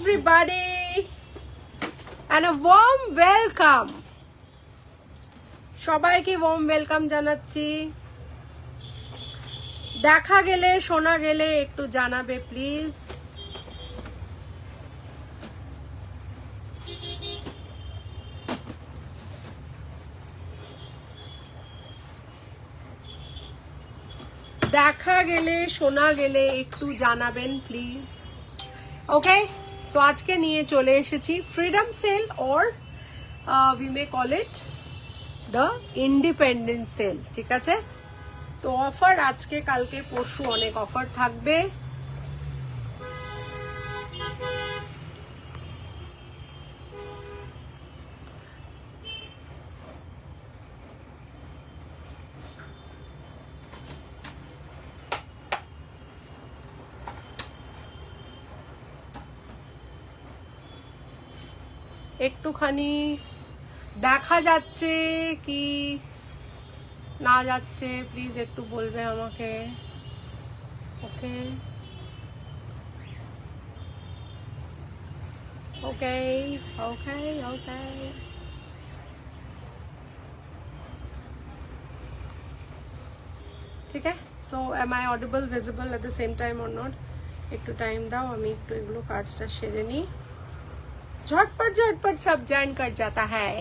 everybody and a warm welcome. সবাইকে warm welcome জানাচ্ছি। দেখা গেলে শোনা গেলে একটু জানাবে প্লিজ। দেখা গেলে শোনা গেলে একটু জানাবেন প্লিজ। ওকে, সো আজকে নিয়ে চলে এসেছি freedom sale or we may call it the independence sale. ঠিক আছে, তো অফার আজকে কালকে পরশু অনেক অফার থাকবে। একটুখানি দেখা যাচ্ছে কি না যাচ্ছে প্লিজ একটু বলবে আমাকে। ওকে ওকে ওকে ওকে, ঠিক আছে। So am I audible visible at the same time or not? একটু টাইম দাও, আমি একটু এগুলো কাজটা সেরে নিই। झटपट झटपट सब जान कर जाता है,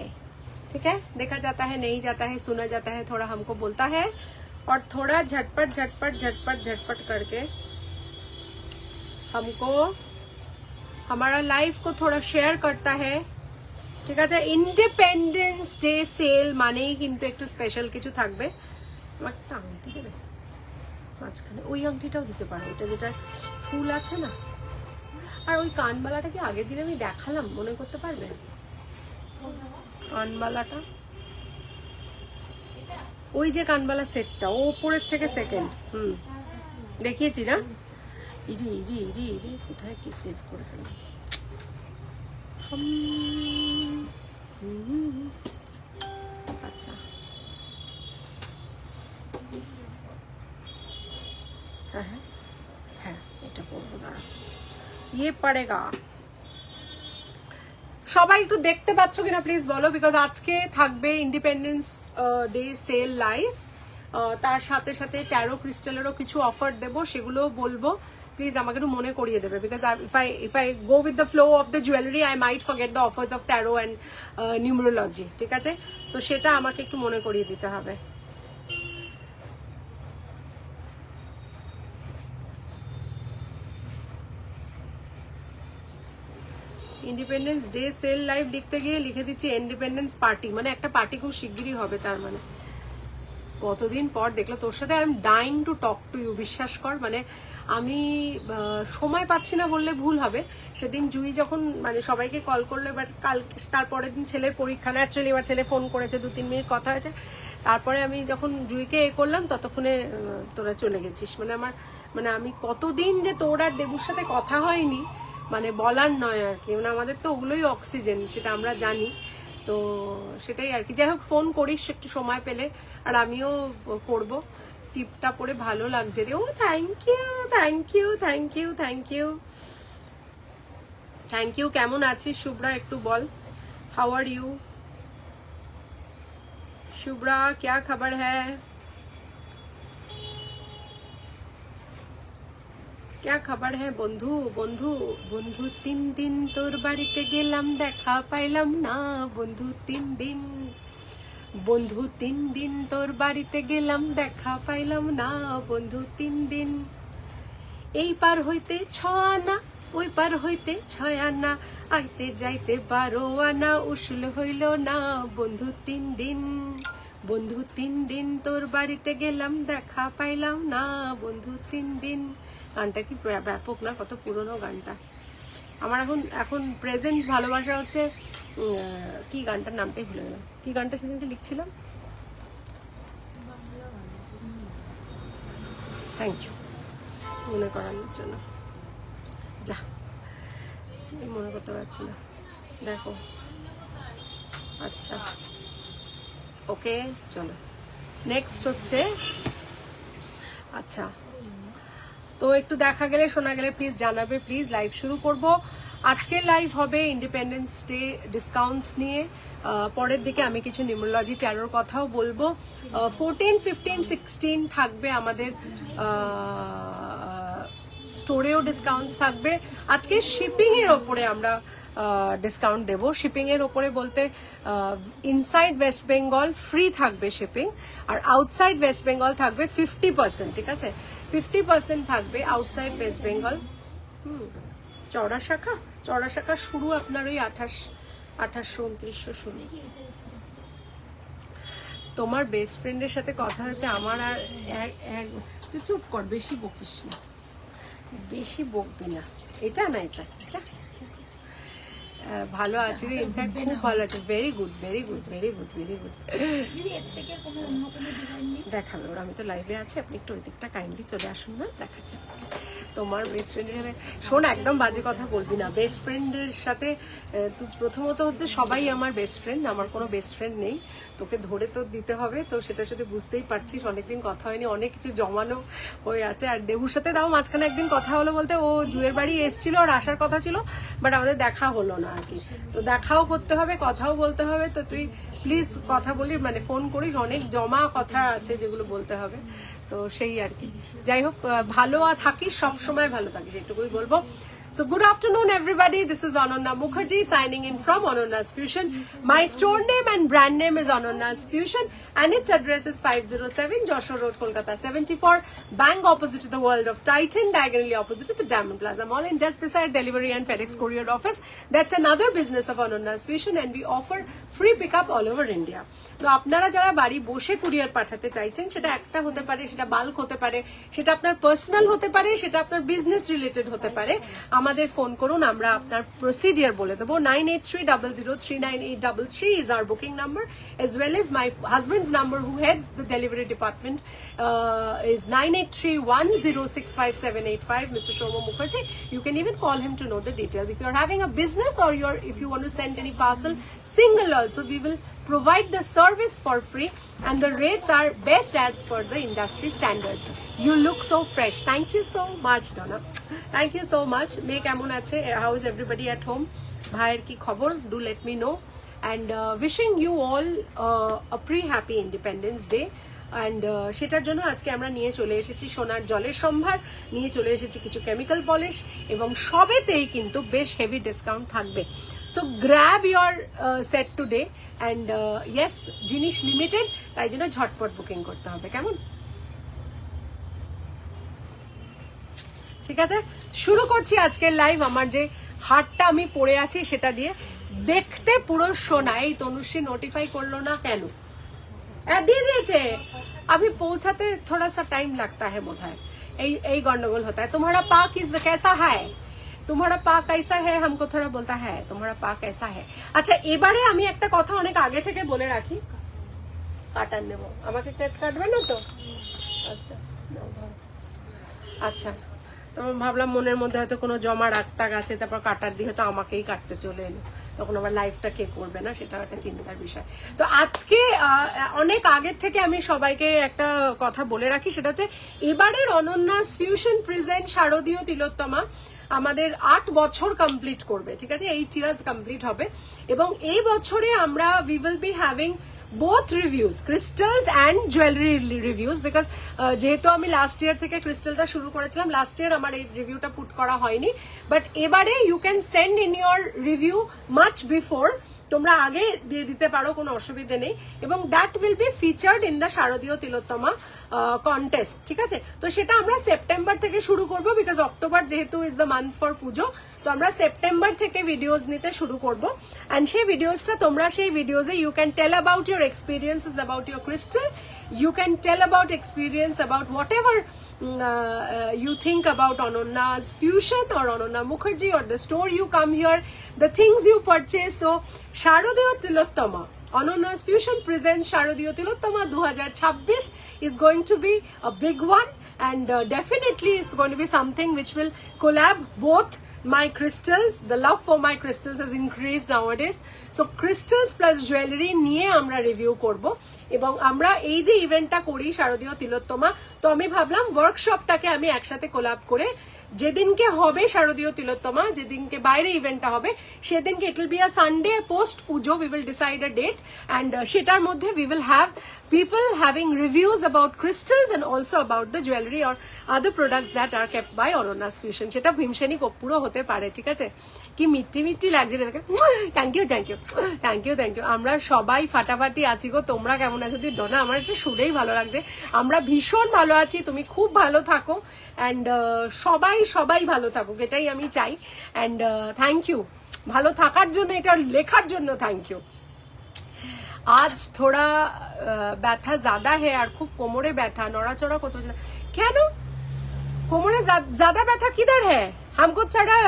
ठीक है। देखा जाता है, नहीं जाता है, सुना जाता है, थोड़ा हमको बोलता है और थोड़ा झटपट झटपट झटपट झटपट करके हमको हमारा लाइफ को थोड़ा शेयर करता है, ঠিক আছে। ইন্ডিপেন্ডেন্স ডে সেল মানেই কিন্তু একটু স্পেশাল কিছু থাকবে। আমার একটা আংটি দেবে মাঝখানে, ওই আংটিটাও দিতে পারো, এটা যেটা ফুল আছে না। আর ওই কানবালাটা কি আগের দিন আমি দেখালাম, মনে করতে পারবে? কানবালাটা ওই যে কানবালা সেটটা ওপরের থেকে সেকেন্ড, দেখিয়েছি না? ইরি ইরি ইরি ইরি কোথায় কি সেভ করে ফেললাম। আচ্ছা, হ্যাঁ হ্যাঁ হ্যাঁ, এটা পড়বো না, ইয়ে পড়েগা। সবাই একটু দেখতে পাচ্ছ কিনা প্লিজ বলো, বিকজ আজকে থাকবে ইন্ডিপেন্ডেন্স ডে সেল লাইভ। তার সাথে সাথে ট্যারো ক্রিস্টালেরও কিছু অফার দেবো, সেগুলো বলবো। প্লিজ আমাকে একটু মনে করিয়ে দেবে, because if I go with the flow of the jewelry I might forget the offers of tarot and numerology, ঠিক আছে। তো সেটা আমাকে একটু মনে করিয়ে দিতে হবে। ইন্ডিপেন্ডেন্স ডে সেল লাইভ লিখতে গিয়ে লিখে দিচ্ছি ইন্ডিপেন্ডেন্স পার্টি, মানে একটা পার্টি খুব শিগগিরই হবে। তার মানে কতদিন পর দেখলো তোর সাথে I am dying to talk to you, বিশ্বাস কর। মানে আমি সময় পাচ্ছি না বললে ভুল হবে। সেদিন জুই যখন মানে সবাইকে কল করলো, বাট কাল তারপরের দিন ছেলের পরীক্ষা, ন্যাচারালি আমার ছেলে ফোন করেছে, 2-3 মিনিট কথা হয়েছে। তারপরে আমি যখন জুইকে করলাম ততক্ষণে তোরা চলে গেছিস। মানে আমি কতদিন যে তোর আর দেবুর সাথে কথা হয়নি, মানে বলার নয় আর কি। মানে আমাদের তো ওগুলোই অক্সিজেন, সেটা আমরা জানি। তো সেটাই আর কি। যাই হোক, ফোন করিস একটু সময় পেলে, আর আমিও করবো। টিপটা পরে ভালো লাগছে রে। Oh thank you thank you thank you thank you thank you. কেমন আছিস শুভ্রা, একটু বল। হাউ আর ইউ শুভ্রা, क्या खबर है, क्या खबर है বন্ধু? বন্ধু বন্ধু 3 দিন তোর বাড়িতে গেলাম, দেখা পাইলাম না। বন্ধু 3 দিন, বন্ধু 3 দিন তোর বাড়িতে গেলাম, দেখা পাইলাম না। বন্ধু 3 দিন, এই পার হইতে 6 আনা, ওই পার হইতে 6 আনা, আইতে যাইতে 12 আনা, উসুল হইল না। বন্ধু 3 দিন, বন্ধু 3 দিন তোর বাড়িতে গেলাম, দেখা পাইলাম না। বন্ধু 3 দিন। গানটা কি ব্যাপক না, কত পুরনো গানটা। আমার এখন প্রেজেন্ট ভালোবাসা হচ্ছে কি গানটার নামটাই ভুলে গেলাম। কি গানটা সেদিনকে লিখছিলাম। থ্যাংক ইউ মনে করানোর জন্য। যা, মনে করতে পারছি না, দেখো। আচ্ছা ওকে, চলো নেক্সট হচ্ছে। আচ্ছা, তো একটু দেখা গেলে শোনা গেলে প্লিজ জানাবে, প্লিজ। লাইভ শুরু করব। আজকের লাইভ হবে ইন্ডিপেন্ডেন্স ডে ডিসকাউন্টস নিয়ে। পরের দিকে আমি কিছু নিউমোলজি ট্যারোর কথাও বলবো। 14, 15, 16 থাকবে আমাদের স্টোরেও ডিসকাউন্টস থাকবে। আজকে শিপিং এর ওপরে আমরা ডিসকাউন্ট দেবো। শিপিং এর ওপরে বলতে ইনসাইড ওয়েস্ট বেঙ্গল ফ্রি থাকবে শিপিং, আর আউটসাইড ওয়েস্ট বেঙ্গল থাকবে 50%। ঠিক আছে, 50% থাকবে আউটসাইড ওয়েস্ট বেঙ্গল। চওড়া শাখা শুরু আপনার ওই 2800, 2900 শুরু। তোমার বেস্ট ফ্রেন্ডের সাথে কথা হয়েছে আমার, আর তুই চুপ কর, বেশি বকিস না, বেশি বকবি না। এটা না, এটা এটা ভালো আছে রে, ইনফ্যাক্ট খুব ভালো আছে। Very good, very good, very good, very good. দেখাবে ওর, আমি তো লাইভে আছি, আপনি একটু ওই দিকটা কাইন্ডলি চলে আসুন না, দেখাচ্ছে তোমার বেস্ট ফ্রেন্ডের সাথে। শোন, একদম বাজে কথা বলবি না বেস্ট ফ্রেন্ডের সাথে। তুই প্রথমত হচ্ছে সবাই আমার বেস্ট ফ্রেন্ড, আমার কোনো বেস্ট ফ্রেন্ড নেই। তোকে ধরে তো দিতে হবে, তো সেটার সাথে বুঝতেই পারছিস অনেকদিন কথা হয়নি, অনেক কিছু জমানো হয়ে আছে। আর দেবুর সাথে তাও মাঝখানে একদিন কথা হলো, বলতে ও জুয়ের বাড়ি এসেছিল, আর আসার কথা ছিল, বাট আমাদের দেখা হলো না আর কি। তো দেখাও করতে হবে, কথাও বলতে হবে। তো তুই প্লিজ কথা বলি, মানে ফোন করিস, অনেক জমা কথা আছে যেগুলো বলতে হবে। তো সেই আর কি, যাই হোক, ভালো থাকিস, সবসময় ভালো থাকিস, এটুকুই বলবো। So good afternoon everybody, this is Ananya Mukherjee signing in from Anonya's Fusion. My store name and brand name is Anonya's Fusion and its address is 507 Joshua Road, Kolkata 74, bang opposite to the World of Titan, diagonally opposite to the Diamond Plaza Mall, and just beside Delivery and FedEx Courier Office. That's another business of Anonya's Fusion and we offer free pickup all over India. তো আপনারা যারা বাড়ি বসে courier পাঠাতে চাইছেন, সেটা একটা হতে পারে, সেটা বাল্ক হতে পারে, সেটা আপনার পার্সোনাল হতে পারে, সেটা আপনার বিজনেস রিলেটেড হতে পারে, আমাদের ফোন করুন, আমরা আপনার প্রসিডিয়ার বলে দেবো। 9830039833 is our booking number, as well as my husband's number who heads the delivery department is 9831065785, Mr. Shoma Mukherjee. You can even call him to know the details. If you're having a business or if you want to send any parcel single also, we will provide the service for free and the rates are best as per the industry standards. You look so fresh. Thank you so much, Donna. Thank you so much. Mey kemon ache? How is everybody at home? Bhaier ki khobor? Do let me know. And wishing you all a pre-happy Independence Day. And সেটার জন্য আজকে আমরা নিয়ে চলে এসেছি সোনার জলের সম্ভার, নিয়ে চলে এসেছি কিছু কেমিক্যাল পলিশ, এবং সবেতেই কিন্তু বেশ হেভি ডিসকাউন্ট থাকবে। So grab your set today and yes, জিনিস লিমিটেড, তাই জন্য ঝটপট বুকিং করতে হবে, কেমন? ঠিক আছে, শুরু করছি আজকের লাইভ। আমার যে হারটা আমি পরে আছি সেটা দিয়ে দেখতে পুরো সোনা। এই তনুশ্রী নোটিফাই করলো না কেন? দিয়ে দিয়েছে, अभी पहुंचाते थोड़ा सा टाइम लगता है बोधहय, यही गंडगोल होता है। तुम्हारा पा कैसा है, तुम्हारा पा कैसा है, हमको थोड़ा बोलता है तुम्हारा पा कैसा है। अच्छा, এবারে আমি একটা কথা অনেক আগে থেকে বলে রাখি, কাটার নেব, আমাকে কাটবে না তো? আচ্ছা আচ্ছা, তো ভাবলাম মনের মধ্যে হয়তো কোনো জমা রাগটাগ আছে, তারপর কাটার দিয়ে হয়তো আমাকেই কাটতে চলে এলো, তখন আবার লাইফটা কে করবে না, সেটা একটা চিন্তার বিষয়। তো আজকে অনেক আগের থেকে আমি সবাইকে একটা কথা বলে রাখি, সেটা হচ্ছে এবারের অনন্যাস ফিউশন প্রেজেন্ট শারদীয় তিলোত্তমা আমাদের 8 বছর কমপ্লিট করবে, ঠিক আছে, 8 ইয়ার্স কমপ্লিট হবে। এবং এই বছরে আমরা we will be having both reviews, crystals and jewelry reviews, because যেহেতু আমি লাস্ট ইয়ার থেকে ক্রিস্টালটা শুরু করেছিলাম, লাস্ট ইয়ার আমার এই রিভিউটা পুট করা হয়নি, বাট এবারে you can send in your review much before, তোমরা আগে দিয়ে দিতে পারো, কোনো অসুবিধা নেই, এবং that will be featured in the শারদীয় তিলোত্তমা কন্টেস্ট, ঠিক আছে। তো সেটা আমরা সেপ্টেম্বর থেকে শুরু করব, বিকজ অক্টোবর যেহেতু ইজ দ্য মান্থ ফর পুজো, তো আমরা সেপ্টেম্বর থেকে ভিডিওস নিতে শুরু করব। অ্যান্ড সেই ভিডিওসটা তোমরা সেই ভিডিওসে you can tell about your experiences about your crystal, you can tell about experience about whatever you think about Anonya's Fusion or Ananya Mukherjee or the store you come here, the things you purchase. So Sharodiyo Tilottama, Anonya's Fusion presents Sharodiyo Tilottama 2026 is going to be a big one, and definitely it's going to be something which will collab both my crystals. The love for my crystals has increased nowadays, so crystals plus jewelry নিয়ে আমরা review করব। এবং আমরা এই যে ইভেন্টটা করি শারদীয় তিলোত্তমা, তো আমি ভাবলাম ওয়ার্কশপটাকে আমি একসাথে কোলাব করে যেদিনকে হবে শারদীয় তিলোত্তমা, যেদিনকে বাইরে ইভেন্টটা হবে সেদিনকে it will be a Sunday post Puja, we will decide a date and সেটার মধ্যে we will have people having reviews about crystals and also about the jewelry or other products that are kept by Aronna's Fusion. সেটা ভীমসেনী কর্পূরও হতে পারে, ঠিক আছে? কি মিষ্টি মিষ্টি লাগছে দেখে। Thank you thank you thank you thank you. আমরা সবাই ফাটাফাটি আছি গো, তোমরা কেমন আছো? ডোনা, আমার এটা শুনেই ভালো লাগছে। আমরা ভীষণ ভালো আছি, তুমি খুব ভালো থাকো অ্যান্ড সবাই সবাই ভালো থাকুক, এটাই আমি চাই। অ্যান্ড থ্যাংক ইউ ভালো থাকার জন্য, এটা লেখার জন্য থ্যাংক ইউ। आज थोड़ा ব্যথা ज़्यादा है আর খুব কোমরে ব্যথা, নড়াচড়া করতে পারছি না। কেন কোমরে ज़्यादा ব্যথা किधर है? हमको थोड़ा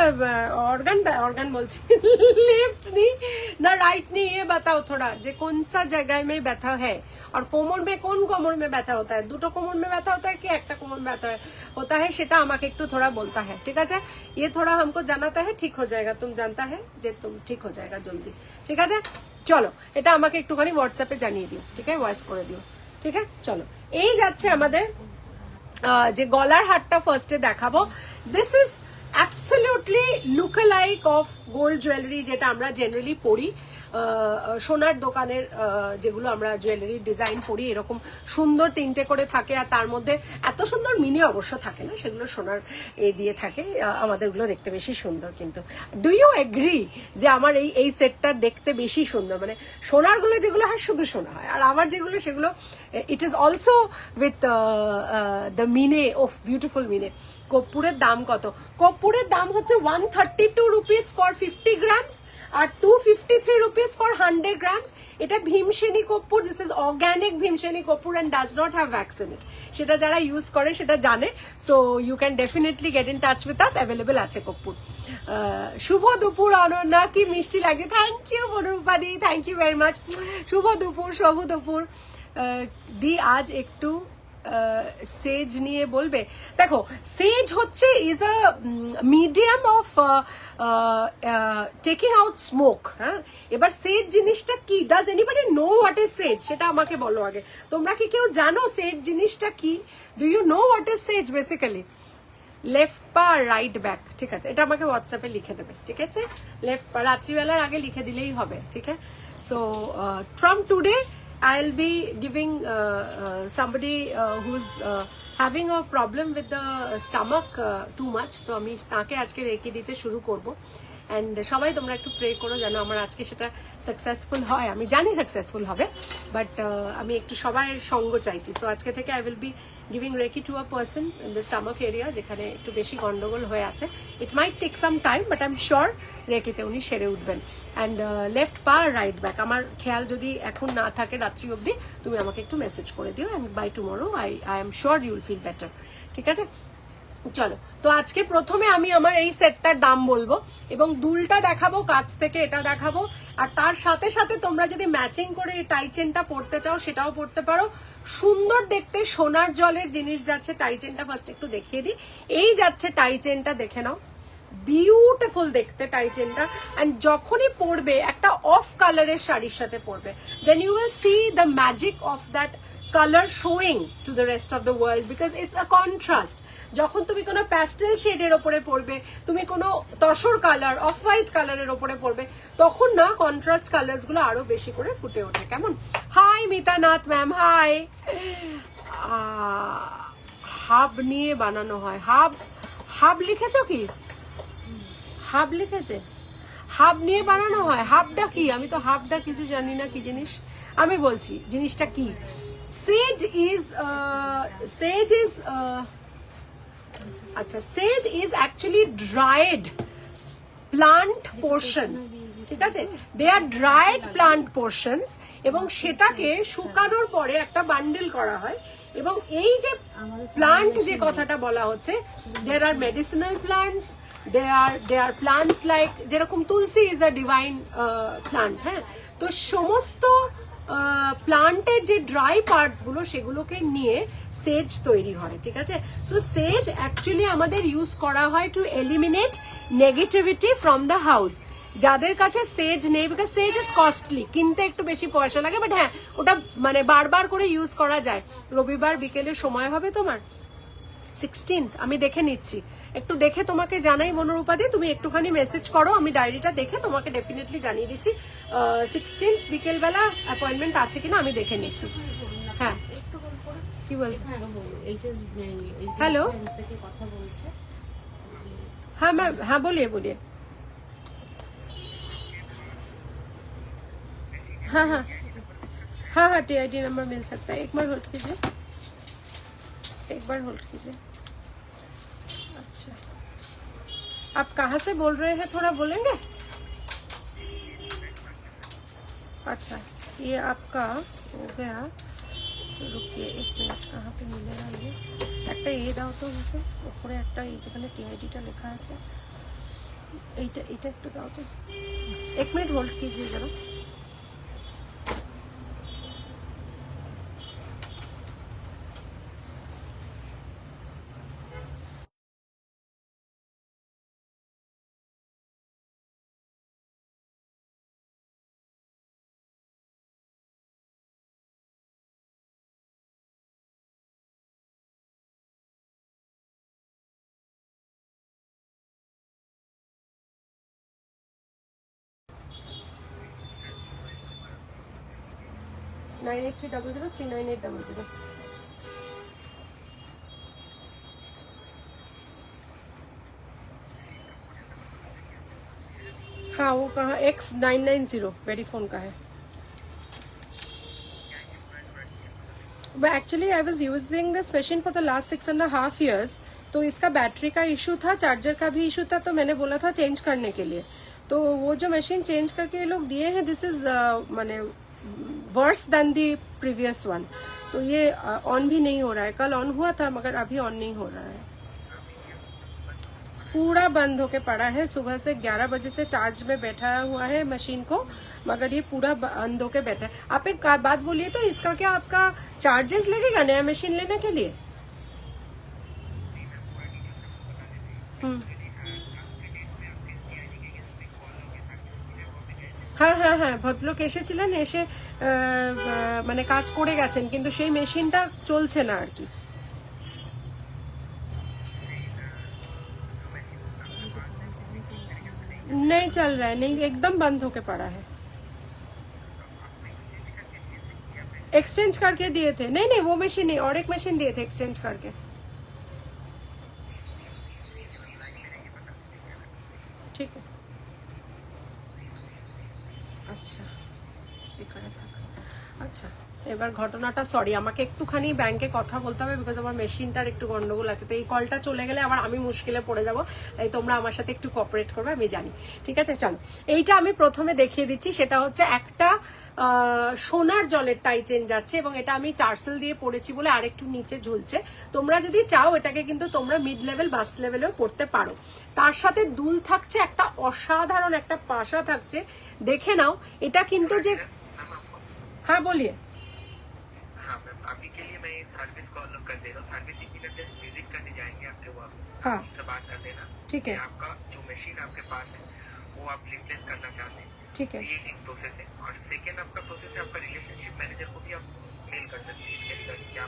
ऑर्गन बोलছি लेफ्ट नी ना राइट नी, ये बताओ थोड़ा যে कौन सा जगह में ব্যথা है और कोमर में कौन कोमर में ব্যথা होता है? দুটো কোমর में ব্যথা होता है कि একটা কোমর में ব্যথা होता है? সেটা আমাকে একটু थोड़ा बोलता है, ठीक है? ये थोड़ा हमको জানাता है, ठीक हो जाएगा, तुम जानता है যে तुम ठीक हो जाएगा जल्दी, ঠিক আছে? চলো এটা আমাকে একটুখানি হোয়াটসঅ্যাপে জানিয়ে দিও, ঠিক আছে? ভয়েস করে দিও, ঠিক আছে? চলো এই যাচ্ছে আমাদের যে গলার হারটা ফার্স্টে দেখাবো। This is absolutely look like of gold jewellery, যেটা আমরা জেনারেলি পরি সোনার দোকানের, যেগুলো আমরা জুয়েলারি ডিজাইন পরি, এরকম সুন্দর তিনটে করে থাকে আর তার মধ্যে এত সুন্দর মিনি অবশ্য থাকে না, সেগুলো সোনার এ দিয়ে থাকে। আমাদেরগুলো দেখতে বেশি সুন্দর, কিন্তু ডু ইউ এগ্রি যে আমার এই সেটটা দেখতে বেশি সুন্দর? মানে সোনারগুলো যেগুলো হয় শুধু সোনা হয়, আর আমার যেগুলো সেগুলো it is also with the মিনে অফ বিউটিফুল মিনে। কর্পূরের দাম কত? কর্পূরের দাম হচ্ছে 132 রুপিস ফর 50 গ্রামস আর 253 রুপিস ফর 100 গ্রামস। এটা ভীমসেনী কর্পূর, দিস ইজ অর্গানিক ভীমসেনী কর্পূর and does not have wax in it. সেটা যারা ইউজ করে সেটা জানে, so you can definitely get in touch with us, available আছে কর্পূর। শুভ দুপুর অনন্যা, কি মিষ্টি লাগে। থ্যাংক ইউ বনরূপাদি, থ্যাংক ইউ ভেরি মাচ। শুভ দুপুর, শুভ দুপুর দি। আজ একটু সেজ নিয়ে বলবে। দেখো সেজ হচ্ছে is a medium of taking out smoke. হ্যাঁ, এবার সেজ জিনিসটা কি? Does anybody know what is sage? সেটা আমাকে বলো আগে। তোমরা কি কেউ জানো সেজ জিনিসটা কি? Do you know what is sage basically? Left পা রাইট ব্যাক, ঠিক আছে? এটা আমাকে হোয়াটসঅ্যাপে লিখে দেবে, ঠিক আছে? লেফট পা রাত্রিবেলার আগে লিখে দিলেই হবে, ঠিক আছে? So from today I'll be giving somebody who's having a problem with the stomach too much, তো আমি তাকে আজকে রেখে দিতে শুরু করব। অ্যান্ড সবাই তোমরা একটু প্রে করো যেন আমার আজকে সেটা সাকসেসফুল হয়। আমি জানি সাকসেসফুল হবে, বাট আমি একটু সবাই সঙ্গ চাইছি। সো আজকে থেকে I will be giving reiki to a person in the stomach area, যেখানে একটু বেশি গন্ডগোল হয়ে আছে। It might take some time, but I am sure রেকিতে উনি সেরে উঠবেন। অ্যান্ড লেফট পা রাইট ব্যাক, আমার খেয়াল যদি এখন না থাকে রাত্রি অবধি, তুমি আমাকে একটু মেসেজ করে দিও, and by tomorrow I am sure you will feel better, ঠিক আছে? চলো, তো আজকে প্রথমে আমি আমার এই সেটটার দাম বলবো এবং দুলটা দেখাবো কাছ থেকে, এটা দেখাবো। আর তার সাথে সাথে তোমরা যদি ম্যাচিং করে এই টাই চেনটা পরতে চাও সেটাও পরতে পারো। সুন্দর দেখতে সোনার জলের জিনিস যাচ্ছে। টাই চেনটা ফার্স্ট একটু দেখিয়ে দিই। এই যাচ্ছে টাই চেনটা, দেখে নাও, বিউটিফুল দেখতে টাই চেনটা। অ্যান্ড যখনই পরবে একটা অফ কালারের শাড়ির সাথে পরবে, then you will see the magic of that color showing to the rest of the world because it's a contrast. যখন তুমি কোনো প্যাস্টেল শেডের ওপরে পরবে, তুমি কোনো তসর কালার, অফ হোয়াইট কালারের ওপরে পরবে, তখন না কন্ট্রাস্ট কালার্স গুলো আরো বেশি করে ফুটে ওঠে। কেমন? Hi Mitanath ma'am, hi. হাব নিয়ে বানানো হয়। হাব লিখেছো কি? হাব লিখেছে? হাব নিয়ে বানানো হয়? হাবটা কি? আমি তো হাবটা কিছু জানি না কি জিনিস। আমি বলছি জিনিসটা কি। Sage is actually dried plant portions, ঠিক আছে? They are dried plant portions এবং সেটাকে শুকানোর পরে একটা বান্ডেল করা হয়। এবং এই যে প্লান্ট যে কথাটা বলা হচ্ছে, there are medicinal plants, there are plants like যেরকম তুলসী is a divine plant, হ্যাঁ? তো সমস্ত প্লান্টের যে ড্রাই পার্টস গুলো সেগুলোকে নিয়ে সেজ তৈরি হয়, ঠিক আছে? সো সেজ অ্যাকচুয়ালি আমাদের ইউজ করা হয় two eliminate negativity from the house. যাদের কাছে সেজ নেই, বিকজ সেজ ইজ কস্টলি, কিনতে একটু বেশি পয়সা লাগে, বাট হ্যাঁ ওটা মানে বারবার করে ইউজ করা যায়। রবিবার বিকেলে সময় হবে তোমার? 16th আমি দেখে নিচ্ছি, একটু দেখে তোমাকে জানাই মনোরূপাদি, তুমি একটুখানি মেসেজ করো, আমি ডায়েরিটা দেখে তোমাকে ডেফিনেটলি জানিয়ে দিচ্ছি 16th বিকেলবেলা অ্যাপয়েন্টমেন্ট আছে কিনা আমি দেখে নিচ্ছি। হ্যাঁ কি বলছো? হ্যালো हाँ मैम, हाँ बोलिए बोलिए। हाँ हाँ हाँ हाँ TID नंबर मिल सकता है, एक बार होल्ड कीजिए, एक बार होल्ड कीजिए। अच्छा आप कहाँ से बोल रहे हैं, थोड़ा बोलेंगे? अच्छा ये आपका हो गया, रुकिए एक मिनट, कहाँ पे मिलेगा ये? একটা এ দাও তো আমাকে, উপরে একটা এই যেখানে টিআইডিটা লেখা আছে, এইটা এটা একটু দাও তো, এক মিনিট হোল্ড कीजिए जरा। नाइन 8300398800। हाँ वो कहाँ, X990 वेरीफोन का है। Actually I was using this machine for the last 6.5 years, तो इसका बैटरी का इशू था, चार्जर का भी इशू था, तो मैंने बोला था चेंज करने के लिए। तो वो जो मशीन चेंज करके ये लोग दिए हैं, दिस इज माने worse than the previous one. तो ये ऑन भी नहीं हो रहा है, कल ऑन हुआ था मगर अभी ऑन नहीं हो रहा है, पूरा बंद होके पड़ा है। सुबह से 11 बजे से चार्ज में बैठा हुआ है मशीन को, मगर ये पूरा बंद होके बैठा है। आप एक बात बोलिए तो, इसका क्या आपका चार्जेस लगेगा नया मशीन लेने के लिए? হ্যাঁ হ্যাঁ হ্যাঁ ভদ্রলোক এসেছিলেন, এসে মানে কাজ করে গেছেন, কিন্তু সেই মেশিনটা চলছে না আর কি। नहीं चल रहा है, नहीं एकदम बंद होके पड़ा है। एक्सचेंज करके दिए थे, नहीं नहीं वो मशीन नहीं, और एक मशीन दिए थे एक्सचेंज करके। ठीक है আচ্ছা স্পিকারে থাক। আচ্ছা এবার ঘটনাটা, সরি আমাকে একটুখানি ব্যাংকে কথা বলতে হবে, বিকজ আমার মেশিনটার একটু গন্ডগোল আছে, তো এই কলটা চলে গেলে আবার আমি মুশকিলে পড়ে যাব, তাই তোমরা আমার সাথে একটু কোঅপারেট করবে, আমি জানি। ঠিক আছে চলো, এইটা আমি প্রথমে দেখিয়ে দিচ্ছি, সেটা হচ্ছে একটা সোনার জলের টাই চেন যাচ্ছে, এবং এটা আমি টার্সেল দিয়ে পড়েছি বলে আরেকটু নিচে ঝুলছে। তোমরা যদি চাও এটাকে কিন্তু তোমরা মিড লেভেল বাস্ট লেভেলেও পড়তে পারো। তার সাথে দুল থাকছে, একটা অসাধারণ একটা পাশা থাকছে, দেখে নাও। এটা কিন্তু যে, হ্যাঁ বলিয়ে। हाँ मैम, अभी के लिए मैं सर्विस कॉल कर दे रहा हूँ। सर्विस इंजीनियर विजिट करने जाएंगे आपके वहाँ, हाँ उनसे बात कर लेना। ठीक है, आपका जो मशीन आपके पास है वो आप रिप्लेस करना चाहते हैं, ठीक है। ये एक प्रोसेस है। और सेकेंड आपका प्रोसेस है, आपका रिलेशनशिप मैनेजर को भी आप मेल कर सकते हैं इसके रिगार्डिंग कि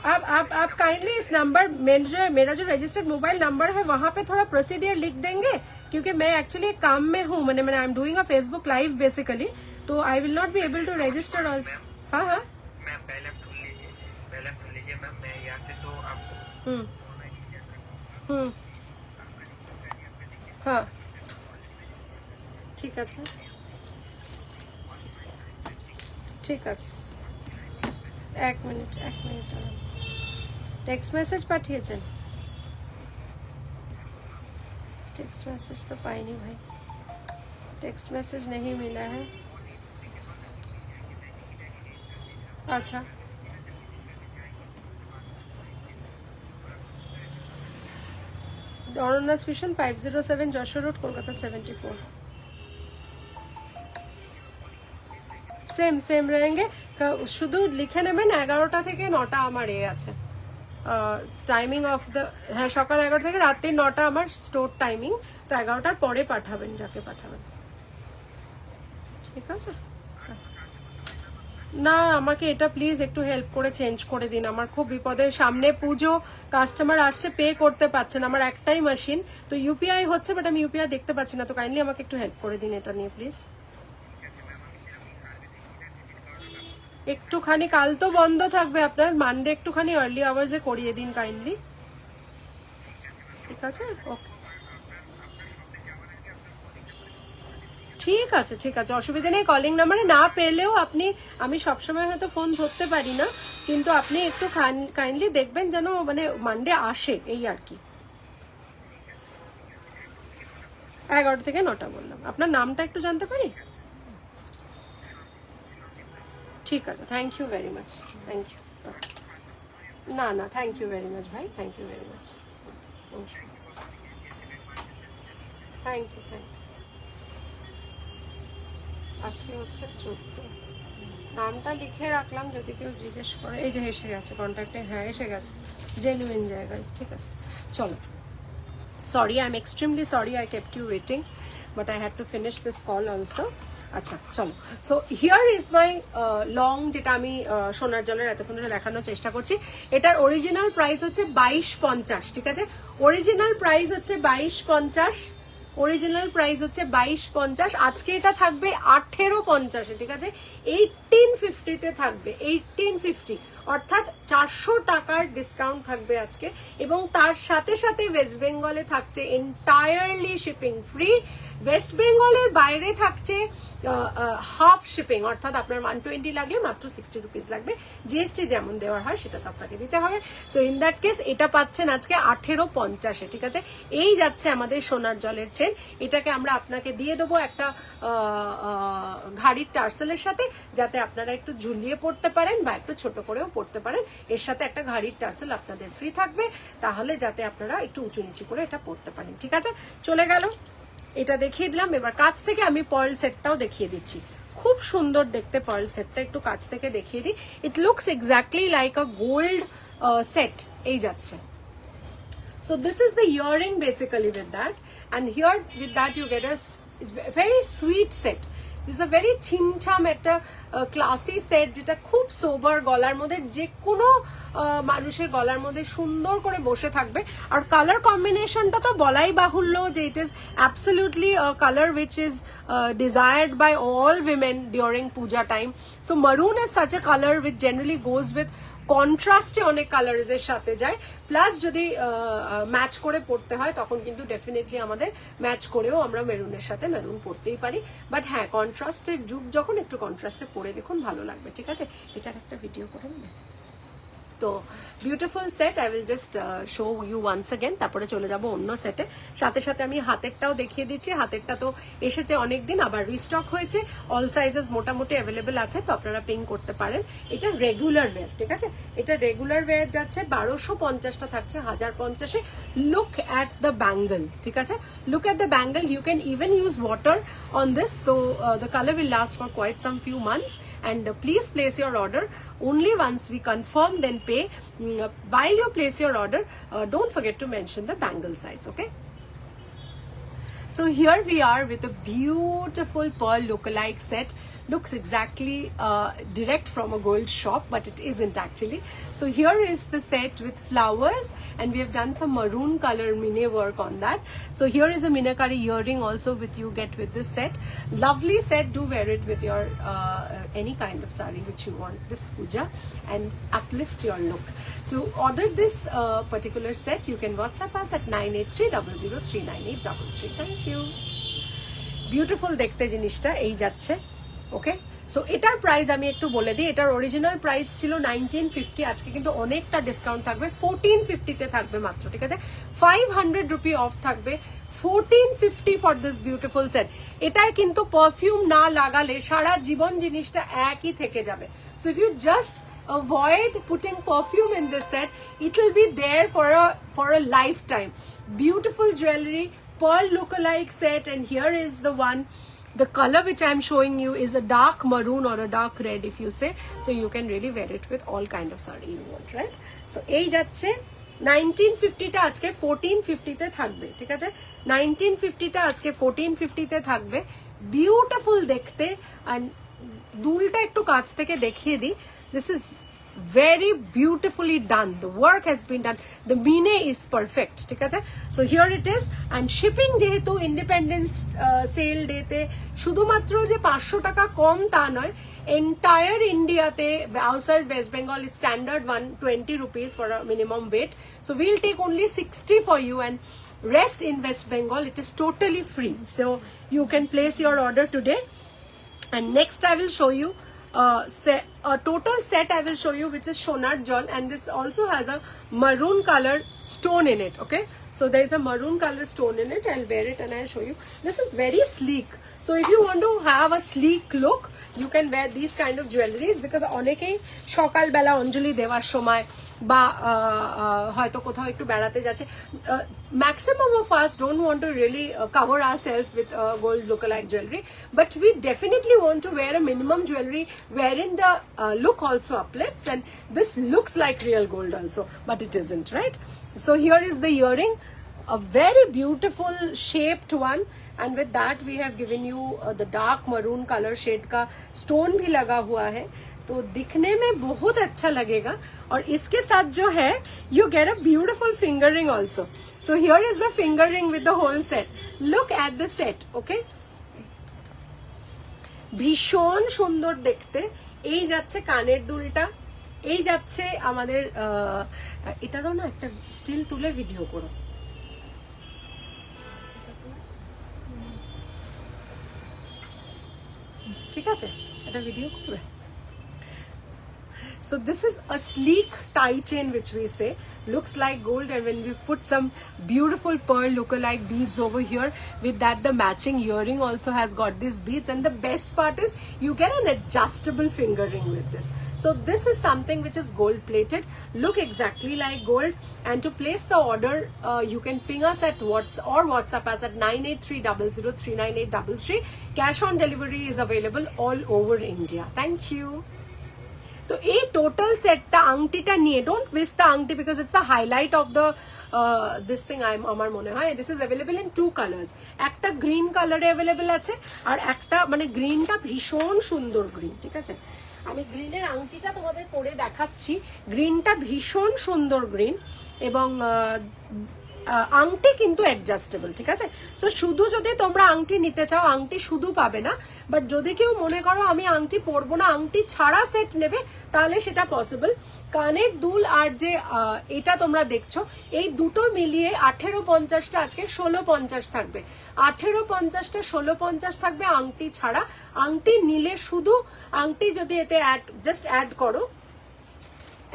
आप काइंडली इस नंबर, मेरा जो रजिस्टर्ड मोबाइल नंबर है वहाँ पे थोड़ा प्रोसीडियर लिख देंगे, क्योंकि मैं एक्चुअली काम में हूँ, मैंने I am doing a Facebook live basically, तो I will not be able to register all. हाँ हाँ मैम पहले सुन लीजिए मैम, मैं यहाँ से तो आपको हाँ ঠিক আছে ঠিক আছে, এক মিনিট টেক্সট মেসেজ পাঠিয়েছেন? टेक्स्ट मैसेज तो पाई नहीं भाई, टेक्स्ट मैसेज नहीं मिला है। अच्छा অনন্যাস vision 507 Jessore road Kolkata 74। Same रहेंगे, শুধু লিখে নেবেন 11টা থেকে 9টা আমার এ আছে টাইমিং অফ দ্য, হ্যাঁ সকাল 11টা থেকে রাত্রি 9টা আমার স্টোর টাইমিং, তো 11টার পরে পাঠাবেন যাকে পাঠাবেন। ঠিক আছে না আমাকে এটা প্লিজ একটু হেল্প করে চেঞ্জ করে দিন, আমার খুব বিপদে, সামনে পুজো, কাস্টমার আসছে, পে করতে পারছেন, আমার একটাই মেশিন, তো ইউপিআই হচ্ছে বাট আমি ইউপিআই দেখতে পাচ্ছি না, তো কাইন্ডলি আমাকে একটু হেল্প করে দিন এটা নিয়ে প্লিজ। একটুখানি, কাল তো বন্ধ থাকবে আপনার, মানডে একটুখানি আর্লি আওয়ার্সে করিয়ে দিন কাইন্ডলি, ঠিক আছে? ওকে, ঠিক আছে ঠিক আছে, অসুবিধা নেই। কলিং নাম্বারে না পেলেও আপনি, আমি সবসময় হয়তো ফোন ধরতে পারি না, কিন্তু আপনি একটু কাইন্ডলি দেখবেন যেন মানে মানডে আসে, এই আর কি। 11 থেকে 9টা বললাম। আপনার নামটা একটু জানতে পারি? ঠিক আছে, thank you very much, thank you. না না, থ্যাংক ইউ ভেরি মাচ ভাই, thank you very much, thank you thank you. আজকে হচ্ছে 14, নামটা লিখে রাখলাম যদি কেউ জিজ্ঞেস করে। এই যে এসে গেছে কন্ট্যাক্টে, হ্যাঁ এসে গেছে, জেনুইন জায়গায়, ঠিক আছে চলো। Sorry, I am extremely sorry I kept you waiting, but I had to finish this call also. আচ্ছা চলো, so here is my long, যেটা আমি সোনার জলের এতক্ষণ ধরে দেখানোর চেষ্টা করছি। এটার অরিজিনাল প্রাইস হচ্ছে 2250, ঠিক আছে? অরিজিনাল প্রাইস হচ্ছে 2250, অরিজিনাল প্রাইস হচ্ছে 2250। আজকে এটা থাকবে 1850, ঠিক আছে? 1850-তে থাকবে, 1850, অর্থাৎ 400 টাকার ডিসকাউন্ট থাকবে আজকে। এবং তার সাথে সাথে ওয়েস্ট বেঙ্গলে থাকছে এন্টায়ারলি শিপিং ফ্রি, ওয়েস্ট বেঙ্গলের বাইরে থাকছে হাফ শিপিং, অর্থাৎ আপনার 120 লাগলে মাত্র 60 রুপিস লাগবে, জিএসটি যেমন দেওয়ার হয় সেটা তো আপনাকে দিতে হবে। সো ইন দ্যাট কেস এটা পাচ্ছেন আজকে 1850-এ, ঠিক আছে? এই যাচ্ছে আমাদের সোনার জলের চেন, এটাকে আমরা আপনাকে দিয়ে দেবো একটা ঘাড়ির টার্সেলের সাথে, যাতে আপনারা একটু ঝুলিয়ে পড়তে পারেন বা একটু ছোট করেও পড়তে পারেন। এর সাথে একটা ঘাড়ির টার্সেল আপনাদের ফ্রি থাকবে, তাহলে যাতে আপনারা একটু উঁচু নিচু করে এটা পড়তে পারেন, ঠিক আছে? চলে গেল, এটা দেখিয়ে দিলাম। এবার কাছ থেকে আমি পার্ল সেটটাও দেখিয়ে দিচ্ছি, খুব সুন্দর দেখতে পার্ল সেটটা, একটু কাছ থেকে দেখিয়ে দিই। It looks exactly like a gold set, এই যাচ্ছে। So this is the earring basically with that, and here with that you get a very sweet set. This is a very chimcham একটা classy set, যেটা খুব সোবার, গলার মধ্যে যে কোনো মানুষের গলার মধ্যে সুন্দর করে বসে থাকবে। আর কালার কম্বিনেশনটা তো বলাই বাহুল্য যে it is absolutely colour which is desired by all women during puja time. So maroon is such a color which generally goes with কন্ট্রাস্টে অনেক কালারের সাথে যায়, প্লাস যদি ম্যাচ করে পড়তে হয় তখন কিন্তু ডেফিনেটলি আমাদের ম্যাচ করেও আমরা মেরুনের সাথে মেরুন পড়তেই পারি। বাট হ্যাঁ, কন্ট্রাস্টের যুগ যখন, একটু কন্ট্রাস্টে পরে দেখুন, ভালো লাগবে, ঠিক আছে? এটার একটা ভিডিও করে নেবে। তো beautiful set, I will just show you once again, তারপরে চলে যাব অন্য সেটে। সাথে সাথে আমি হাতেরটাও দেখিয়ে দিচ্ছি। হাতেরটা তো এসেছে অনেকদিন, আবার রিস্টক হয়েছে, অল সাইজেস মোটামুটি অ্যাভেলেবেল আছে, তো আপনারা পিং করতে পারেন। এটা রেগুলার ওয়্যার, ঠিক আছে? এটা রেগুলার ওয়্যার যাচ্ছে 1250টা থাকছে 1050-এ। লুক অ্যাট দ্য ব্যাঙ্গল, ঠিক আছে? Look at the bangle, you can even use water on this, so the color will last for quite some few months, and please place your order only once we confirm, then pay. While you place your order, don't forget to mention the bangle size, okay? So here we are with a beautiful pearl lookalike set. Looks exactly direct from a gold shop, but it isn't actually. So here is the set with flowers, and we have done some maroon color mine work on that. So here is a minakari earring also with you get with this set. Lovely set, do wear it with your any kind of sari which you want this puja, and uplift your look. To order this particular set, you can WhatsApp us at 9830039833. Thank you. Beautiful দেখতে জিনিসটা, এই যাচ্ছে। ওকে, so এটার price আমি একটু বলে দিই। এটার অরিজিনাল প্রাইস ছিল 1950, আজকে কিন্তু অনেকটা ডিসকাউন্ট থাকবে, 1450-তে থাকবে মাত্র, ঠিক আছে? 500 রুপি অফ থাকবে, 1450 ফর দিস বিউটিফুল সেট। এটাই কিন্তু পারফিউম না লাগালে সারা জীবন জিনিসটা একই থেকে যাবে। So if you just avoid putting perfume in this set, it will be there for a lifetime. Beautiful jewelry, pearl lookalike set, and here is the one. The color which I am showing you is a dark maroon or a dark red, if you say. So you can really wear it with all kind of sari you want, right? So এই যাচ্ছে 1950টা আজকে 1450-তে থাকবে, ঠিক আছে? 1950টা আজকে 1450-তে থাকবে। Beautiful দেখতে, and দুলটা একটু কাছ থেকে দেখিয়ে দিই, this is very beautifully done, the work has been done, the mine is perfect, ঠিক আছে? So here it is, and shipping যেহেতু ইন্ডিপেন্ডেন্স সেল ডেতে শুধুমাত্র যে 500 টাকা কম তা নয়, entire ইন্ডিয়াতে outside West Bengal it's standard 120 rupees for a minimum weight, so we'll take only 60 for you, and rest in West Bengal it is totally free, so you can place your order today. And next I will show you a total set I will show you, which is Sonar Jal, and this also has a maroon color stone in it. Okay, so there is a maroon color stone in it. I'll wear it and I'll show you. This is very sleek, so if you want to have a sleek look, you can wear these kind of jewelries, because অনেকেই সকাল বেলা অঞ্জলি দেওয়ার সময় বা হয়তো কোথাও একটু বেড়াতে যাচ্ছে, maximum of us don't want to really cover ourselves with gold lookalike jewelry, but we definitely want to wear a minimum jewelry wherein the look also uplifts, and this looks like real gold also, but it isn't, right? So here is the earring, a very beautiful shaped one, and with that we have given you the dark maroon color shade का stone भी लगा हुआ है, तो दिखने में बहुत अच्छा लगेगा. और इसके साथ जो है you get a beautiful finger ring also. So here is the finger ring with the whole set. Look at the set, okay? ভীষণ সুন্দর দেখতে. এই যাচ্ছে কানের দুলটা, এই যাচ্ছে আমাদের এটারও না একটা স্টিল তুলে ভিডিও করো, ঠিক আছে? এটা ভিডিও করবে. So this is a sleek tie chain, which we say looks like gold, and when we put some beautiful pearl lookalike beads over here, with that the matching earring also has got these beads, and the best part is you get an adjustable finger ring with this. So this is something which is gold plated, look exactly like gold, and to place the order you can ping us at WhatsApp us at 9830039833. Cash on delivery is available all over India. Thank you. তো এই total সেটটা আংটিটা নিয়ে, don't miss the আংটি, because it's the highlight of the this thing. আমার মনে হয় this is available in 2 colours, একটা গ্রিন কালারে অ্যাভেলেবল আছে, আর একটা মানে গ্রিনটা ভীষণ সুন্দর গ্রিন, ঠিক আছে? আমি গ্রিনের আংটিটা তোমাদের পরে দেখাচ্ছি. গ্রিনটা ভীষণ সুন্দর গ্রিন, এবং আংটি কিন্তু অ্যাডজাস্টেবল, ঠিক আছে? তো শুধু যদি তোমরা আংটি নিতে চাও, আংটি শুধু পাবে না, বাট যদি কেউ মনে করো আমি আংটি পরবো না, আংটি ছাড়া সেট নেবে, তাহলে সেটা পসিবল. কানের দুল আর যে এটা তোমরা দেখছো, এই দুটো মিলিয়ে 1850টা আজকে 1650 থাকবে. 1850টা 1650 থাকবে আংটি ছাড়া. আংটি নিলে শুধু আংটি যদি এতে জাস্ট অ্যাড করো,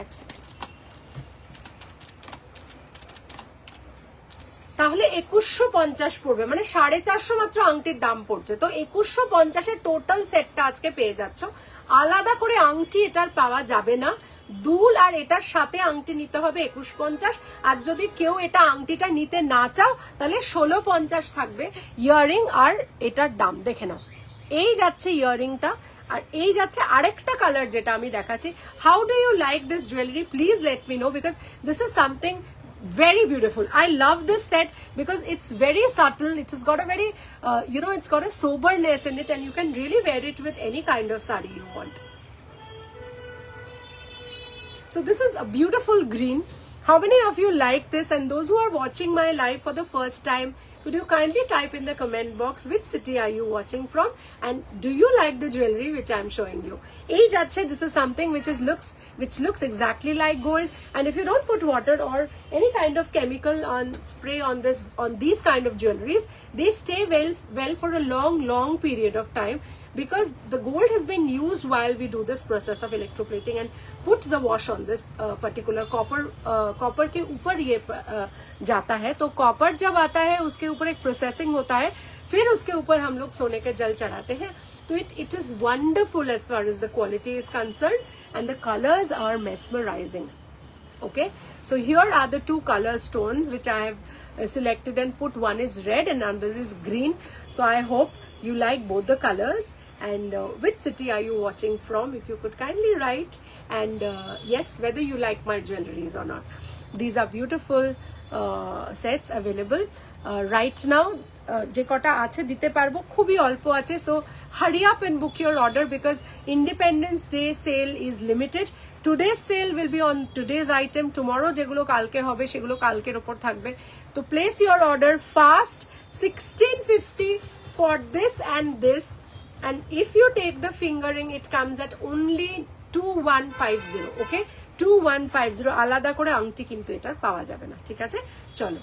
এক সেকেন্ড, তাহলে 2150 পড়বে, মানে 450 মাত্র আংটির দাম পড়ছে. তো 2150-এর টোটাল সেটটা আজকে পেয়ে যাচ্ছ. আলাদা করে আংটি এটার পাওয়া যাবে না, দুল আর এটার সাথে আংটি নিতে হবে 2150, আর যদি কেউ এটা আংটিটা নিতে না চাও তাহলে 1650 থাকবে ইয়াররিং আর এটার দাম. দেখে নাও, এই যাচ্ছে ইয়াররিংটা, আর এই যাচ্ছে আরেকটা কালার যেটা আমি দেখাচ্ছি. How do you like this jewellery? Please let me know, because this is something very beautiful. I love this set because it's very subtle. It has got a very it's got a soberness in it, and you can really wear it with any kind of sari you want. So this is a beautiful green. How many of you like this? And those who are watching my live for the first time, could you kindly type in the comment box which city are you watching from, and do you like the jewelry which I am showing you? Ei jache, this is something which looks exactly like gold, and if you don't put water or any kind of chemical on spray on these kind of jewelries, they stay well for a long period of time, because the gold has been used while we do this process of electroplating and put the wash on this particular copper के ऊपर ये जाता है. तो copper जब आता है उसके ऊपर एक प्रोसेसिंग होता है, फिर उसके ऊपर हम लोग सोने के जल चढ़ाते हैं. तो it is wonderful as far as the quality is concerned, and the colors are mesmerizing. Okay, so here are the 2 color stones which I have selected and put. One is red and another is green. So I hope you like both the colors. And which city are you watching from? If you could kindly write, and yes, whether you like my jewelries or not. These are beautiful sets available right now. যে কটা আছে দিতে পারবো, খুবই অল্প আছে। So hurry up and book your order because Independence Day sale is limited. Today's sale will be on today's item, tomorrow যেগুলো কালকে হবে সেগুলো কালকের ওপর থাকবে। তো place your order fast. 1650 for this and this, and if you take the fingering it comes at only 2150, okay? 2150 আলাদা করে আংটি কিন্তু এটার পাওয়া যাবে না, ঠিক আছে? চলো,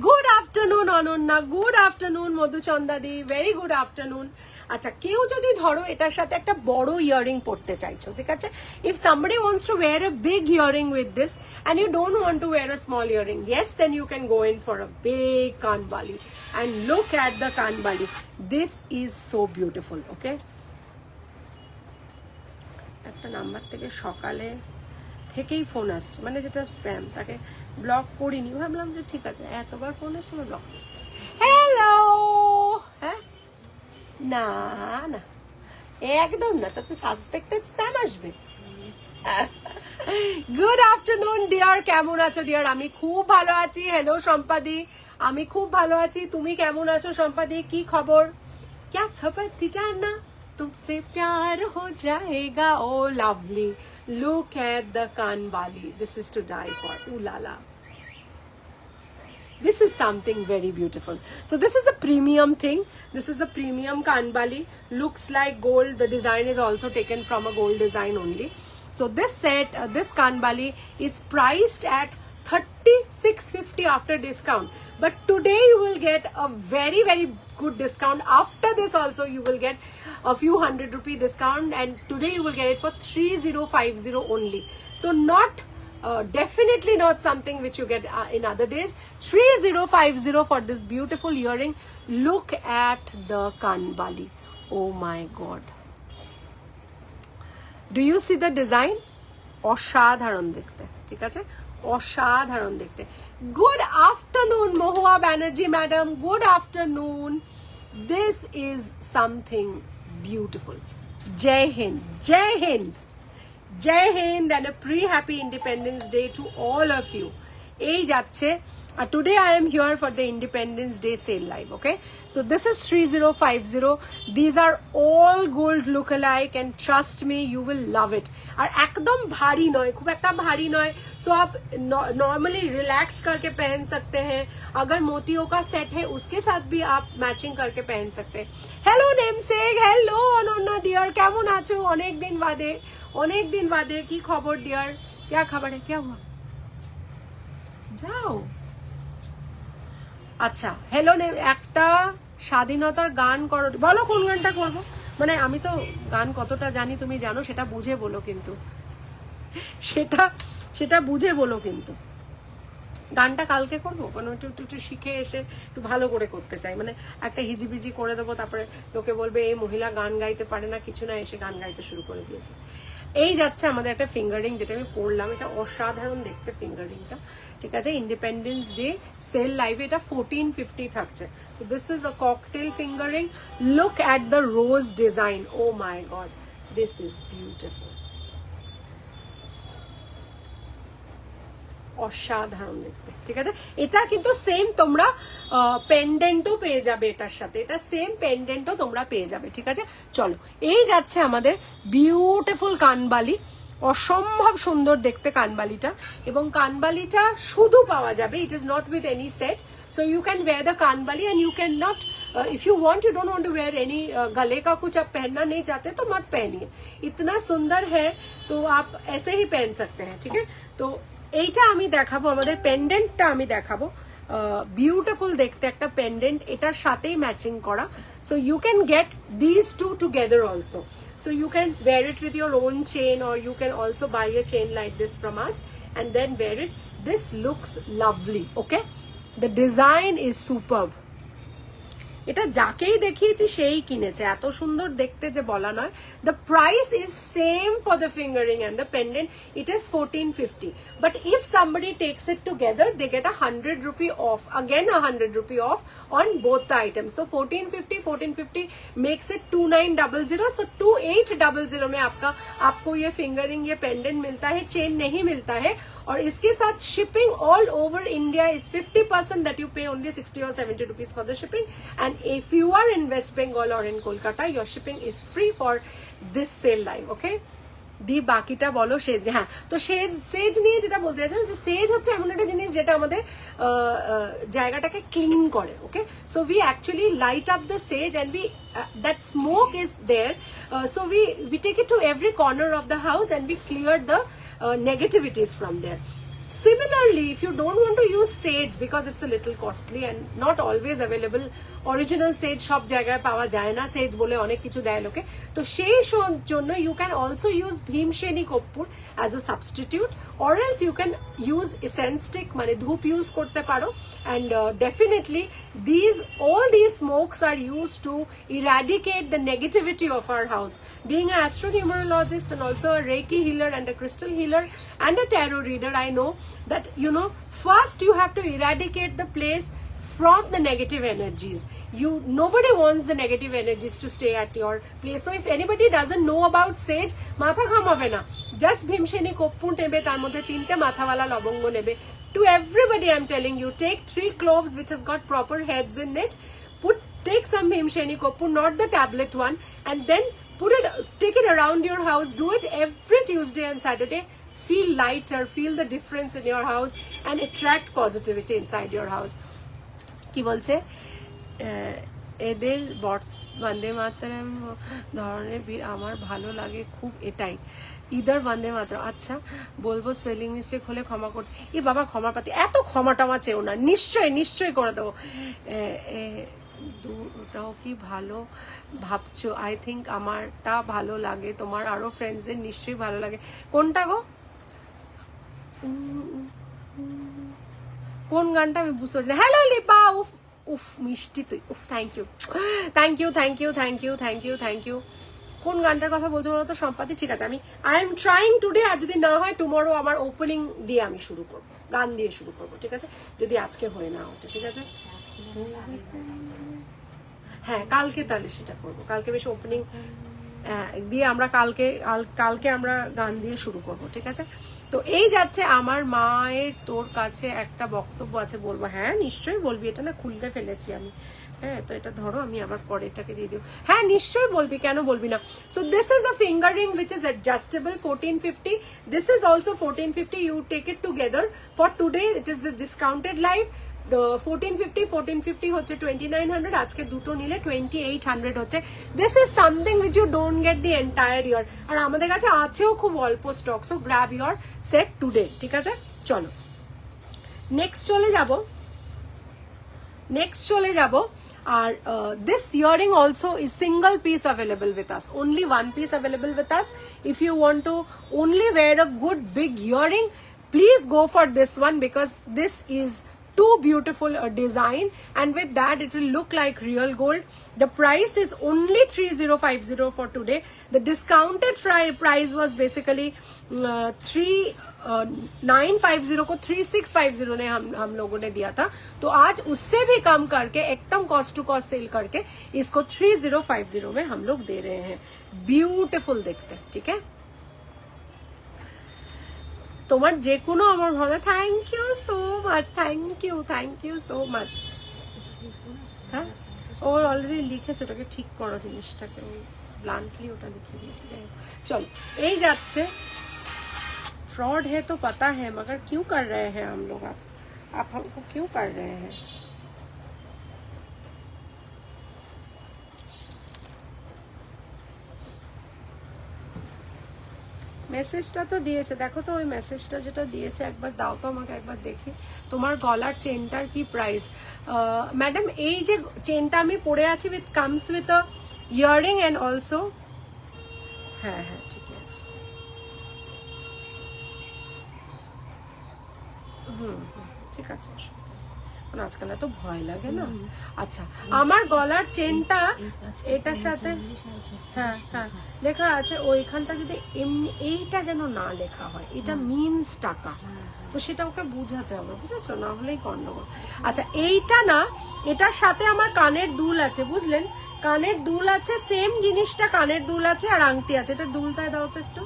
good afternoon Ananya, good afternoon মধুচন্দাদি, ভেরি গুড আফটারনুন। আচ্ছা, কেউ যদি ধরো এটার সাথে একটা বড় ইয়ারিং পড়তে চাইছো, ঠিক আছে? If somebody wants to wear a big earring with this and you don't want to wear a small earring, yes, then you can go in for a big kanbali and look at the kanbali. This is so beautiful, okay? একটা number থেকে সকালে থেকেই phone আসছে, মানে যেটা spam, তাকে block করিনি, ভাবলাম যে ঠিক আছে এতবার ফোন আসছে আমি ব্লক করছি। হ্যালো, হ্যাঁ, না না একদম না, তাতে সাসপেক্টেড স্প্যাম আসবে। গুড আফটারনুন ডিয়ার, কেমন আছো ডিয়ার? আমি খুব ভালো আছি। হ্যালো সম্পাদি, আমি খুব ভালো আছি। তুমি কেমন আছো সম্পাদি? কি খবর? क्या खबर थी जानना, तुमसे प्यार हो जाएगा। Oh lovely, look at the kanbali, this is to die for. Ooh la la, this is something very beautiful. So this is a premium thing, this is a premium kanbali, looks like gold. The design is also taken from a gold design only. So this set, this kanbali is priced at 3650 after discount, but today you will get a very very good discount. After this also you will get a few ₹100 discount, and today you will get it for 3050 only. So not definitely not something which you get in other days. 3050 for this beautiful earring. Look at the kanbali, oh my god, do you see the design? অসাধারণ দেখতে, ঠিক আছে? অসাধারণ দেখতে। Good afternoon Mahua Banerjee madam, good afternoon. This is something beautiful. Jai Hind, Joy Hind, Joy Hind, and a pre-happy Independence Day to all of you. এই যাচ্ছে, today I am here for the Independence Day sale live, okay? So this is 3050. These are all gold look-alike, and trust me, you will love it. और एकदम भारी नॉय, खूब एकटा भारी नॉय, सो आप normally relax करके पहन सकते हैं। अगर मोतियों का सेट है उसके साथ भी आप मैचिंग करके पहन सकते हैं। Hello namesake, hello Ananya dear, কেমন আছো? অনেক দিন বাদে কি খবর ডিয়ার? क्या खबर है, क्या हुआ? যাও। আচ্ছা, হেলো নে, একটা স্বাধীনতার গান করো। বলো কোন গানটা করব? মানে আমি তো গান কতটা জানি তুমি জানো, সেটা বুঝে বলো, কিন্তু সেটা বুঝে বলো। কিন্তু গানটা কালকে করবো, মানে একটু শিখে এসে একটু ভালো করে করতে চাই, মানে একটা হিজিবিজি করে দেবো, তারপরে লোকে বলবে এই মহিলা গান গাইতে পারে না, কিছু না, এসে গান গাইতে শুরু করে দিয়েছে। এই যাচ্ছে আমাদের একটা ফিঙ্গারিং, যেটা আমি পরলাম, এটা অসাধারণ দেখতে ফিঙ্গারিংটা, ঠিক আছে? ইন্ডিপেন্ডেন্স ডে সেল লাইভে এটা 1450 থাকছে। So this is a cocktail finger ring. Look at the rose design, oh my God, this is beautiful, অসাধারণ দেখতে, ঠিক আছে? এটা কিন্তু সেম তোমরা পেন্ডেন্টও পেয়ে যাবে এটার সাথে, এটা সেম পেন্ডেন্টও তোমরা পেয়ে যাবে, ঠিক আছে? চলো, এই যাচ্ছে আমাদের বিউটিফুল কানবালি, অসম্ভব সুন্দর দেখতে কানবালিটা, এবং কানবালিটা শুধু পাওয়া যাবে, ইট is not with any set. So you can wear the kanbali and you cannot, if you want, you don't want to wear any गले का कुछ आप पहनना नहीं चाहते तो मत पहनिए, इतना सुंदर है तो आप ऐसे ही पहन सकते हैं, ठीक है? तो এইটা আমি দেখাবো, আমাদের পেন্ডেন্টটা আমি দেখাবো, বিউটিফুল দেখতে একটা পেন্ডেন্ট, এটার সাথেই ম্যাচিং করা। So you can get this two together also, so you can wear it with your own chain, or you can also buy a chain like this from us and then wear it. This looks lovely, okay? The design is superb. এটা যাকেই দেখিয়েছি সেই কিনেছে, এত সুন্দর দেখতে যে বলা নয়। The price is same for the fingering and the pendant. It is 1450. But if somebody takes it together, they get ₹100 off. Again ₹100 off on both the items. So 1450 makes it 2900. So 2800 में आपको ये fingering, ये pendant मिलता है, chain नहीं मिलता है, और इसके साथ shipping all over India is 50% that you pay only 60 or 70 rupees for the shipping, and if you are in West Bengal or in Kolkata, your shipping is free for this sale live. Okay, দি বাকিটা বলো সেজ। হ্যাঁ, তো সেজ নিয়ে যেটা বলতে চাইছিলাম, যে সেজ হচ্ছে এমন একটা জিনিস যেটা আমাদের জায়গাটাকে ক্লিন করে। Okay, so we actually light up the sage and we that smoke is there, so we take it to every corner of the house and we clear the negativities from there. Similarly, if you don't want to use sage because it's a little costly and not always available, original sage shop জায়গায় পাওয়া যায় না, sage বলে অনেক কিছু দেয় লোকে, তো সেই জন্য you can also use Bhimseni কর্পূর as a substitute, or else you can use essence stick, মানে ধূপ ইউজ করতে পারো। and definitely all these smokes are used to eradicate the negativity of our house. Being an astronumerologist and also a Reiki healer and a crystal healer and a tarot reader, I know that, you know, first you have to eradicate the place from the negative energies. Nobody wants the negative energies to stay at your place. So if anybody doesn't know about sage, matha ঘামাবে না, just Bhimseni কর্পূর নেবে, তার মধ্যে 3টে মাথাওয়ালা লবঙ্গ নেবে। To everybody I'm telling you, take 3 cloves which has got proper heads in it, take some Bhimseni কর্পূর, not the tablet one, and then take it around your house. Do it every Tuesday and Saturday. Feel lighter, feel the difference in your house and attract positivity inside your house. কি বলছে, এদের বন্দে মাতরম ধরনের বীর আমার ভালো লাগে খুব, এটাই ইদার বন্দে মাতরম। আচ্ছা, বলবো স্পেলিং মিস্টেক হলে ক্ষমা করতে। এ বাবা, ক্ষমার পাতি, এত ক্ষমা টমা চেও না, নিশ্চয়ই করে দেবো। দুটাও কি ভালো ভাবছো? আই থিঙ্ক আমারটা ভালো লাগে, তোমার আরো ফ্রেন্ডসদের নিশ্চয়ই ভালো লাগে। কোনটা গো, কোন গানটা আমি বুঝতে পারছি না। হ্যালো লিপা, উফ মিষ্টি তুই, উফ থ্যাংক ইউ। কোন গানটার কথা বলছো বলো তো সম্পাতি? ঠিক আছে, আই এম ট্রাইং টুডে, আর যদি না হয় টুমরো আমার ওপেনিং দিয়ে আমি শুরু করবো, গান দিয়ে শুরু করবো, ঠিক আছে, যদি আজকে হয়ে না ওঠে, ঠিক আছে। হ্যাঁ, কালকে তাহলে সেটা করবো, কালকে বেশ ওপেনিং দিয়ে আমরা কালকে আমরা গান দিয়ে শুরু করবো, ঠিক আছে। তো এই যাচ্ছে, আমার মায়ের তোর কাছে একটা বক্তব্য আছে, বলবো? হ্যাঁ নিশ্চয়ই বলবি, এটা না খুলতে ফেলেছি আমি। হ্যাঁ, তো এটা ধরো, আমি আবার পরে এটাকে দিয়ে দিও। হ্যাঁ নিশ্চয়ই বলবি, কেন বলবি না। So this is a finger ring which is adjustable, 1450. This is also 1450. You take it together for today. It is the discounted live. 1450 হচ্ছে 2900, আজকে দুটো নিলে 2800 হচ্ছে। This is something which you don't get the entire year, আর আমাদের কাছে আছেও খুব অল্প stock. So grab your set today, ঠিক আছে। চলো নেক্সট চলে যাব। আর this earring also is single piece available with us, only one piece available with us. If you want to only wear a good big earring, please go for this one, because this is too beautiful a design, and with that it will look like real gold. The price is only 3050 for today. The discounted price was basically 3950 को 3650 ने हम लोगों ने दिया था, तो आज उससे भी कम करके एकदम कॉस्ट टू कॉस्ट सेल करके इसको 3050 में हम लोग दे रहे हैं। ब्यूटीफुल देखते हैं, ठीक है। তোমার যে কোনো আমার ভালো, thank you so much, thank you so much. হ্যাঁ, ও অলরেডি লিখেছে, ওটাকে ঠিক করো জিনিসটাকে, ব্লান্টলি ওটা লিখে দিয়েছে। যাই হোক, চল এই যাচ্ছে। फ्रॉड है तो पता है, मगर क्यों कर रहे हैं हम लोग, आप हमको क्यों कर रहे हैं? মেসেজটা তো দিয়েছে, দেখো তো ওই মেসেজটা যেটা দিয়েছে, একবার দাও তো আমাকে, একবার দেখি। তোমার গলার চেনটার কি প্রাইস? ম্যাডাম, এই যে চেনটা আমি পরে আছি, comes with a earring and also, হ্যাঁ ঠিক আছে। ঠিক আছে, আজকাল এত ভয় লাগে না। আচ্ছা, আমার গলার চেনটা এটার সাথে, হ্যাঁ লেখা আছে, ওইখানটা যদি এমনি এইটা যেন না লেখা হয়, এটা মিনস টাকা, তো সেটা ওকে বুঝাতে হবে, বুঝেছো, না হলেই গন্ডগোল। আচ্ছা, এইটা না, এটার সাথে আমার কানের দুল আছে, বুঝলেন, কানের দুল আছে, সেম জিনিসটা, কানের দুল আছে আর আংটি আছে। এটা দুলটায় দাও তো একটু।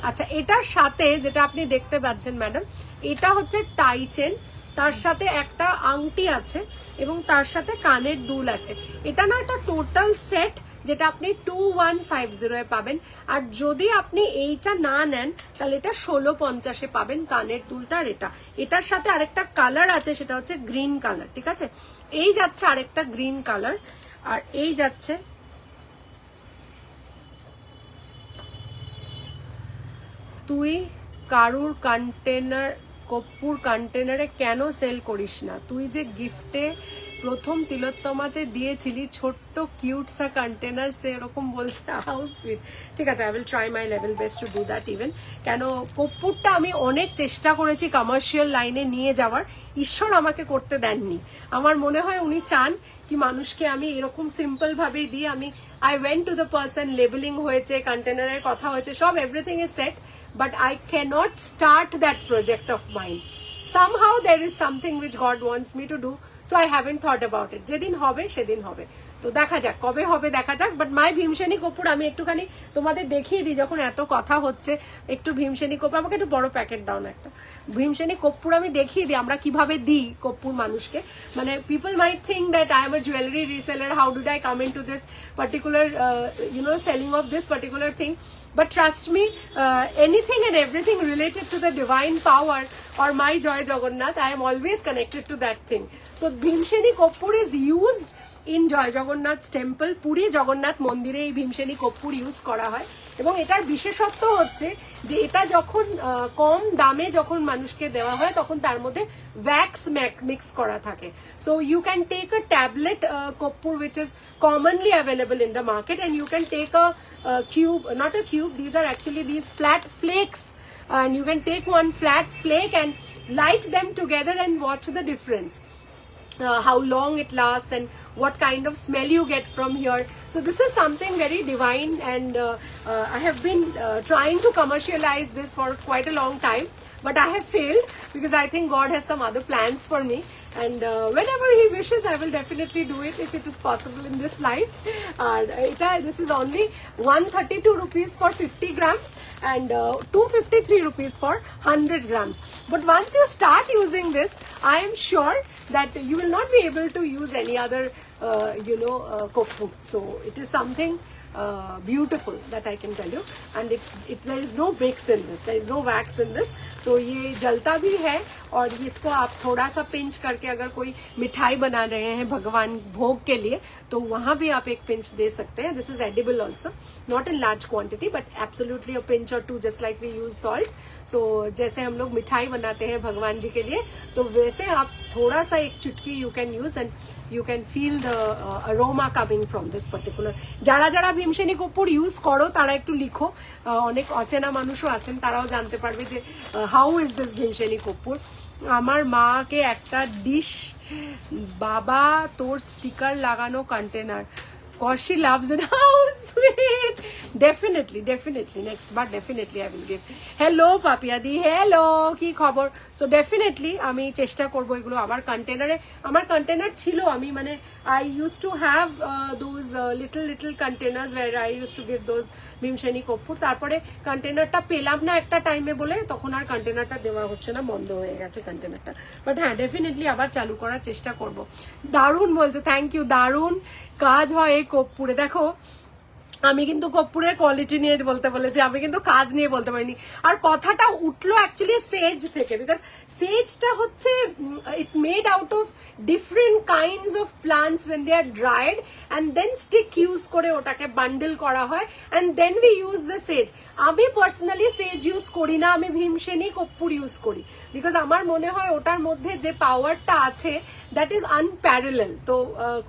আচ্ছা, এটার সাথে যেটা আপনি দেখতে পাচ্ছেন ম্যাডাম, এটা হচ্ছে টাই চেন, তার সাথে একটা আংটি আছে এবং তার সাথে কানের দুল আছে। এটা না একটা টোটাল সেট যেটা আপনি 2150 পাবেন। আর যদি আপনি এইটা না নেন তাহলে এটা 1650 পাবেন, কানের দুলটা। আর এটার সাথে আরেকটা কালার আছে, সেটা হচ্ছে গ্রিন কালার, ঠিক আছে? এই যাচ্ছে আরেকটা গ্রিন কালার, আর এই যাচ্ছে তুই কারুর কন্টেনার, কপ্পুর কন্টেনারে কেন সেল করিস না? তুই যে গিফটে প্রথম তিলোত্তমাতে দিয়েছিলি ছোট্ট কিউট সা কন্টেনার, সে এরকম বলছে। How sweet. ঠিক আছে, I will try my level best to do that even. কেন কপ্পুরটা আমি অনেক চেষ্টা করেছি কমার্শিয়াল লাইনে নিয়ে যাওয়ার, ঈশ্বর আমাকে করতে দেননি। আমার মনে হয় উনি চান কি মানুষকে আমি এরকম সিম্পল ভাবেই দিই। আমি I went to the person, labelling হয়েছে, কন্টেনারের কথা হয়েছে, সব everything is set, but I cannot start that project of mine. Somehow there is something which God wants me to do, so I haven't thought about it. যেদিন হবে সেদিন হবে, তো দেখা যাক কবে হবে, দেখা যাক। বাট মাই ভীমসেনী কপুর আমি একটুখানি তোমাদের দেখিয়ে দিই, যখন এত কথা হচ্ছে একটু ভীমসেনী কপুর, আমাকে একটু বড় প্যাকেট দাও না একটা। ভীমসেনী কপুর আমি দেখিয়ে দিই আমরা কিভাবে দিই কপুর মানুষকে। মানে people might think that I am a jewellery reseller, how do I come into this particular selling of this particular thing. But trust me, anything and everything related to the divine power or my Joy Jagannath, I am always connected to that thing. So Bhimsheni Kapoor is used in Joy Jagannath's temple. Puri Jagannath মন্দিরে এই ভীমসেনী কর্পূর use করা হয়। এবং এটার বিশেষত্ব হচ্ছে যে এটা যখন কম দামে যখন মানুষকে দেওয়া হয় তখন তার মধ্যে wax মিক্স করা থাকে। So you can take a tablet কর্পূর which is commonly available in the market, and you can take a cube, not a cube, these are actually these flat flakes, and you can take one flat flake and light them together and watch the difference. How long it lasts and what kind of smell you get from here. So this is something very divine, and I have been trying to commercialize this for quite a long time, but I have failed because I think God has some other plans for me, and whenever he wishes I will definitely do it if it is possible in this life. This is only 132 rupees for 50 grams and 253 rupees for 100 grams. But once you start using this, I am sure that you will not be able to use any other কর্পূর. So it is something beautiful that I can tell you, and there is no bricks in this, there is no wax in this. तो ये जलता भी है, और इसको आप थोड़ा सा पिंच करके अगर कोई मिठाई बना रहे हैं भगवान भोग के लिए तो वहाँ भी आप एक पिंच दे सकते हैं. This is edible also, not in large quantity but absolutely a pinch or two, just like we use salt. So जैसे हम लोग मिठाई बनाते हैं भगवान जी के लिए, तो वैसे आप थोड़ा सा एक चुटकी you can use and you can feel the aroma coming from this particular. যারা যারা ভীমসেনী কর্পূর ইউজ করো তারা একটু লিখো, অনেক অচেনা মানুষও আছেন তারাও জানতে পারবে যে হাউ ইজ দিস ভীমসেনী কর্পূর. আমার মাকে একটা ডিশ, বাবা তোর স্টিকার লাগানো container, cause she loves it. How sweet. Definitely next bar definitely I will give. Hello Papiadi, hello, কি খবর? So definitely আমি চেষ্টা করব এগুলো আমার কন্টেনারে, আমার কন্টেনার ছিল, আমি মানে I used to have those little containers where I used to give those Bhimseni কর্পূর. তারপরে কন্টেনারটা পেলাম না একটা টাইমে বলে তখন আর কন্টেনারটা দেওয়া হচ্ছে না, বন্ধ হয়ে গেছে কন্টেনারটা. বাট হ্যাঁ, ডেফিনেটলি আবার চালু করার চেষ্টা করব. দারুণ বলছে, থ্যাংক ইউ, দারুণ কাজ হয় এই কর্পূরে. দেখো আমি কিন্তু কর্পূরের কোয়ালিটি নিয়ে বলতে বলেছি, আমি কিন্তু কাজ নিয়ে বলতে পারিনি. আর কথাটা উঠলো অ্যাকচুয়ালি সেজ থেকে, বিকজ সেজটা হচ্ছে it's made out of different kinds of plants when they are dried and then stick use করে ওটাকে বান্ডেল করা হয় and then we use the sage. আমি পার্সোনালি সেজ ইউজ করি না, আমি ভীমসেনী কর্পূর ইউজ করি, বিকজ আমার মনে হয় ওটার মধ্যে যে পাওয়ারটা আছে দ্যাট ইজ আনপ্যারালেল. তো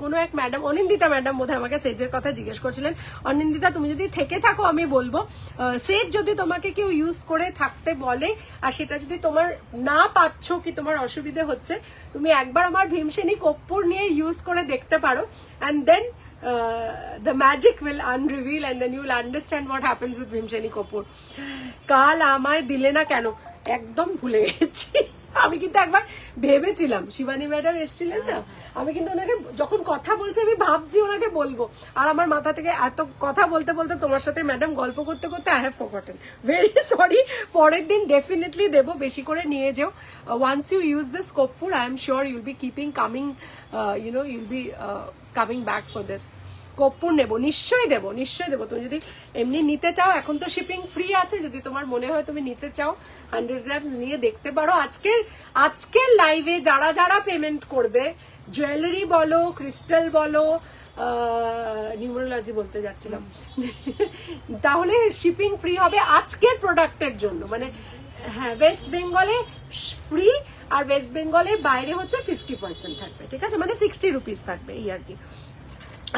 কোনো এক ম্যাডাম, অনিন্দিতা ম্যাডাম বোধহয় আমাকে সেজের কথা জিজ্ঞেস করছিলেন. অনিন্দিতা, তুমি যদি থেকে থাকো আমি বলবো, সেজ যদি তোমাকে কেউ ইউজ করে থাকতে বলে আর সেটা যদি তোমার না পাচ্ছ কি তোমার অসুবিধে হচ্ছে, তুমি একবার আমার ভীমসেনী কর্পূর নিয়ে ইউজ করে দেখতে পারো, and then the magic will unreveal and then you will understand what happens with Bhimseni কর্পূর. কাল আমায় দিলে না কেন? একদম ভুলে গেছি. আমি কিন্তু একবার ভেবেছিলাম, শিবানী ম্যাডাম এসেছিলেন না, আমি কিন্তু ওনাকে যখন কথা বলছি আমি ভাবছি ওনাকে বলবো, আর আমার মাথা থেকে এত কথা বলতে বলতে তোমার সাথে ম্যাডাম গল্প করতে করতে I have forgotten, very sorry. পরের দিন ডেফিনেটলি দেবো, বেশি করে নিয়ে যেও। ওয়ান্স ইউ ইউজ দিস কর্পূর, I am sure you'll be keeping coming, you'll be coming back for this. কর্পূর নেবো, নিশ্চয়ই দেবো, নিশ্চয়ই দেবো। তুমি যদি এমনি নিতে চাও, এখন তো শিপিং ফ্রি আছে, যদি তোমার মনে হয় তুমি নিতে চাও 100 গ্রামস নিয়ে দেখতে পারো। আজকের লাইভে যারা যারা পেমেন্ট করবে, জুয়েলারি বলো, ক্রিস্টাল বলো, নিউমারোলজি বলতে যাচ্ছিলাম, তাহলে শিপিং ফ্রি হবে আজকের প্রোডাক্টের জন্য। মানে হ্যাঁ, ওয়েস্ট বেঙ্গলে ফ্রি, আর ওয়েস্ট বেঙ্গলের বাইরে হচ্ছে 50% থাকবে, ঠিক আছে, মানে 60 রুপিস থাকবে, এই আর কি।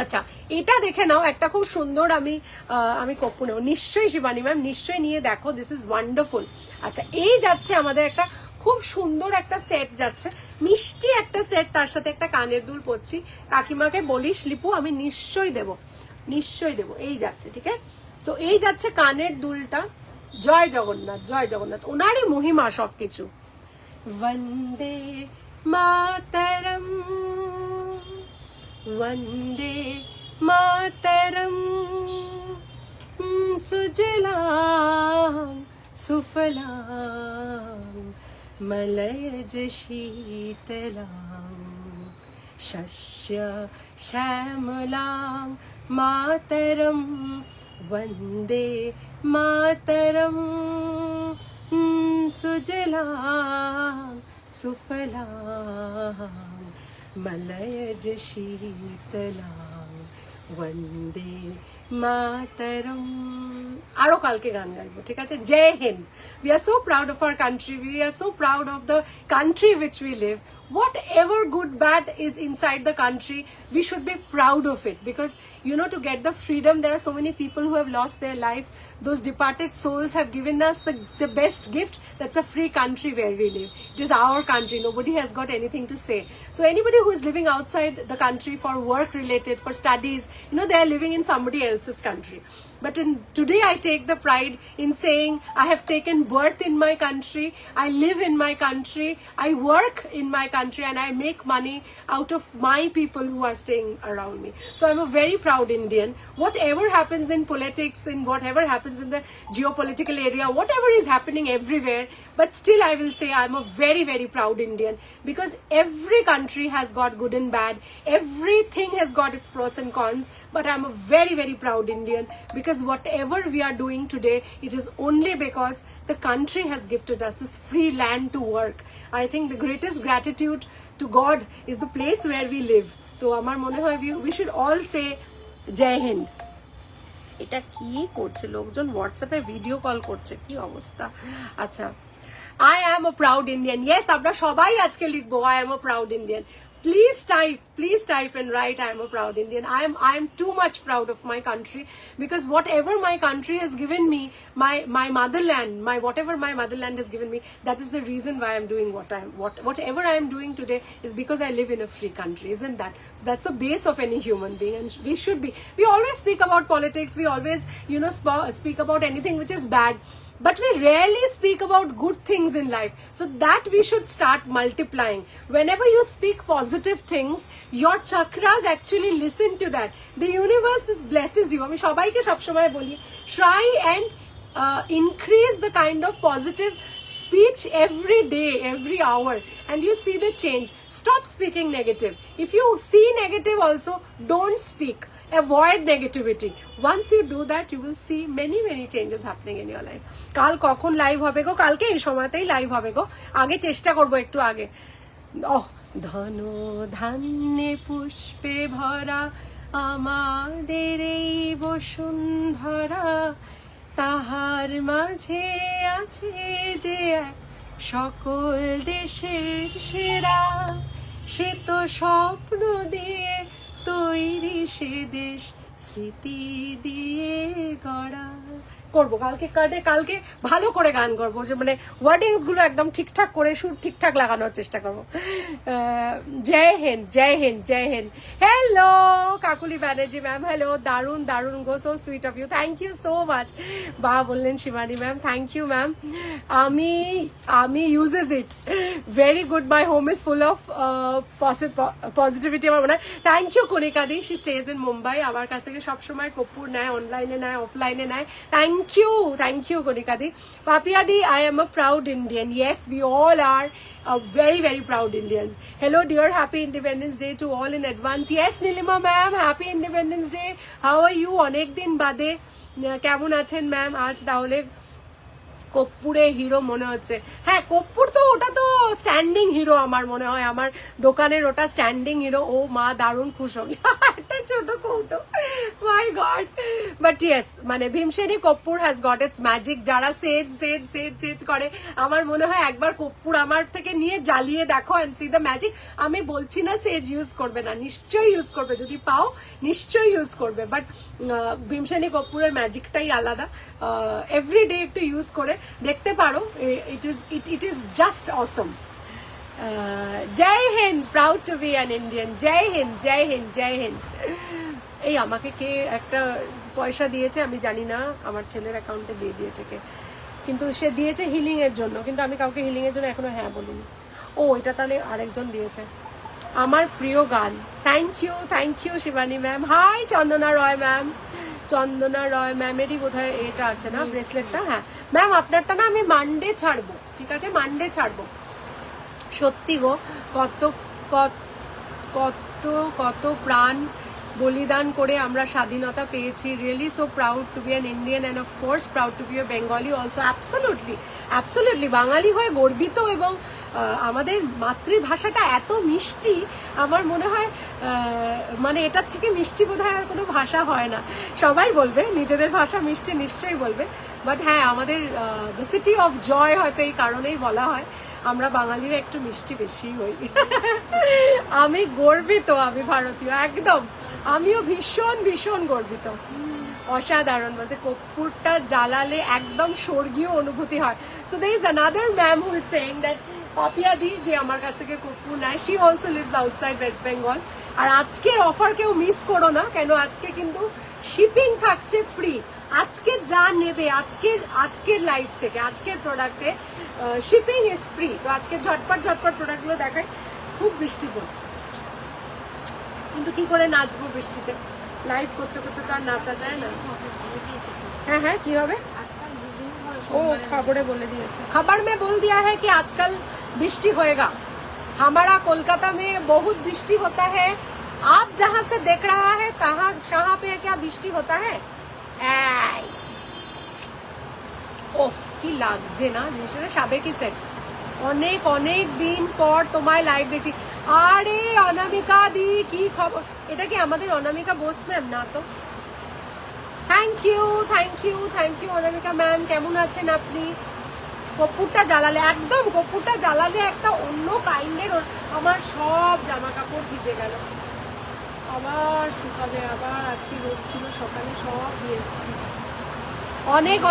আচ্ছা, এটা দেখে নাও, একটা খুব সুন্দর আমি কর্পূর নেবো, নিশ্চয়ই শিবানী ম্যাম, নিশ্চয়ই নিয়ে দেখো, দিস ইজ ওয়ান্ডারফুল। আচ্ছা, এই যাচ্ছে আমাদের একটা খুব সুন্দর একটা সেট যাচ্ছে, মিষ্টি একটা সেট, তার সাথে একটা কানের দুল পরছি। কাকিমাকে বলিস লিপু, আমি নিশ্চয়ই দেবো, নিশ্চয়ই দেবো। এই যাচ্ছে, ঠিক আছে। সো এই যাচ্ছে কানের দুলটা। জয় জগন্নাথ, জয় জগন্নাথ, ওনারই মহিমা সবকিছু। বন্দে মাতরম, वन्दे मातरम्, सुजलां सुफलां मलयज शीतलां, शस्य श्यामलां मातरं, वन्दे मातरम्, सुजलां सुफलां मलयज शीतलां, वन्दे मातरम। আরো কালকে গান গাইবো, ঠিক আছে। জয় Hind. We are so proud of our country. We are so proud of the country which we live. Whatever good bad is inside the country, we should be proud of it, because to get the freedom, there are so many people who have lost their life. Those departed souls have given us the best gift. That's a free country where we live. It is our country. Nobody has got anything to say. So anybody who is living outside the country for work related, for studies, they are living in somebody else's country. But today I take the pride in saying I have taken birth in my country, I live in my country, I work in my country, and I make money out of my people who are staying around me. So I'm a very proud Indian. Whatever happens in politics, in whatever happens in the geopolitical area, whatever is happening everywhere, but still I will say I'm a very, very proud Indian, because every country has got good and bad, everything has got its pros and cons, but I'm a very, very proud Indian, because whatever we are doing today, it is only because the country has gifted us this free land to work. I think the greatest gratitude to God is the place where we live. So amar mone hoy we should all say Jai Hind. এটা কি করছে লোকজন, হোয়াটসঅ্যাপে video call করছে, কি অবস্থা। আচ্ছা, I am a proud Indian. Yes, আমরা সবাই আজকে লিখবো I am a proud Indian. Please type and write I am a proud Indian. I am too much proud of my country, because whatever my country has given me, my motherland, whatever my motherland has given me, that is the reason why I'm doing whatever I am doing today, is because I live in a free country, isn't that? So that's the base of any human being, and we always speak about politics, we always speak about anything which is bad, but we rarely speak about good things in life. So that we should start multiplying. Whenever you speak positive things, your chakras actually listen to that. The universe blesses you. আমি সবাইকে সবসময় বলি, try and increase the kind of positive speech every day, every hour, and you see the change. Stop speaking negative. If you see negative also, don't speak. Avoid negativity. Once you do that, you will see many changes happening in your life. কাল কখন live হবে গো? কালকে এই সময়তেই live হবে গো। আগে চেষ্টা করব একটু আগে। ধন ধান্যে পুষ্পে ভরা আমাদের এই বসুন্ধরা, তাহার মাঝে আছে যে সকল দেশের সেরা, সে তো স্বপ্ন দিয়ে তৈরি সে দেশ, স্মৃতি দিয়ে গড়া, করবো কালকে ভালো করে গান করবো, যে মানে ওয়ার্ডিংস গুলো একদম ঠিকঠাক করে সুর ঠিকঠাক লাগানোর চেষ্টা করবো। জয় হিন্দ, জয় হিন্দ, জয় হিন্দ। Hello Kakuli Banerjee ma'am, hello, দারুন দারুন গো, so sweet of you, thank you so much. বা বললেন Shivani ma'am, thank you ma'am. আমি uses it very good, my home is full of positivity আমার মনে হয়। থ্যাংক ইউ কনিকা দি, শি স্টেজ ইন মুম্বাই, আমার কাছ থেকে সবসময় কর্পূর নেয়, অনলাইনে নেয়, অফলাইনে নেয়। থ্যাংক ইউ কনিকা দি। পাপিয়া দি, I am a proud Indian. Yes, we all are very, very proud Indians. Hello dear, happy Independence Day to all in advance. Yes, Nilima ma'am, happy Independence Day. How are you? অনেক দিন বাদে কেমন আছেন ma'am? আজ তাহলে কর্পূরে hero মনে হচ্ছে। হ্যাঁ, কর্পূর তো ওটা তো স্ট্যান্ডিং হিরো আমার মনে হয়, আমার দোকানের ওটা স্ট্যান্ডিং হিরো। ও মা, দারুণ খুশ হল, একটা ছোট কৌটো, মাই গড। বাট ইয়েস, মানে ভীমসেনী কর্পূর হ্যাজ গট ইটস ম্যাজিক। যারা সেজ করে, আমার মনে হয় একবার কর্পূর আমার থেকে নিয়ে জ্বালিয়ে দেখো অ্যান্ড সি দ্য ম্যাজিক। আমি বলছি না সেজ ইউজ করবে না, নিশ্চয়ই ইউজ করবে, যদি পাও নিশ্চয়ই ইউজ করবে। বাট ভীমসেনী কর্পূরের ম্যাজিকটাই আলাদা। এভরিডে একটু ইউজ করে দেখতে পারো, ইট ইজ জাস্ট অসম। জয় হিন্দ, proud to be an Indian. জয় হিন্দ, জয় হিন্দ, জয় হিন্দ। এই আমাকে কে একটা পয়সা দিয়েছে, আমি জানি না, আমার ছেলের অ্যাকাউন্টে দিয়ে দিয়েছে কে, কিন্তু সে দিয়েছে হিলিং এর জন্য, কিন্তু আমি কাউকে হিলিং এর জন্য এখনো হ্যাঁ বলিনি। ও, এটা তাহলে আরেকজন দিয়েছে। আমার প্রিয় গান। Thank you Shivani ma'am. Hi Chandana Roy ma'am, Chandana Roy ম্যামেরই বোধহয় এটা আছে না ব্রেসলেটটা। হ্যাঁ ম্যাম, আপনারটা না আমি মানডে ছাড়বো, ঠিক আছে, মানডে ছাড়বো। সত্যি গো, কত কত কত কত প্রাণ বলিদান করে আমরা স্বাধীনতা পেয়েছি। Really so proud to be an Indian and of course proud to be a Bengali also. Absolutely বাঙালি হয়ে গর্বিত, এবং আমাদের মাতৃভাষাটা এত মিষ্টি, আমার মনে হয় মানে এটার থেকে মিষ্টি বোধহয় আর কোনো ভাষা হয় না। সবাই বলবে নিজেদের ভাষা মিষ্টি, নিশ্চয়ই বলবে, বাট হ্যাঁ, আমাদের দ্য সিটি অফ জয় হয়তো এই কারণেই বলা হয়, আমরা বাঙালিরা একটু মিষ্টি বেশি হই। আমি গর্বিত, আমি ভারতীয় একদম, আমিও ভীষণ ভীষণ গর্বিত। অসাধারণ, বলছে কর্পূরটা জ্বালালে একদম স্বর্গীয় অনুভূতি হয়। So there is another ma'am who is saying that Papiya দি, যে আমার কাছ থেকে কর্পূর নেয়, she also lives outside West Bengal. আর আজকের অফার কেউ মিস করো না, কেন আজকে কিন্তু শিপিং থাকছে ফ্রি। আজকে যা নেবে, আজকের লাইফ থেকে, আজকের প্রোডাক্টে শিপিং ইজ ফ্রি। তো আজকে ঝটপট প্রোডাক্টগুলো দেখায়। খুব বৃষ্টি পড়ছে, কিন্তু কি করে নাচবো বৃষ্টিতে? লাইভ করতে করতে তো আর নাচা যায় না। হ্যাঁ, কি হবে? ओ खबरें बोले दिए, खबर में बोल दिया है कि आजकल बृष्टि होएगा। हमारा कोलकाता में बहुत बृष्टि होता है। आप जहाँ से देख रहा है यहाँ पे क्या बृष्टि होता है? ওফ, কি লাগছে না জিনিসটা, সাবেকি সেট। অনেক দিন পর তোমায় লাইভ দেখছি। আরে অনামিকা দি, কি খবর? এটা কি আমাদের অনামিকা বোস ম্যাম? না তো। থ্যাংক ইউ অনামিকা ম্যাম, কেমন আছেন আপনি? কর্পূরটা জ্বালালে, একদম কর্পূরটা জ্বালালে একটা অন্য কাইন্ডের। আমার সব জামা কাপড় ভিজে গেল, আবার শুকাবে, আবার আজকে রোদ ছিল সকালে, সব দিয়ে এসছি।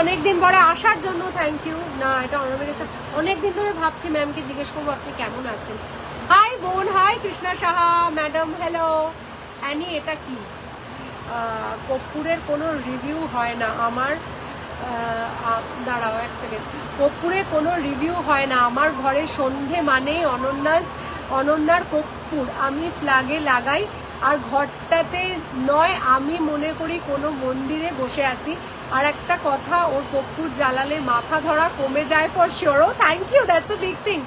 অনেক দিন পরে আসার জন্য থ্যাংক ইউ। না, এটা অনামিকা সাহা, অনেকদিন ধরে ভাবছি ম্যামকে জিজ্ঞেস করবো আপনি কেমন আছেন। হাই বোন, hi Krishna Saha madam, hello. Annie, এটা কি? কর্পূরের কোনো রিভিউ হয় না আমার, দাঁড়াও এক সেকেন্ড। কর্পূরের কোনো রিভিউ হয় না আমার ঘরে, সন্ধে মানেই অনন্যার কর্পূর আমি প্লাগে লাগাই, আর ঘরটাতে নয়, আমি মনে করি কোনো মন্দিরে বসে আছি। আর একটা কথা, ওর কর্পূর জ্বালালে মাথা ধরা কমে যায় for sure. Oh thank you, that's a big thing.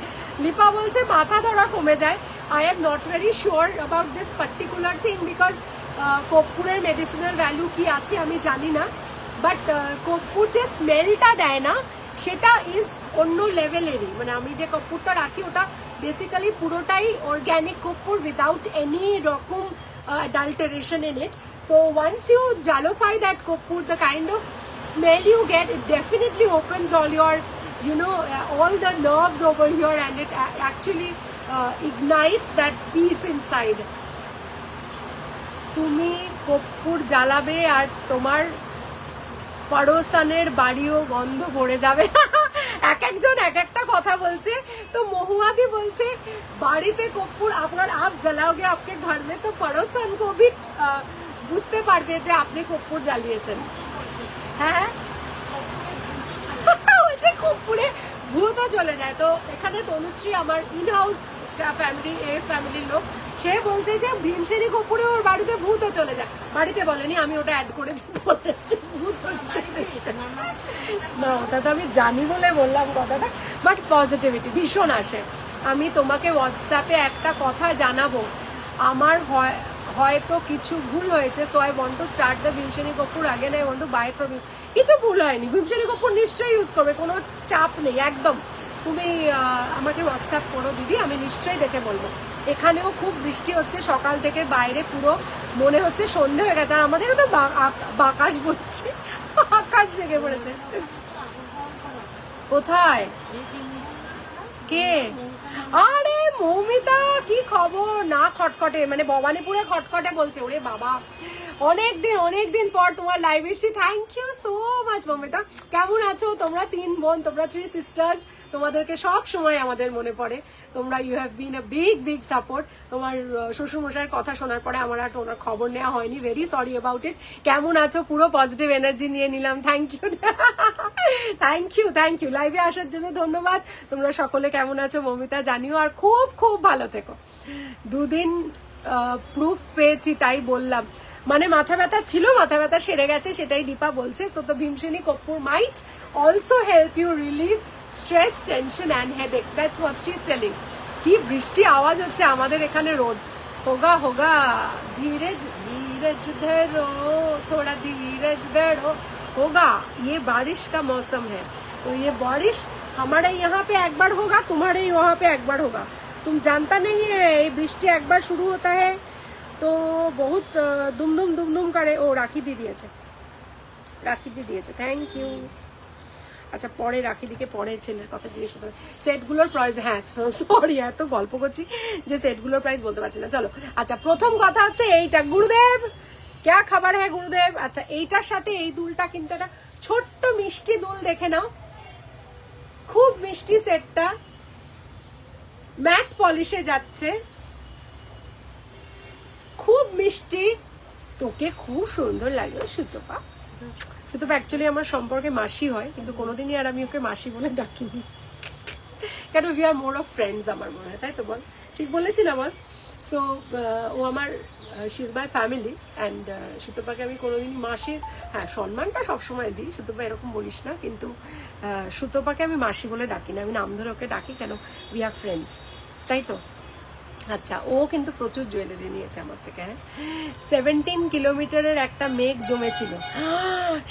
Lipa বলছে মাথা ধরা কমে যায়। I am not very sure about this particular thing, because কর্পূরের মেডিসিনাল ভ্যালু কি আছে আমি জানি না, বাট কর্পূর যে স্মেলটা দেয় না, সেটা ইজ অন্য লেভেলেরই। মানে আমি যে কর্পূরটা রাখি, ওটা বেসিক্যালি পুরোটাই অর্গ্যানিক কর্পূর উইদাউট এনি রকম adulteration in it. So once you jollify that কর্পূর, the kind of smell you get, it definitely opens all your, all the nerves over here, and it actually ignites that peace inside. তুমি কর্পূর জ্বালাবে আর তোমার পড়োসানের বাড়িও গন্ধ ভরে যাবে। এক একজন এক একটা কথা বলছে। তো মহুয়াদি বলছে বাড়িতে কর্পূর আপনার আপ জ্বালাওগে আপকে ঘর মে তো পড়োসান কো ভি বুঝতে পারবে যে আপনি কর্পূর জ্বালিয়েছেন। হ্যাঁ বলছে কর্পূরে ভূতও চলে যায়। তো এখানে তনুশ্রী আমার ইন হাউস ফ্যামিলি ফ্যামিলির লোক, সে বলছে যে ভীমসেনী কর্পূরে ওর বাড়িতে ভূতও চলে যায়। বাড়িতে বলেনি, আমি ওটা অ্যাড করেছি, বলেছি ভূত না, ওটা তো আমি জানি বলে বললাম কথাটা। বাট পজিটিভিটি ভীষণ আসে। আমি তোমাকে হোয়াটসঅ্যাপে একটা কথা জানাবো, আমার হয়তো কিছু ভুল হয়েছে, so I want to start the Bhimseni কর্পূর again, I want to buy from you. কিছু ভুল হয়নি, ভীমসেনী কর্পূর নিশ্চয়ই ইউজ করবে, কোনো চাপ নেই একদম। তুমি আমাকে হোয়াটসঅ্যাপ করো দিদি, আমি নিশ্চয়ই দেখে বলবো। এখানেও খুব বৃষ্টি হচ্ছে সকাল থেকে, বাইরে পুরো মনে হচ্ছে সন্ধে হয়ে গেছে। আর আমাদের তো বাকাশ বলছে, আকাশ ভেঙে পড়েছে। কোথায় কে? আরে মৌমিতা, কি খবর? না খটখটে, মানে ভবানীপুরে খটখটে বলছে। ওরে বাবা, অনেকদিন পর তোমার লাইভ এসেছি। Thank you so much Moumita. কেমন আছো তোমরা? 3 বোন, তোমরা 3 সিস্টার্স। তোমাদেরকে সব সময় আমাদের মনে পড়ে। তোমরা you have been a big support. তোমার শ্বশুরমশাইয়ের কথা শোনার পরে আমার আর ওনার খবর নেওয়া হয়নি, ভেরি সরি অ্যাবাউট ইট। কেমন আছো? পুরো পজিটিভ এনার্জি নিয়ে নিলাম। থ্যাংক ইউ লাইভে আসার জন্য ধন্যবাদ। তোমরা সকলে কেমন আছো মৌমিতা জানিও, আর খুব ভালো থেকো। 2 দিন প্রুফ পেয়েছি তাই বললাম। মানে মাথা ব্যথা ছিল, মাথা ব্যথা সেরে গেছে, সেটাই দীপা বলছে। সো তো ভীমসেনী কর্পূর might also help you relieve stress, tension and headache. That's what she is telling. কি বৃষ্টি আওয়াজ হচ্ছে আমাদের এখানে। রোড होगा धीरज धरो, थोड़ा धीरज धरो, होगा। ये बारिश का मौसम है, तो ये बारिश हमारे यहाँ पे एक बार होगा, तुम्हारे वहाँ पे एक बार होगा। तुम जानता नहीं है, ये বৃষ্টি একবার শুরু होता है তো বহুত দুমদুম করে। ও রাখি দিয়ে দিয়েছে, থ্যাংক ইউ। আচ্ছা, পরে রাখিদিকে পরে ছেলের কথা জিজ্ঞেস করতে হবে। সেটগুলোর প্রাইস, হ্যাঁ সরি এত গল্প করছি যে সেটগুলোর প্রাইস বলতে পারছি না। চলো, আচ্ছা প্রথম কথা হচ্ছে এইটা, গুরুদেব ক্যা খাবার হ্যাঁ গুরুদেব। আচ্ছা, এইটার সাথে এই দুলটা কিন্তু একটা ছোট্ট মিষ্টি দুল, দেখে নাও, খুব মিষ্টি সেটটা, ম্যাট পলিশে যাচ্ছে, খুব মিষ্টি। তোকে খুব সুন্দর লাগলো সুতপা। সুতপা অ্যাকচুয়ালি আমার সম্পর্কে মাসি হয়, কিন্তু কোনোদিনই আর আমি ওকে মাসি বলে ডাকিনি, কেন we are more of friends আমার মনে হয়, তাই তো বল? ঠিক বলেছি না বল? সো ও আমার, she is my family and সুতপাকে আমি কোনোদিনই মাসির, হ্যাঁ সম্মানটা সবসময় দিই, সুতপা এরকম বলিস না, কিন্তু সুতপাকে আমি মাসি বলে ডাকি না, আমি নাম ধরে ওকে ডাকি, কেন উই আর ফ্রেন্ডস, তাই তো? আচ্ছা, ও কিন্তু প্রচুর জুয়েলারি নিয়েছে আমার থেকে। হ্যাঁ, 17 কিলোমিটারের একটা মেঘ জমেছিল,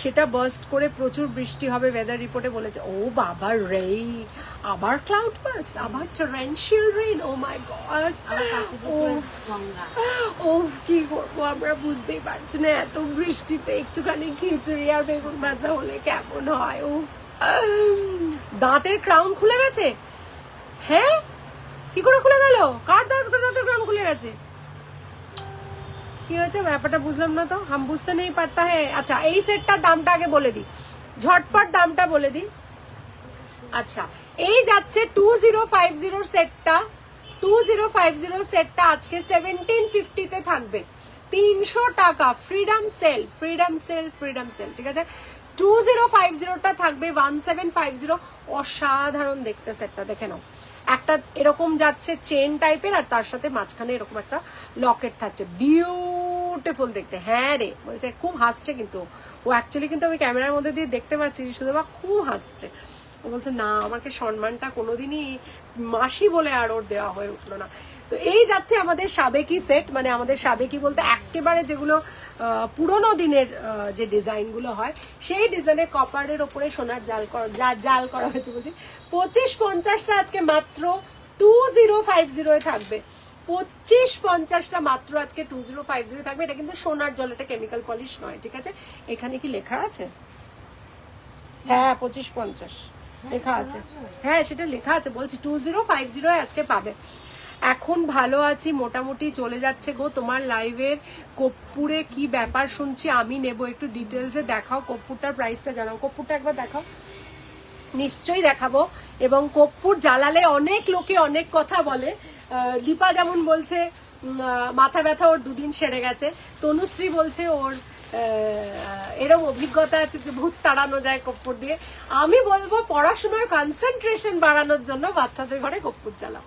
সেটা বার্স্ট করে প্রচুর বৃষ্টি হবে ওয়েদার রিপোর্টে বলেছে। ও বাবা রে, আবার ক্লাউড বার্স্ট, আবার টরেন্সিয়াল রেইন, ও মাই গড। ও কি করবো আমরা বুঝতেই পারছি না, এত বৃষ্টিতে একটুখানি খিচুড়ি আর বেগুন ভাজা হলে কেমন হয়। ও দাঁতের ক্রাউন খুলে গেছে। হ্যাঁ, কি করে খুলে গেল? কার দাঁতের ক্রাউন খুলে গেছে? কি হয়েছে ব্যাপারটা বুঝলাম না তো, হাম বুঝতে নেই পারতা হ্যাঁ। আচ্ছা, এই সেটটার দামটা আগে বলে দিই, ঝটপট দামটা বলে দিই। আচ্ছা, এই যাচ্ছে 2050 সেটটা, 2050 সেটটা আজকে 1750 তে থাকবে, 300 টাকা। ফ্রিডম সেল, ঠিক আছে? 2050টা থাকবে 1750। অসাধারণ দেখতে সেটটা, দেখে নাও। একটা এরকম যাচ্ছে চেন টাইপের, আর তার সাথে মাঝখানে এরকম একটা লকেট থাকছে, বিউটিফুল দেখতে। হ্যাঁ রে, বলছে খুব হাসছে, কিন্তু ও অ্যাকচুয়ালি কিন্তু আমি ক্যামেরার মধ্যে দিয়ে দেখতে পাচ্ছি শুধু বা খুব হাসছে। ও বলছে না, আমাকে সম্মানটা কোনোদিনই মাসি বলে আর ওর দেওয়া হয়ে উঠলো না। তো এই যাচ্ছে আমাদের সাবেকি সেট, মানে আমাদের সাবেকি বলতে একেবারে যেগুলো পুরোনো দিনের যে ডিজাইনগুলো হয়, সেই ডিজাইনে কপারের ওপরে সোনার জাল করা হয়েছে। বলছি 25-50টা আজকে মাত্র 2050 থাকবে, 25-50টা মাত্র আজকে 2050 থাকবে। এটা কিন্তু সোনার জল, এটা কেমিক্যাল পলিশ নয়, ঠিক আছে? এখানে কি লেখা আছে? হ্যাঁ 25-50 লেখা আছে, হ্যাঁ সেটা লেখা আছে, বলছি 2050 আজকে পাবে। এখন ভালো আছি, মোটামুটি চলে যাচ্ছে গো। তোমার লাইভের কর্পূরে কি ব্যাপার শুনছি, আমি নেব, একটু ডিটেলসে দেখাও। কর্পূরটার প্রাইসটা জানাও, কর্পূরটা একবার দেখাও। নিশ্চয়ই দেখাবো। এবং কর্পূর জ্বালালে অনেক লোকে অনেক কথা বলে। দীপা যেমন বলছে মাথা ব্যথা ওর 2 দিন সেরে গেছে, তনুশ্রী বলছে ওর এরকম অভিজ্ঞতা আছে যে ভূত তাড়ানো যায় কর্পূর দিয়ে। আমি বলবো পড়াশোনার কনসেন্ট্রেশন বাড়ানোর জন্য বাচ্চাদের ঘরে কর্পূর জ্বালাও।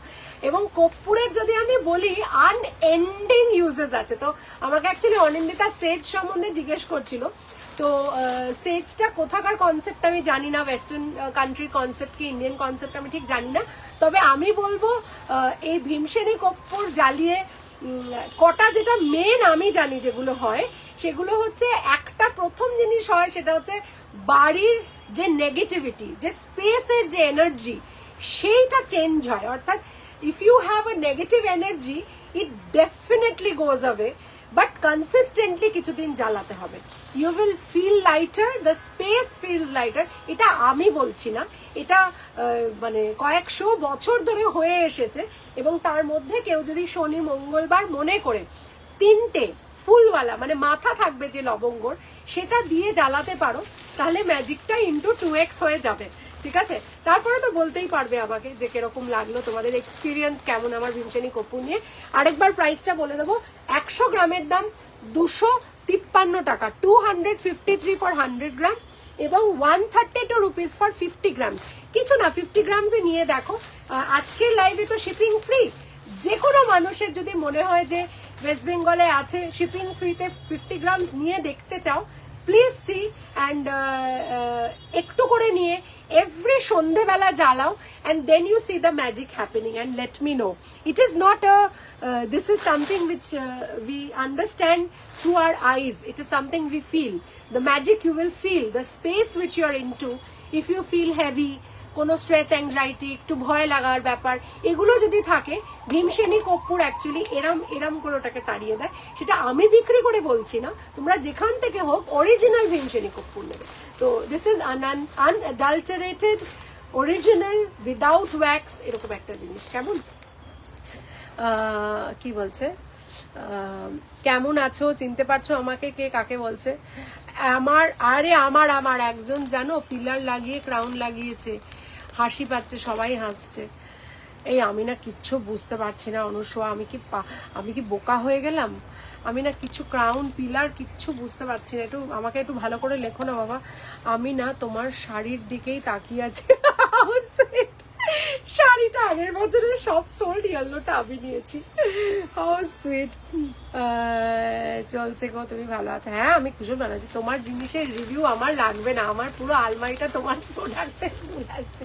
এবং কর্পূরের যদি আমি বলি আনএন্ডিং ইউজেস আছে। তো আমাকে অ্যাকচুয়ালি অনিন্দিতা সেজ সম্বন্ধে জিজ্ঞেস করছিল। তো সেজটা কোথাকার কনসেপ্ট আমি জানি না, ওয়েস্টার্ন কান্ট্রির কনসেপ্ট কি ইন্ডিয়ান কনসেপ্ট আমি ঠিক জানি না। তবে আমি বলবো এই ভীমসেনী কর্পূর জ্বালিয়ে কটা যেটা মেন আমি জানি যেগুলো হয় সেগুলো হচ্ছে, একটা প্রথম জিনিস হয় সেটা হচ্ছে বাড়ির যে নেগেটিভিটি, যে স্পেসের যে এনার্জি সেইটা চেঞ্জ হয়। অর্থাৎ if you have a negative energy it definitely goes away, but consistently কিছুদিন জ্বালাতে হবে। you will feel lighter, the space feels lighter। এটা আমি বলছি না, এটা মানে কয়েকশো বছর ধরে হয়ে এসেছে। এবং তার মধ্যে কেউ যদি শনি মঙ্গলবার মনে করে 3টে ফুলওয়ালা মানে মাথা থাকবে যে লবঙ্গর, সেটা দিয়ে জ্বালাতে পারো, তাহলে ম্যাজিকটা ইন্টু 2x হয়ে যাবে। ঠিক আছে, তারপরে তো বলতেই পারবে আমাকে যে কিরকম লাগলো, তোমাদের এক্সপিরিয়েন্স কেমন আমার ভীমসেনী কর্পূর নিয়ে। আরেকবার প্রাইসটা বলে দেবো, 100 গ্রামের দাম 253 টাকা, 253 ফর 100 গ্রাম, এবং 132 রুপিস ফর 50 গ্রামস। কিছু না, 50 গ্রামসে নিয়ে দেখো। আজকের লাইভে তো শিপিং ফ্রি। যে কোনো মানুষের যদি মনে হয় যে ওয়েস্ট বেঙ্গলে আছে, শিপিং ফ্রিতে 50 গ্রামস নিয়ে দেখতে চাও, প্লিজ সি অ্যান্ড একটু করে নিয়ে every সন্ধ্যেবেলা জ্বালাও, and then you see the magic happening and let me know. It is not a this is something which we understand through our eyes. It is something we feel. The magic you will feel, the space which you are into. If you feel heavy, কোনো stress anxiety, একটু ভয় লাগার ব্যাপার, এগুলো যদি থাকে, ভীমসেনী কর্পূর actually এরম করে ওটাকে তাড়িয়ে দেয়। সেটা আমি বিক্রি করে বলছি না, তোমরা যেখান থেকে হোক অরিজিনাল ভীমসেনী কর্পূর নেবে। তো this is unadulterated, original, without wax, এরকম একটা জিনিস। কেমন কি বলছে, কেমন আছো, চিনতে পারছো আমাকে, কে কাকে বলছে? আমার একজন জানো পিলার লাগিয়ে ক্রাউন লাগিয়েছে, হাসি পাচ্ছে, সবাই হাসছে। এই আমি না কিচ্ছু বুঝতে পারছি না অনুসোয়া, আমি কি বোকা হয়ে গেলাম? আমি না কিছু ক্রাউন পিলার কিচ্ছু বুঝতে পারছি না। আমাকে একটু ভালো করে লেখো না বাবা। আমি না তোমার শাড়ির দিকেই তাকিয়ে আছি। শাড়িটা আগের বছরের সব সোল্ড, ইয়েলোটা আমি নিয়েছি। How sweet. চলছে গো, তুমি ভালো আছো? হ্যাঁ, আমি খুশি ভালো আছি। তোমার জিনিসের রিভিউ আমার লাগবে না, আমার পুরো আলমারিটা তোমার প্রোডাক্টে আছে।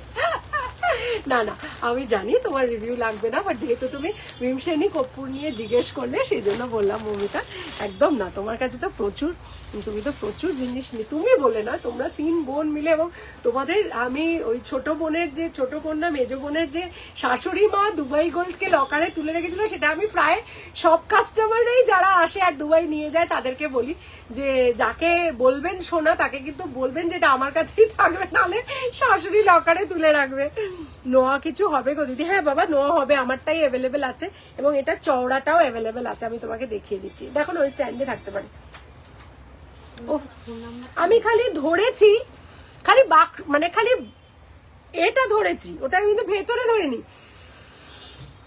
না না, আমি জানি তোমার রিভিউ লাগবে না, বাট যেহেতু তুমি ভীমসেনী কর্পূর নিয়ে জিজ্ঞেস করলে সেই জন্য বললাম মমিতা। একদম না, তোমার কাছে তো তুমি তো প্রচুর জিনিস নি, তুমি বলে না, তোমরা 3 বোন মিলে। এবং তোমাদের আমি ওই ছোট বোন না মেজো বোনের যে শাশুড়ি মা দুবাই গোল্ডকে লকারে তুলে রেখেছিল, সেটা আমি প্রায় সব কাস্টমাররাই যারা আসে আর দুবাই নিয়ে যায় তাদেরকে বলি যে যাকে বলবেন সোনা তাকে কিন্তু বলবেন যেটা আমার কাছেই থাকবে, নাহলে শাশুড়ি লকারে তুলে রাখবে। নোয়া কিছু হবে গো দিদি? হ্যাঁ বাবা, নোয়া হবে, আমারটাই অ্যাভেলেবেল আছে, এবং এটা চওড়াটাও অ্যাভেলেবেল আছে। আমি তোমাকে দেখিয়ে দিচ্ছি, দেখো না, ওই স্ট্যান্ডে থাকতে পারে। ও আমি খালি ধরেছি, খালি খালি এটা ধরেছি, ওটা কিন্তু ভেতরে ধরেনি।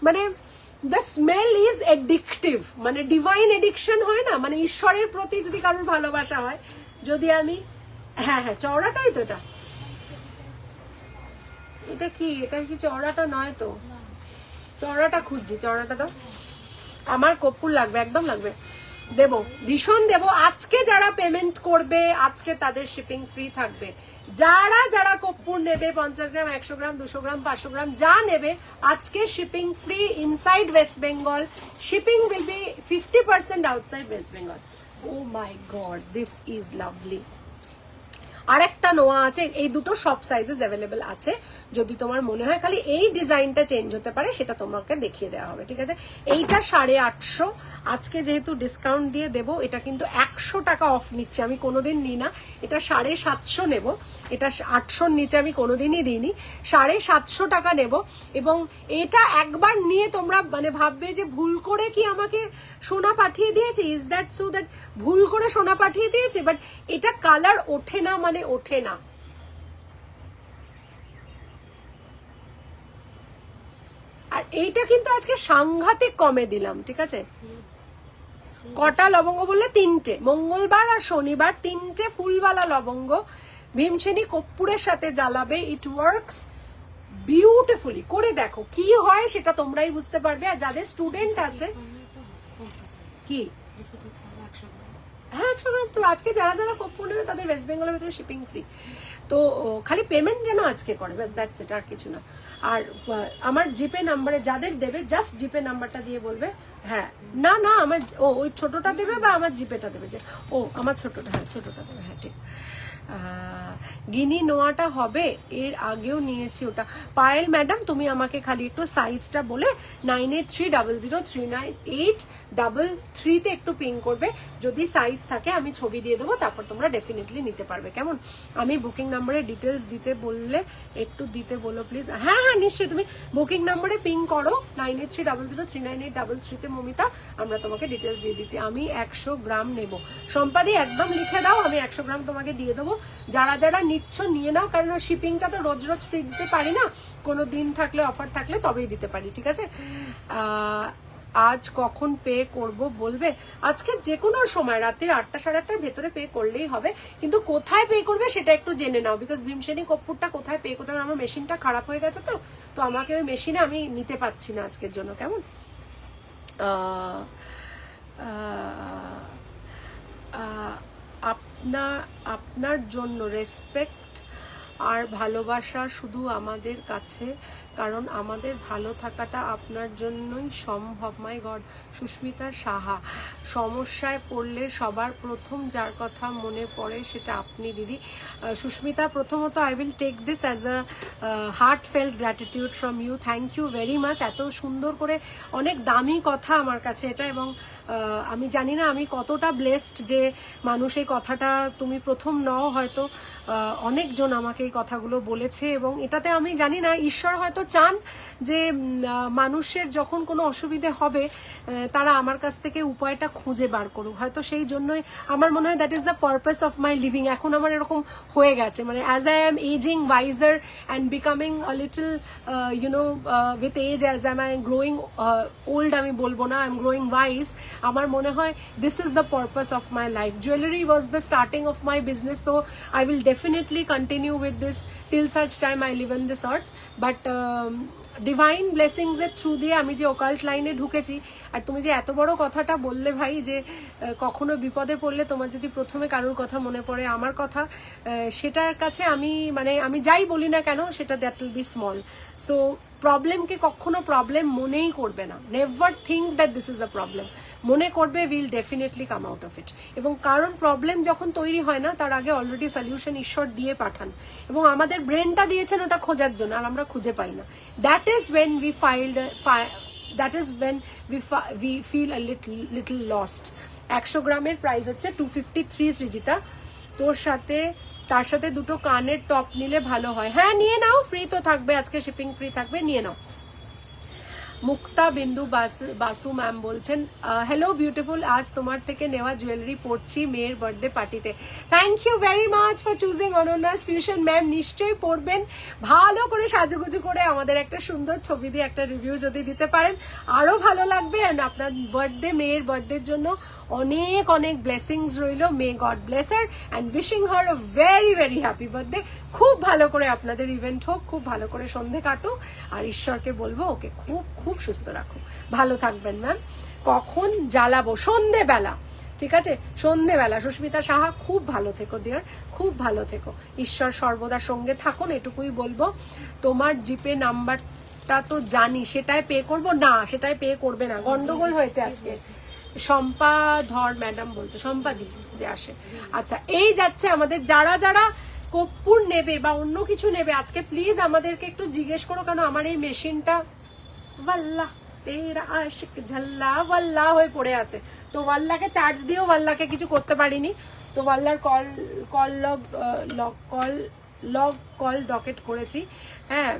মানে দ্য স্মেল ইজ এডিকটিভ, মানে ডিভাইন এডিকশন হয় না, মানে ঈশ্বরের প্রতি যদি কারোর ভালোবাসা হয়, যদি আমি হ্যাঁ চওড়াটাই তো এটা কি চওড়াটা নয় তো, চওড়াটা খুঁজছি, চওড়াটা তো আমার কর্পূর লাগবে, একদম লাগবে, দেবো, ভীষণ দেবো। আজকে যারা পেমেন্ট করবে আজকে তাদের শিপিং ফ্রি থাকবে। যারা কর্পূর নেবে 50 গ্রাম, 100 গ্রাম, 200 গ্রাম, 500 গ্রাম যা নেবে, আজকে shipping free inside West Bengal. Shipping will be 50% outside West Bengal. Oh my God, this is lovely. আরেকটা নোয়া আছে, এই দুটো সব সাইজেস অ্যাভেলেবেল আছে। যদি তোমার মনে হয় খালি এই ডিজাইনটা চেঞ্জ হতে পারে সেটা তোমাকে দেখিয়ে দেওয়া হবে, ঠিক আছে। এইটা 850, আজকে যেহেতু ডিসকাউন্ট দিয়ে দেবো, এটা কিন্তু 100 টাকা অফ নিচ্ছে, আমি কোনোদিন নিই না। এটা 750 নেব, এটা 800 নিচে আমি কোনোদিনই দিইনি, 750 টাকা নেব। এবং এটা একবার নিয়ে তোমরা মানে ভাববে যে ভুল করে কি আমাকে সোনা পাঠিয়ে দিয়েছে, ইজ দ্যাট সো দ্যাট ভুল করে সোনা পাঠিয়ে দিয়েছে, বাট এটা কালার ওঠে না, মানে ওঠে না। আর এইটা কিন্তু আজকে সাংঘাতিক কমে দিলাম, ঠিক আছে। কটা লবঙ্গ বললে? 3টে, মঙ্গলবার আর শনিবার 3টে ফুলওয়ালা লবঙ্গ ভীমসেনী কর্পূরের সাথে জ্বালাবে। It works beautifully. করে দেখো কি হয়, সেটা তোমরাই বুঝতে পারবে। আর যাদের স্টুডেন্ট আছে, কি হ্যাঁ 100 গ্রাম তো আজকে যারা যারা কর্পূর নেবে তাদের ওয়েস্ট বেঙ্গলের ভিতরে শিপিং ফ্রি। তো খালি পেমেন্ট যেন আজকে করে, ব্যাস দ্যাটস ইট, আর কিছু না। আর আমার জিপে নাম্বারে যাদের দেবে, জাস্ট জিপে নাম্বারটা দিয়ে বলবে হ্যাঁ, না না আমার ওই ছোটটা দেবে বা আমার জিপেটা দেবে, যে আমার ছোটটা, হ্যাঁ ছোটটা দেবে, হ্যাঁ ঠিক। গিনি নোয়াটা হবে, এর আগেও নিয়েছি ওটা। পায়েল ম্যাডাম তুমি আমাকে খালি একটু সাইজটা বলে 9830039833 একটু পিং করবে, যদি সাইজ থাকে আমি ছবি দিয়ে দেবো, তারপর তোমরা ডেফিনেটলি নিতে পারবে, কেমন। আমি বুকিং নাম্বারে ডিটেলস দিতে বললে একটু দিতে বলো প্লিজ। হ্যাঁ হ্যাঁ নিশ্চয়ই, তুমি বুকিং নাম্বারে পিং করো 9830039833 মমিতা, আমরা তোমাকে ডিটেলস দিয়ে দিচ্ছি। আমি 100 গ্রাম নেব, সম্পাদি একদম লিখে দাও, আমি 100 গ্রাম তোমাকে দিয়ে দেবো। যারা যারা নিচ্ছ নিয়ে নাও, কারণ শিপিংটা তো রোজ রোজ ফ্রি দিতে পারি না, কোনো দিন থাকলে অফার থাকলে তবেই দিতে পারি, ঠিক আছে। আজ কখন পে করব বলবে? আজকে যে কোনো সময় রাত্রির 8টা 8:30টার ভেতরে পে করলেই হবে, কিন্তু কোথায় পে করবে সেটা একটু জেনে নাও, বিকজ ভীমসেনী কর্পূরটা কোথায় পে করতে হবে। আমার মেশিনটা খারাপ হয়ে গেছে, তো আমাকে ওই মেশিনে আমি নিতে পারছি না আজকের জন্য, কেমন। আপনার জন্য রেসপেক্ট আর ভালোবাসা শুধু আমাদের কাছে, কারণ আমাদের ভালো থাকাটা আপনার জন্যই সম্ভব। মাই গড। সুস্মিতা সাহা, সমস্যায় পড়লে সবার প্রথম যার কথা মনে পড়ে সেটা আপনি দিদি। সুস্মিতা, প্রথমত I will take this as a heartfelt gratitude from you, thank you very much. এত সুন্দর করে, অনেক দামি কথা আমার কাছে এটা, এবং আমি জানি না আমি কতটা ব্লেসড যে মানুষ এই কথাটা, তুমি প্রথম নও হয়তো, অনেকজন আমাকে এই কথাগুলো বলেছে, এবং এটাতে আমি জানি না ঈশ্বর হয়তো চান যে মানুষের যখন কোনো অসুবিধে হবে তারা আমার কাছ থেকে উপায়টা খুঁজে বার করুক, হয়তো সেই জন্যই আমার মনে হয় that is the purpose of my living. এখন আমার এরকম হয়ে গেছে, মানে as I am aging wiser and becoming a little with age, as I am growing old, আমি বলবো না, আই এম গ্রোয়িং ওয়াইজ, আমার মনে হয় this is the purpose of my life. Jewellery was the starting of my business, so I will definitely continue with this till such time I live on this earth, but divine blessings এর through দিয়ে আমি যে occult লাইনে ঢুকেছি। আর তুমি যে এত বড় কথাটা বললে ভাই, যে কখনো বিপদে পড়লে তোমার যদি প্রথমে কারোর কথা মনে পড়ে আমার কথা, সেটার কাছে আমি মানে আমি যাই বলি না কেন সেটা that will be small. So প্রবলেমকে কখনো প্রবলেম মনেই করবে না, never think that this is the problem, মনে করবে will definitely come out of it. এবং কারণ প্রবলেম যখন তৈরি হয় না তার আগে অলরেডি সলিউশন ঈশ্বর দিয়ে পাঠান, এবং আমাদের ব্রেনটা দিয়েছেন ওটা খোঁজার জন্য, আর আমরা খুঁজে পাই না। That is when we that is when we feel a little lost. 100 গ্রামের প্রাইস হচ্ছে 253 সৃজিতা। তার সাথে দুটো কানের টপ নিলে ভালো হয়। হ্যাঁ নিয়ে নাও, ফ্রি তো থাকবে আজকে, শিপিং ফ্রি থাকবে, নিয়ে নাও। মুক্তা বিন্দু বাসু ম্যাম বলছেন, হ্যালো বিউটিফুল, আজ তোমার থেকে নেওয়া জুয়েলারি পরছি মেয়ের বার্থডে পার্টিতে। Thank you very much for choosing Ananya's fusion. Ma'am নিশ্চয়ই পরবেন, ভালো করে সাজুগুজু করে আমাদের একটা সুন্দর ছবি দিয়ে একটা রিভিউ যদি দিতে পারেন আরো ভালো লাগবে। অ্যান্ড আপনার বার্থডে, মেয়ের বার্থডের জন্য অনেক অনেক ব্লেসিংস রইল। May God bless her and wishing her a very very happy birthday. খুব ভালো করে আপনাদের ইভেন্ট হোক, খুব ভালো করে সন্ধে কাটুক, আর ঈশ্বরকে বলবো ওকে খুব খুব সুস্থ রাখুক। ভালো থাকবেন ম্যাম। কখন জ্বালাবো? সন্ধেবেলা, ঠিক আছে, সন্ধেবেলা। সুস্মিতা সাহা, খুব ভালো থেকো ডিয়ার, খুব ভালো থেকো, ঈশ্বর সর্বদা সঙ্গে থাকুন, এটুকুই বলবো। তোমার জিপে নাম্বারটা তো জানি, সেটাই পে করবো না, সেটাই পে করবে না, গন্ডগোল হয়েছে আজকে। শম্পা ধর ম্যাডাম বলছে, শম্পাদি যে আসে। আচ্ছা, এই যাচ্ছে আমাদের যারা যারা কর্পূর নেবে বা অন্য কিছু নেবে আজকে প্লিজ আমাদেরকে একটু জিজ্ঞেস করো, কারণ আমার এই মেশিনটা ওয়াল্লাহ তেরা আশিক ঝাল্লা ওয়াল্লাহ হয়ে পড়ে আছে। তো ওয়াল্লাহকে চার্জ দিয়েও ওয়াল্লাহকে কিছু করতে পারিনি। তো ওয়াল্লাহর কল ডকেট করেছি। হ্যাঁ,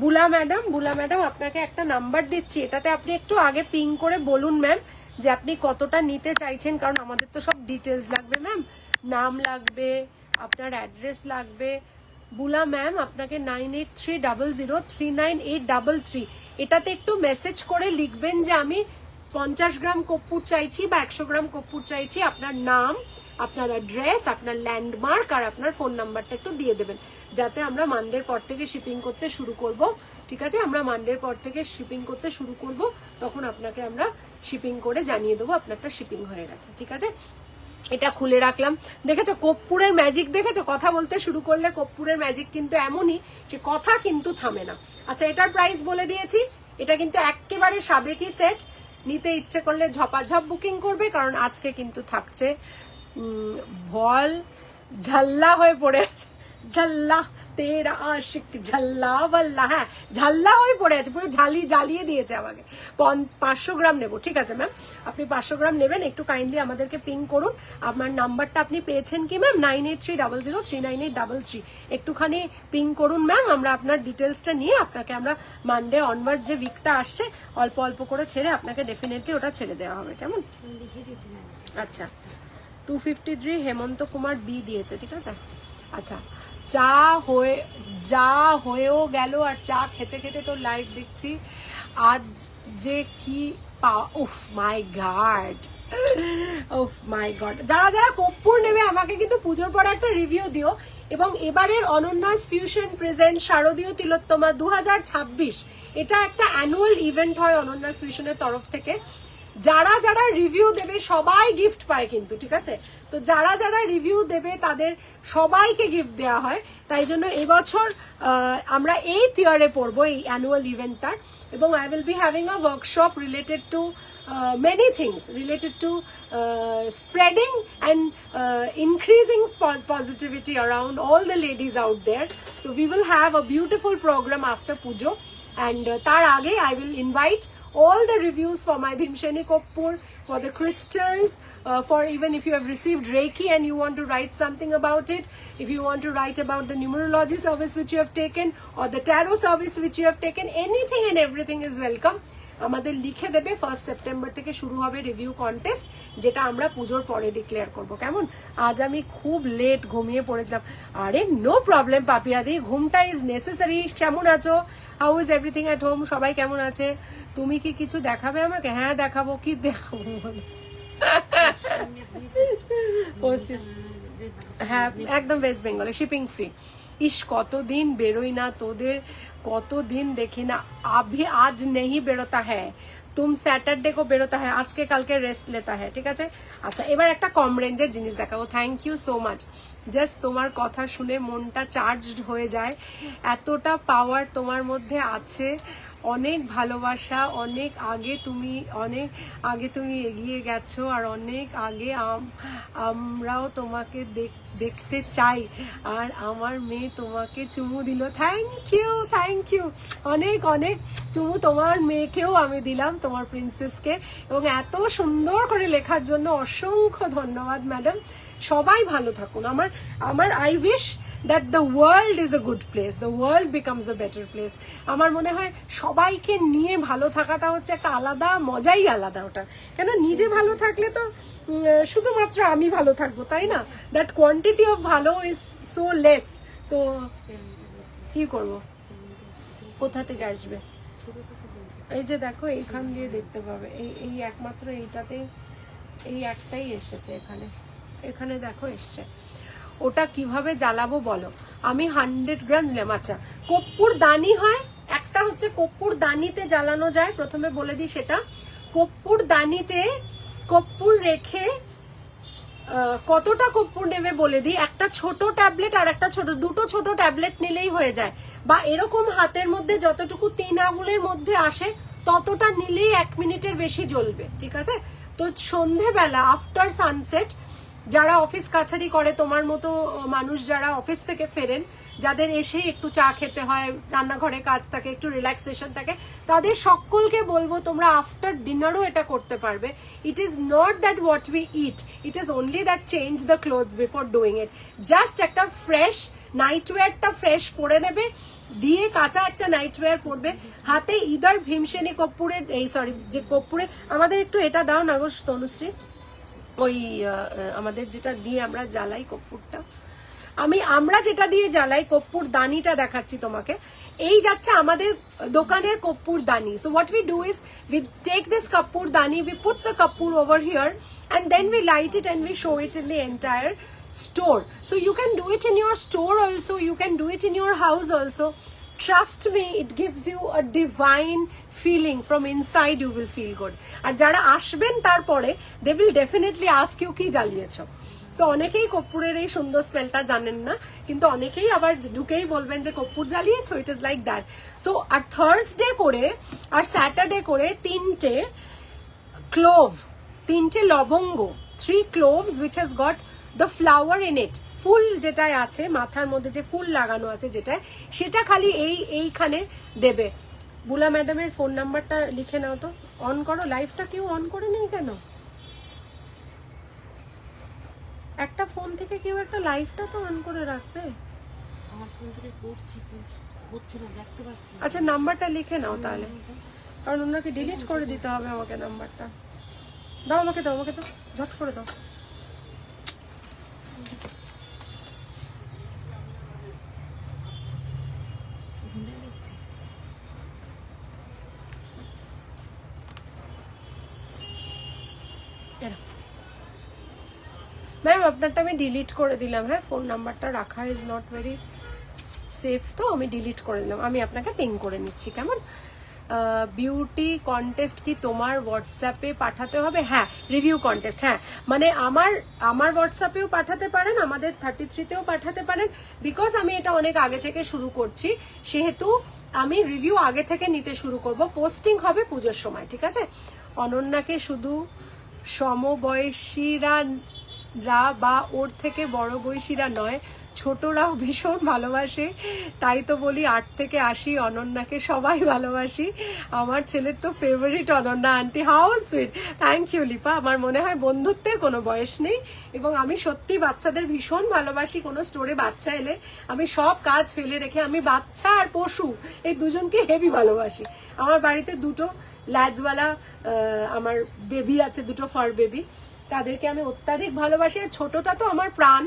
বুলা ম্যাডাম আপনাকে একটা নাম্বার দিচ্ছি, এটাতে আপনি একটু আগে পিং করে বলুন ম্যাম যে আপনি কতটা নিতে চাইছেন, কারণ আমাদের তো সব ডিটেলস লাগবে ম্যাম, নাম লাগবে, আপনার অ্যাড্রেস লাগবে। বুলা ম্যাম আপনাকে 9830039833 এটাতে একটু মেসেজ করে লিখবেন যে আমি 50 গ্রাম কর্পূর চাইছি বা 100 গ্রাম কর্পূর চাইছি, আপনার নাম, আপনার অ্যাড্রেস, আপনার ল্যান্ডমার্ক আর আপনার ফোন নাম্বারটা একটু দিয়ে দেবেন, যাতে আমরা মানডের পর থেকে শিপিং করতে শুরু করব। ঠিক আছে, আমরা মানডের পর থেকে শিপিং করতে শুরু করব, তখন আপনাকে আমরা শিপিং করে জানিয়ে দেবো আপনারটা শিপিং হয়ে গেছে। ঠিক আছে, এটা খুলে রাখলাম। দেখেছো কর্পূরের ম্যাজিক, দেখেছো কথা বলতে শুরু করলে কর্পূরের ম্যাজিক কিন্তু এমনই যে কথা কিন্তু থামে না। আচ্ছা, এটার প্রাইস বলে দিয়েছি, এটা কিন্তু একেবারে সাবেকি সেট, নিতে ইচ্ছে করলে ঝপাঝপ বুকিং করবে, কারণ আজকে কিন্তু থাকছে ভল ঝাল্লা হয়ে পড়ে আছে, ঝাল্লা তেরা আশিক ঝাল্লা ওয়াল্লা। হ্যাঁ, ঝাল্লা হয়ে পড়ে আছে, পুরো জ্বালিয়ে দিয়েছে আমাকে। 500 গ্রাম নেবো। ঠিক আছে ম্যাম, আপনি 500 গ্রাম নেবেন, একটু কাইন্ডলি আমাদেরকে পিং করুন। আপনার নাম্বারটা আপনি পেয়েছেন কি ম্যাম? 9830039833। একটুখানি পিং করুন ম্যাম, আমরা আপনার ডিটেলসটা নিয়ে আপনাকে আমরা মানডে অনওয়ার্ডস যে উইকটা আসছে অল্প অল্প করে ছেড়ে আপনাকে ডেফিনেটলি ওটা ছেড়ে দেওয়া হবে। কেমন? আচ্ছা, 253 হেমন্ত কুমার বি দিয়েছে। ঠিক আছে, আচ্ছা, যা হয়েও গেল, আর চা খেতে খেতে তো লাইভ দেখছি। আজ যে কি উফ মাই গড, যারা যারা কর্পূর নেবে আমাকে কিন্তু পুজোর পরে একটা রিভিউ দিও। এবং এবারের অনন্যাস ফিউশন প্রেজেন্ট শারদীয় তিলোত্তমা 2026, এটা একটা অ্যানুয়াল ইভেন্ট হয় অনন্যাস ফিউশনের তরফ থেকে। যারা যারা রিভিউ দেবে সবাই গিফট পায় কিন্তু। ঠিক আছে, তো যারা যারা রিভিউ দেবে তাদের সবাইকে গিফট দেওয়া হয়। তাই জন্য এবছর আমরা এই টিয়ারে পড়বো এই অ্যানুয়াল ইভেন্টটার। এবং I will B having a workshop related to many things, related to spreading and increasing positivity around all the ladies out there. So we will have a beautiful program after Pujo, and tar age I will invite all the reviews for my Bhimshani Kapoor, for the crystals, for even if you have received Reiki and you want to write something about it, if you want to write about the numerology service which you have taken or the tarot service which you have taken, anything and everything is welcome. আমাদের লিখে দেবে। 1 September থেকে শুরু হবে review contest, যেটা আমরা পুজোর পরে ডিক্লেয়ার করব। কেমন? আজ আমি খুব লেট ঘুমিয়ে পড়েছিলাম। আরে নো প্রবলেম পাপিয়াদি, ঘুমটা ইজ নেসেসারি। কেমন আছো? How is everything at home? সবাই কেমন আছে? তুমি কি কিছু দেখাবে আমাকে? হ্যাঁ দেখাবো। কি দেখাবো বলে? হ্যাঁ, একদম ওয়েস্ট বেঙ্গলে, শিপিং ফ্রি। ইস, কতদিন বেরোই না, তোদের কতদিন দেখি না। আজ নেই বেরোতা হ্যাঁ, তুম স্যাটারডে কো বেরোতা হ্যাঁ, আজকে কালকে রেস্ট লেতা হ্যাঁ। ঠিক আছে, আচ্ছা এবার একটা কম রেঞ্জের জিনিস দেখাবো। Thank you so much. Just তোমার কথা শুনে মনটা চার্জড হয়ে যায়, এতটা পাওয়ার তোমার মধ্যে আছে। অনেক ভালোবাসা, অনেক আগে তুমি এগিয়ে গেছো, আর অনেক আগে আমরাও তোমাকে দেখতে চাই। আর আমার মেয়ে তোমাকে চুমু দিল। থ্যাংক ইউ অনেক অনেক চুমু তোমার মেয়েকেও আমি দিলাম, তোমার প্রিন্সেসকে। এবং এত সুন্দর করে লেখার জন্য অসংখ্য ধন্যবাদ ম্যাডাম। সবাই ভালো থাকুন। আমার I wish that the world is a good place, the world becomes a better place. আমার মনে হয় সবাইকে নিয়ে ভালো থাকাটা হচ্ছে একটা আলাদা মজাই আলাদা। ওটা কেন, নিজে ভালো থাকলে তো শুধুমাত্র আমি ভালো থাকবো, তাই না? দ্যাট কোয়ান্টিটি অফ ভালো ইজ সো লেস। তো কি করব, কোথা থেকে আসবে? এই যে দেখো, এইখান দিয়ে দেখতে পাবে, এই একমাত্র এইটাতেই, এই একটাই এসেছে এখানে দেখো এসছে। ওটা কিভাবে জ্বালাবো বলো? আমি 100 গ্রাম নিলাম। আচ্ছা, কর্পূর দানি হয়, একটা হচ্ছে কর্পূর দানিতে জ্বালানো যায়, প্রথমে বলে দিই সেটা। কর্পূর দানিতে কর্পূর রেখে কতটা কর্পূর নেবে বলে দিই। একটা ছোট ট্যাবলেট আর একটা দুটো ছোট ট্যাবলেট নিলেই হয়ে যায়, বা এরকম হাতের মধ্যে যতটুকু 3 আঙুলের মধ্যে আসে ততটা নিলেই 1 মিনিটের বেশি জ্বলবে। ঠিক আছে, তো সন্ধেবেলা আফটার সানসেট যারা অফিস কাছারি করে তোমার মতো মানুষ, যারা অফিস থেকে ফেরেন, যাদের এসে একটু চা খেতে হয়, রান্নাঘরে কাজ থাকে, একটু রিল্যাক্সেশন থাকে, তাদের সকলকে বলবো তোমরা আফটার ডিনারও এটা করতে পারবে। ইট is not that what we eat, it is only that change the clothes before doing it. Just একটা ফ্রেশ নাইটওয়্যারটা ফ্রেশ পরে নেবে, দিয়ে কাঁচা একটা নাইটওয়্যার পরবে, হাতে ইদার ভীমসেনী কর্পূরের, এই সরি যে কর্পূরের, আমাদের একটু এটা দাও না গো তনুশ্রী, ওই আমাদের যেটা দিয়ে আমরা জ্বালাই কর্পূরটা, আমরা যেটা দিয়ে জ্বালাই কর্পূর দানিটা দেখাচ্ছি তোমাকে। এই যাচ্ছে আমাদের দোকানের কর্পূর দানি। So what we do is we take this কর্পূর দানি, উই পুট দ্য কর্পূর over here and then we light it and we show it in the entire store. So you can do it in your store also, you can do it in your house also. Trust me, it gives you a divine feeling from inside, you will feel good. আর যারা আসবেন তারপরে they will definitely ask you কি জ্বালিয়েছো। So অনেকেই কর্পূরের এই সুন্দর স্মেলটা জানেন না, কিন্তু অনেকেই আবার ঢুকেই বলবেন যে কর্পূর জ্বালিয়েছো, it is like that. So আর থার্সডে করে আর স্যাটারডে করে 3টে ক্লোভ, 3টে লবঙ্গ, 3 cloves which has got the flower in it, ফুল যেটাই আছে মাথার মধ্যে যে ফুল লাগানো আছে যেটা, সেটা খালি এইখানে দেবে। বুলা ম্যাডামের ফোন নাম্বারটা লিখে নাও তো, অন করো লাইভটা। কেউ অন করে নেই কেন? একটা ফোন থেকে কেউ একটা লাইভটা তো অন করে রাখবে। আমার ফোন থেকে করছি কি হচ্ছে না, দেখতে পাচ্ছি। আচ্ছা নাম্বারটা লিখে নাও তাহলে, কারণ ওনাকে ডিলিট করে দিতে হবে আমাকে নাম্বারটা। দাও আমাকে, দাও আমাকে, দাও ঝট করে দাও। ম্যাম আপনারটা আমি ডিলিট করে দিলাম। হ্যাঁ, ফোন নাম্বারটা রাখা ইজ নট ভেরি সেফ, তো আমি ডিলিট করে দিলাম। আমি আপনাকে পিং করে নিচ্ছি, কেমন? বিউটি কন্টেস্ট কি তোমার হোয়াটসঅ্যাপে পাঠাতে হবে? হ্যাঁ, রিভিউ কন্টেস্ট, হ্যাঁ মানে আমার হোয়াটসঅ্যাপেও পাঠাতে পারেন, আমাদের 33তেও পাঠাতে পারেন। বিকজ আমি এটা অনেক আগে থেকে শুরু করছি, সেহেতু আমি রিভিউ আগে থেকে নিতে শুরু করব। পোস্টিং হবে পুজোর সময়, ঠিক আছে? অনন্যাকে শুধু সমবয়সীরা বা ওর থেকে বড় বয়সীরা নয়, ছোটরাও ভীষণ ভালোবাসে। তাই তো বলি 8 থেকে 80 অনন্যাকে সবাই ভালোবাসি। আমার ছেলের তো favourite Ananya aunty. How sweet, thank you Lipa. আমার মনে হয় বন্ধুত্বের কোনো বয়স নেই, এবং আমি সত্যি বাচ্চাদের ভীষণ ভালোবাসি। কোনো স্টোরে বাচ্চা এলে আমি সব কাজ ফেলে রেখে, আমি বাচ্চা আর পশু এই দুজনকে হেভি ভালোবাসি। আমার বাড়িতে 2টো ল্যাজওয়ালা আমার বেবি আছে, 2টো ফার বেবি, তাদেরকে আমি অত্যাধিক ভালোবাসি। আর ছোটটা তো আমার প্রাণ,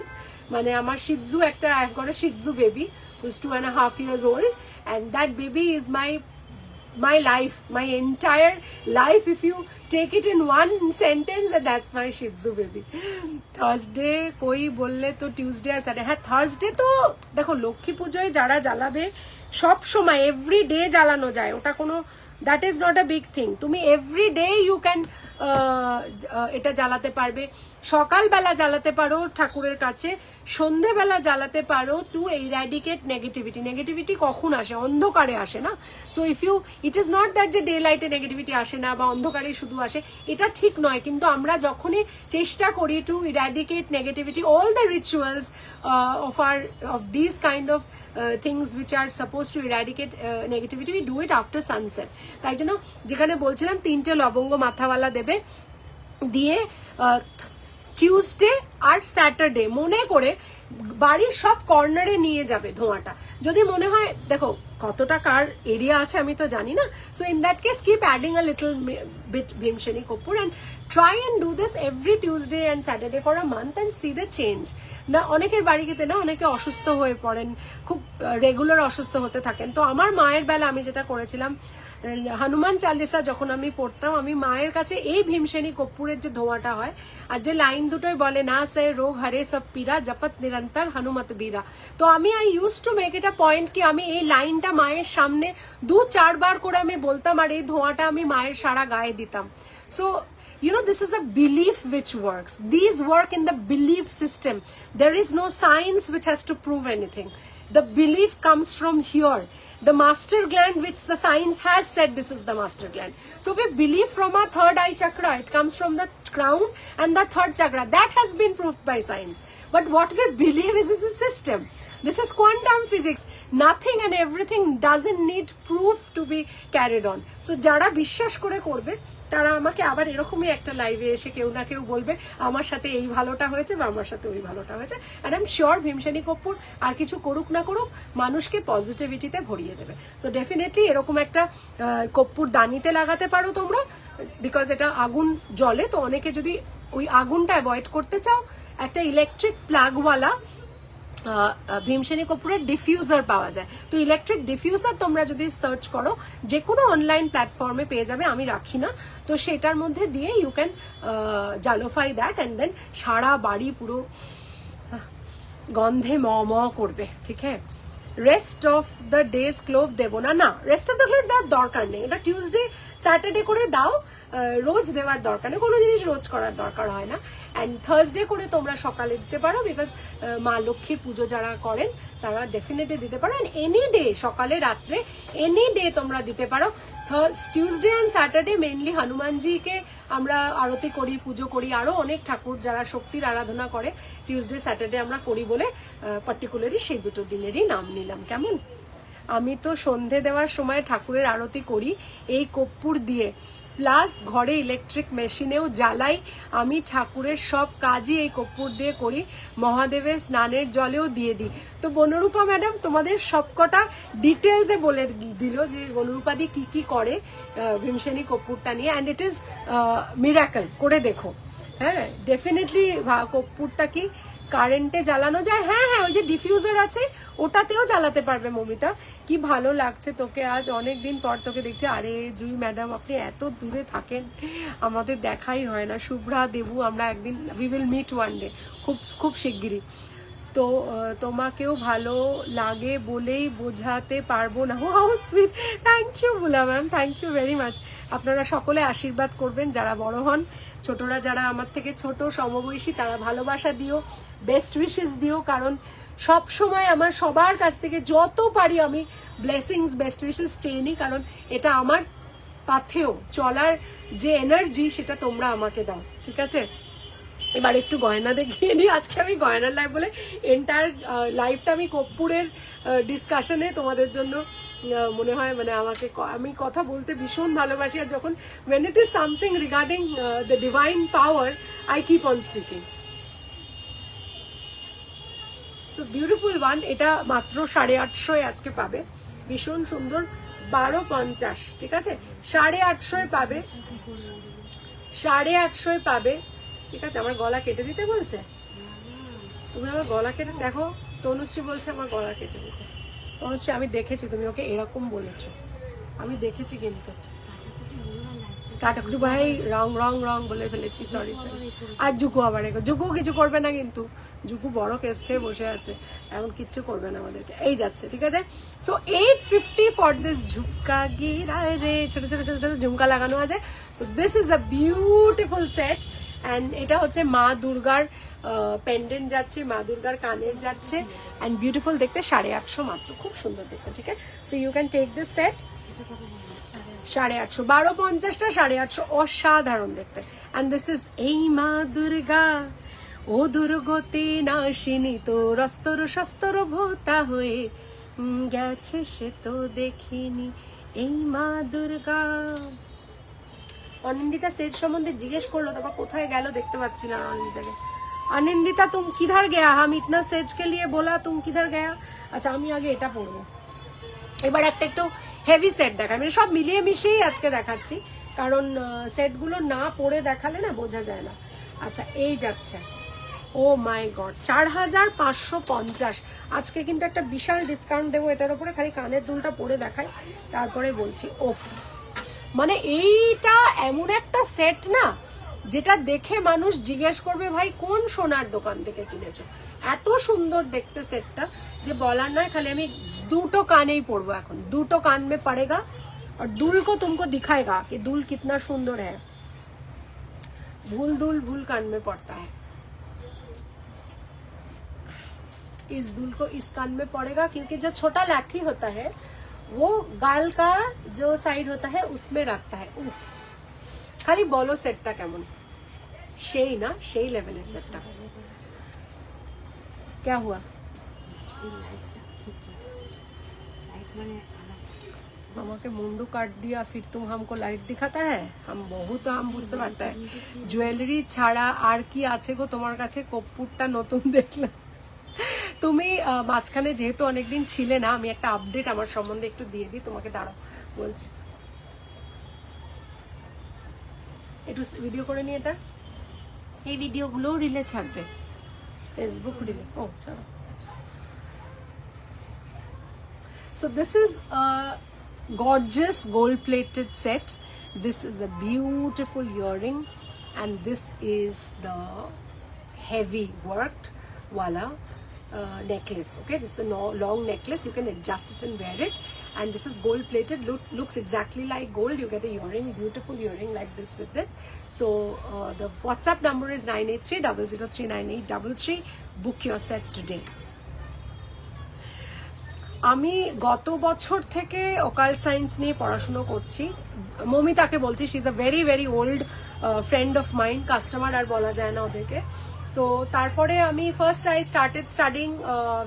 মানে আমার শিকজু একটা, I've got a শিকজু baby who's 2.5 years old, and that baby is my life, my entire life. If you take it in one sentence, that's my শিকজু baby. Thursday কই বললে তো টিউসডে আর স্যাটারডে। হ্যাঁ, থার্সডে তো দেখো লক্ষ্মী পুজোয় যারা জ্বালাবে সব সময় এভরি ডে জ্বালানো যায়, ওটা কোনো that is not a big thing. তুমি এভরি ডে ইউ ক্যান এটা জ্বালাতে পারবে। সকালবেলা জ্বালাতে পারো ঠাকুরের কাছে, সন্ধেবেলা জ্বালাতে পারো টু এরাডিকেট নেগেটিভিটি। নেগেটিভিটি কখন আসে? অন্ধকারে আসে না? So if you, it is not that যে ডে লাইটে নেগেটিভিটি আসে না বা অন্ধকারে শুধু আসে, এটা ঠিক নয়। কিন্তু আমরা যখনই চেষ্টা করি two eradicate negativity, all the rituals of these kind of things which are supposed to eradicate negativity, we do it after sunset. তাই জন্য যেখানে বলছিলাম 3টে লবঙ্গ মাথাওয়ালা দেবে, দিয়ে টিউসডে আর স্যাটারডে মনে করে বাড়ির সব কর্নারে নিয়ে যাবে ধোঁয়াটা। যদি মনে হয়, দেখো কতটা কার এরিয়া আছে আমি তো জানি না, so in that case keep adding a little bit Bhimseni kapoor and try and do this every Tuesday and Saturday for a month and see the change. না অনেকের বাড়িতে না, অনেকে অসুস্থ হয়ে পড়েন, খুব রেগুলার অসুস্থ হতে থাকেন। তো আমার মায়ের বেলা আমি যেটা করেছিলাম, হনুমান চালিসা যখন আমি পড়তাম, আমি মায়ের কাছে এই ভীমসেনী কর্পূরের যে ধোঁয়াটা হয় আর যে লাইন দুটোই বলে না সে রোগ হরে সব পীরা জপত নিরন্তর হনুমত বীরা, তো আমি I use to make it a point কি আমি এই লাইনটা মায়ের সামনে 2-4 বার করে আমি বলতাম, আর এই ধোঁয়াটা আমি মায়ের সারা গায়ে দিতাম। So you know, this is a belief which works. These work in the belief system. There is no science which has to prove anything. The belief comes from here. the master gland, which the science has said this is the master gland. So we believe from our third eye chakra, it comes from the crown and the third chakra. That has been proved by science. But what we believe is this is system. This is quantum physics. Nothing and everything doesn't need proof to be carried on. So যারা বিশ্বাস করে করবে তারা আমাকে আবার এরকমই একটা লাইভে এসে কেউ না কেউ বলবে আমার সাথে এই ভালোটা হয়েছে বা আমার সাথে ওই ভালোটা হয়েছে। And I am sure Bhimseni কপ্পুর আর কিছু করুক না করুক মানুষকে পজিটিভিটিতে ভরিয়ে দেবে। সো ডেফিনেটলি এরকম একটা কপ্পুর দানিতে লাগাতে পারো তোমরা, বিকজ এটা আগুন জ্বলে, তো অনেকে যদি ওই আগুনটা অ্যাভয়েড করতে চাও একটা ইলেকট্রিক প্লাগওয়ালা ভীমসেনী কপুরের ডিফিউজার পাওয়া যায়। তো ইলেকট্রিক ডিফিউজার তোমরা যদি সার্চ করো যে কোনো অনলাইন প্ল্যাটফর্মে পেয়ে যাবে, আমি রাখি না, তো সেটার মধ্যে দিয়ে ইউ ক্যান জালোফাই দ্যাট অ্যান্ড দেন সারা বাড়ি পুরো গন্ধে ম ম করবে। ঠিক আছে, rest of the days clove দেবো না, না রেস্ট অফ দ্য ক্লোভ দেওয়ার দরকার নেই, এটা টিউসডে স্যাটারডে করে দাও, রোজ দেওয়ার দরকার নেই, কোনো জিনিস রোজ করার দরকার হয় না। অ্যান্ড থার্সডে করে তোমরা সকালে দিতে পারো, বিকজ মা লক্ষ্মীর পুজো যারা করেন তারা ডেফিনেটলি দিতে পারো। অ্যান্ড এনি ডে, সকালে রাত্রে এনি ডে তোমরা দিতে পারো। টিউসডে অ্যান্ড স্যাটারডে মেনলি হনুমানজিকে আমরা আরতি করি, পুজো করি, আরও অনেক ঠাকুর যারা শক্তির আরাধনা করে টিউসডে স্যাটারডে আমরা করি বলে পার্টিকুলারলি সেই দুটো দিনেরই নাম নিলাম। কেমন? আমি তো সন্ধে দেওয়ার সময় ঠাকুরের আরতি করি এই কর্পূর দিয়ে, প্লাস ঘরে ইলেকট্রিক মেশিনেও জ্বালাই। আমি ঠাকুরের সব কাজই এই কর্পূর দিয়ে করি, মহাদেবের স্নানের জলেও দিয়ে দিই। তো বনরূপা ম্যাডাম তোমাদের সবকটা ডিটেলসে বলে দিল যে বনরূপাদি কি কি করে ভীমসেনী কর্পূরটা নিয়ে, অ্যান্ড ইট ইজ মিরাকল। করে দেখো, হ্যাঁ ডেফিনেটলি কর্পূরটা কি কারেন্টে জ্বালানো যায়, হ্যাঁ হ্যাঁ ওই যে ডিফিউজার আছে ওটাতেও জ্বালাতে পারবে। মমিতা কি ভালো লাগছে তোকে, আজ অনেক দিন পর তোকে দেখছি। আরে জুই ম্যাডাম আপনি এত দূরে থাকেন, আমাদের দেখাই হয় না। শুভ্রা দেবু, আমরা একদিন we will meet one day, খুব খুব শিগগিরই। তো তোমাকেও ভালো লাগে বলেই বোঝাতে পারবো না। How sweet, thank you Bula ma'am, thank you very much. আপনারা সকলে আশীর্বাদ করবেন, যারা বড় হন, ছোটরা যারা আমার থেকে ছোট সমবয়সী তারা ভালোবাসা দিও, বেস্ট উইশেস দিও, কারণ সব সময় আমার সবার কাছ থেকে যত পারি আমি ব্লেসিংস বেস্ট উইশেস চেয়ে নিই, কারণ এটা আমার পাথেও চলার যে এনার্জি সেটা তোমরা আমাকে দাও। ঠিক আছে, এবার একটু গয়না দেখিয়ে নিই। আজকে আমি গয়নার লাইভ বলে এন্টায়ার লাইভটা আমি কর্পূরের ডিসকাশনে তোমাদের জন্য মনে হয় মানে আমি কথা বলতে ভীষণ ভালোবাসি, আর যখন when it is something regarding the divine power I keep on speaking. So beautiful one, এটা মাত্র 850 আজকে পাবে, ভীষণ সুন্দর, 1250। ঠিক আছে, 850 পাবে, 850 পাবে। ঠিক আছে, আমার গলা কেটে দিতে বলছে, তুমি আমার গলা কেটে দেখো। তনুশ্রী বলছে আমার গলা কেটে দিতে। তনুশ্রী আমি দেখেছি তুমি ওকে এরকম বলেছো, আমি দেখেছি, কিন্তু কাটাকুটি ভাই রং রং রং বলে ফেলেছি, সরি সরি। আর জুকু আবার জুকু কিছু করবে না, কিন্তু জুকু বড় কেস খেয়ে বসে আছে, এখন কিচ্ছু করবে না আমাদেরকে, এই যাচ্ছে। ঠিক আছে, সো 850 ফর দিস ঝুমকা গিরায় রে, ছোট ছোট ছোট ছোট ঝুমকা লাগানো আছে। So this is a beautiful set, and এটা হচ্ছে মা দুর্গার পেন্ডেন্ট যাচ্ছে, মা দুর্গার কানের যাচ্ছে, অ্যান্ড বিউটিফুল দেখতে, 850 মাত্র, খুব সুন্দর দেখতে। ঠিক আছে, so you can take this set, 850, 1250টা 850, অসাধারণ দেখতে। অ্যান্ড দিস ইজ এই মা দুর্গা ও দুর্গতি নাশিনী, তো রস্তর শস্তর ভোতা হয়ে গেছে সে তো দেখিনি, এই মা দুর্গা। অনিন্দিতা সেজ সম্বন্ধে জিজ্ঞেস করলো, তারপর কোথায় গেল দেখতে পাচ্ছি না অনিন্দিতাকে। অনিন্দিতা তুম কিধার গয়া, হাম ইতনা সেজ কে লিয়ে बोला তুম কিধার গয়া। আচ্ছা আমি আগে এটা পড়বো, এবার একটা একটু হেভি সেট দেখাই, মানে সব মিলিয়ে মিশিয়েই আজকে দেখাচ্ছি, কারণ সেটগুলো না পরে দেখালে না বোঝা যায় না। আচ্ছা এই যাচ্ছে, ও মাই গড, 4550। আজকে কিন্তু একটা বিশাল ডিসকাউন্ট দেবো এটার উপরে, খালি কানের দুলটা পরে দেখাই তারপরে বলছি। ওফ, মানে এইটা এমন একটা সেট না যেটা দেখে মানুষ জিজ্ঞেস করবে ভাই কোন সোনার দোকান থেকে কিনেছো, এত সুন্দর দেখতে সেটটা যে বলার নয়। খালি আমি দুটো কানেই পরবো এখন, দুটো কান में पड़ेगा और दुल को तुमको दिखाएगा कि दुल कितना सुंदर है। भूल दुल भूल कान में पड़ता है, इस दुल को इस कान में पड़ेगा, क्योंकि जो छोटा लाठी होता है वो गाल का जो साइड होता है उसमें रखता है। उफ, খালি বলো সেটটা কেমন, সেই না সেই লেভেলের সেটটা। क्या हुआ? এই লাইটটা ঠিক লাগছে, লাইট মানে আমার আমাকে মুন্ডু কাট দিয়া फिर तुम हमको লাইট দিখাতা है, हम बहुत हम বুঝতে পারতে है। জুয়েলারি ছাড়া আর কি আছে গো তোমার কাছে? কর্পূরটা নতুন দেখলাম। তুমি মাঝখানে যেহেতু অনেকদিন ছিলে না, আমি একটা আপডেট আমার সম্বন্ধে একটু দিয়ে দিই তোমাকে, দাঁড়াও বলছি। একটু ভিডিও করে নি, এটা এই ভিডিওগুলো রিলে ছাড়বে, ফেসবুক রিলে। ও ছাড়ো। So this is a gorgeous gold-plated set. This is a beautiful earring, and this is the heavy worked wala necklace. Okay, this is a long necklace. You can adjust it and wear it. And this is gold-plated. Looks exactly like gold. You get a earring, beautiful earring like this with it. So the WhatsApp number is 983-0039833. Book your set today. আমি গত বছর থেকে occult science নিয়ে পড়াশুনো করছি। মমিতাকে বলছি, she is a very very old friend of mind, customer আর বলা যায় না ওদেরকে। সো তারপরে আমি first I started studying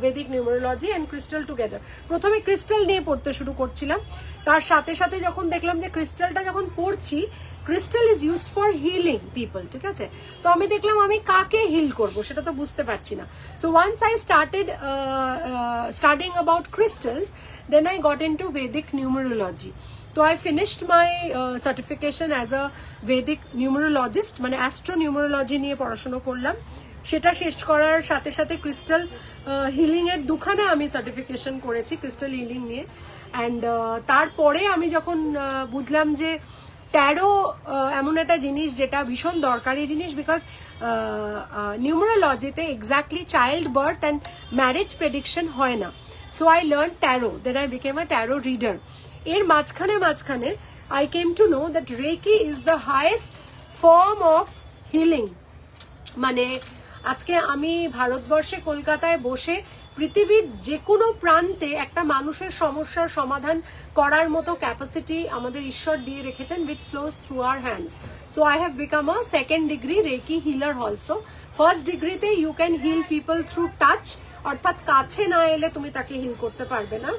Vedic numerology and crystal together. প্রথমে ক্রিস্টাল নিয়ে পড়তে শুরু করছিলাম, তার সাথে সাথে যখন দেখলাম যে ক্রিস্টালটা যখন পড়ছি, crystal is used for healing people, ঠিক আছে? তো আমি দেখলাম আমি কাকে হিল করব সেটা তো বুঝতে পারছি না। So once I started studying about crystals, then I got into Vedic numerology. তো I finished my certification as a Vedic numerologist, মানে অ্যাস্ট্রো নিউমেরোলজি নিয়ে পড়াশোনা করলাম। সেটা শেষ করার সাথে সাথে ক্রিস্টাল হিলিং এর দুখানা আমি সার্টিফিকেশন করেছি ক্রিস্টাল হিলিং নিয়ে। অ্যান্ড তারপরে আমি যখন বুঝলাম যে ট্যারো এমন একটা জিনিস যেটা ভীষণ দরকারি জিনিস, বিকজ নিউমেরোলজিতে exactly child birth and marriage prediction হয় না। So I learn tarot, then I became a tarot reader. এর মাঝখানে I came to know that reiki is the highest form of healing. মানে আজকে আমি ভারতবর্ষে কলকাতায় বসে পৃথিবীর যে কোনো প্রান্তে একটা মানুষের সমস্যার সমাধান করার মতো ক্যাপাসিটি আমাদের ঈশ্বর দিয়ে রেখেছেন, which flows through our hands. So I have become a second degree Reiki healer also. First degree তে you can heal people through touch, অর্থাৎ কাছে না এলে তুমি তাকে হিল করতে পারবে না।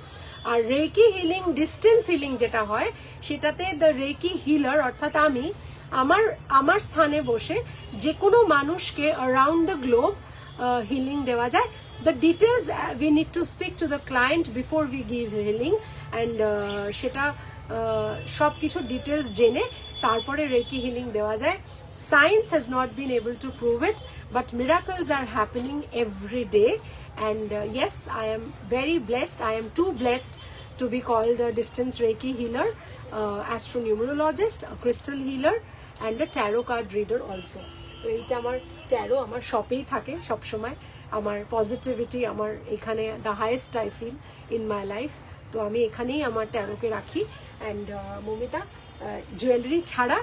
আর রেকি হিলিং, ডিস্টেন্স হিলিং যেটা হয়, সেটাতে দ্য রেকি হিলার অর্থাৎ আমি আমার স্থানে বসে যে কোনো মানুষকে অ্যারাউন্ড দ্য গ্লোব হিলিং দেওয়া যায়। The details we need to speak to the client before we give healing, and সেটা সব কিছু ডিটেলস জেনে তারপরে রেকি হিলিং দেওয়া যায়। Science has not been able to prove it, but miracles are happening every day. And yes, I am very blessed. I am too blessed to be called a distance Reiki healer, astronumerologist, a crystal healer, and a tarot card reader also. তো এইটা আমার taro আমার শপেই থাকে সব সময়। আমার positivity আমার এখানে the highest I fill in my life. তো আমি এখানেই আমার ট্যারোকে রাখি। অ্যান্ড মমিতা, জুয়েলারি ছাড়া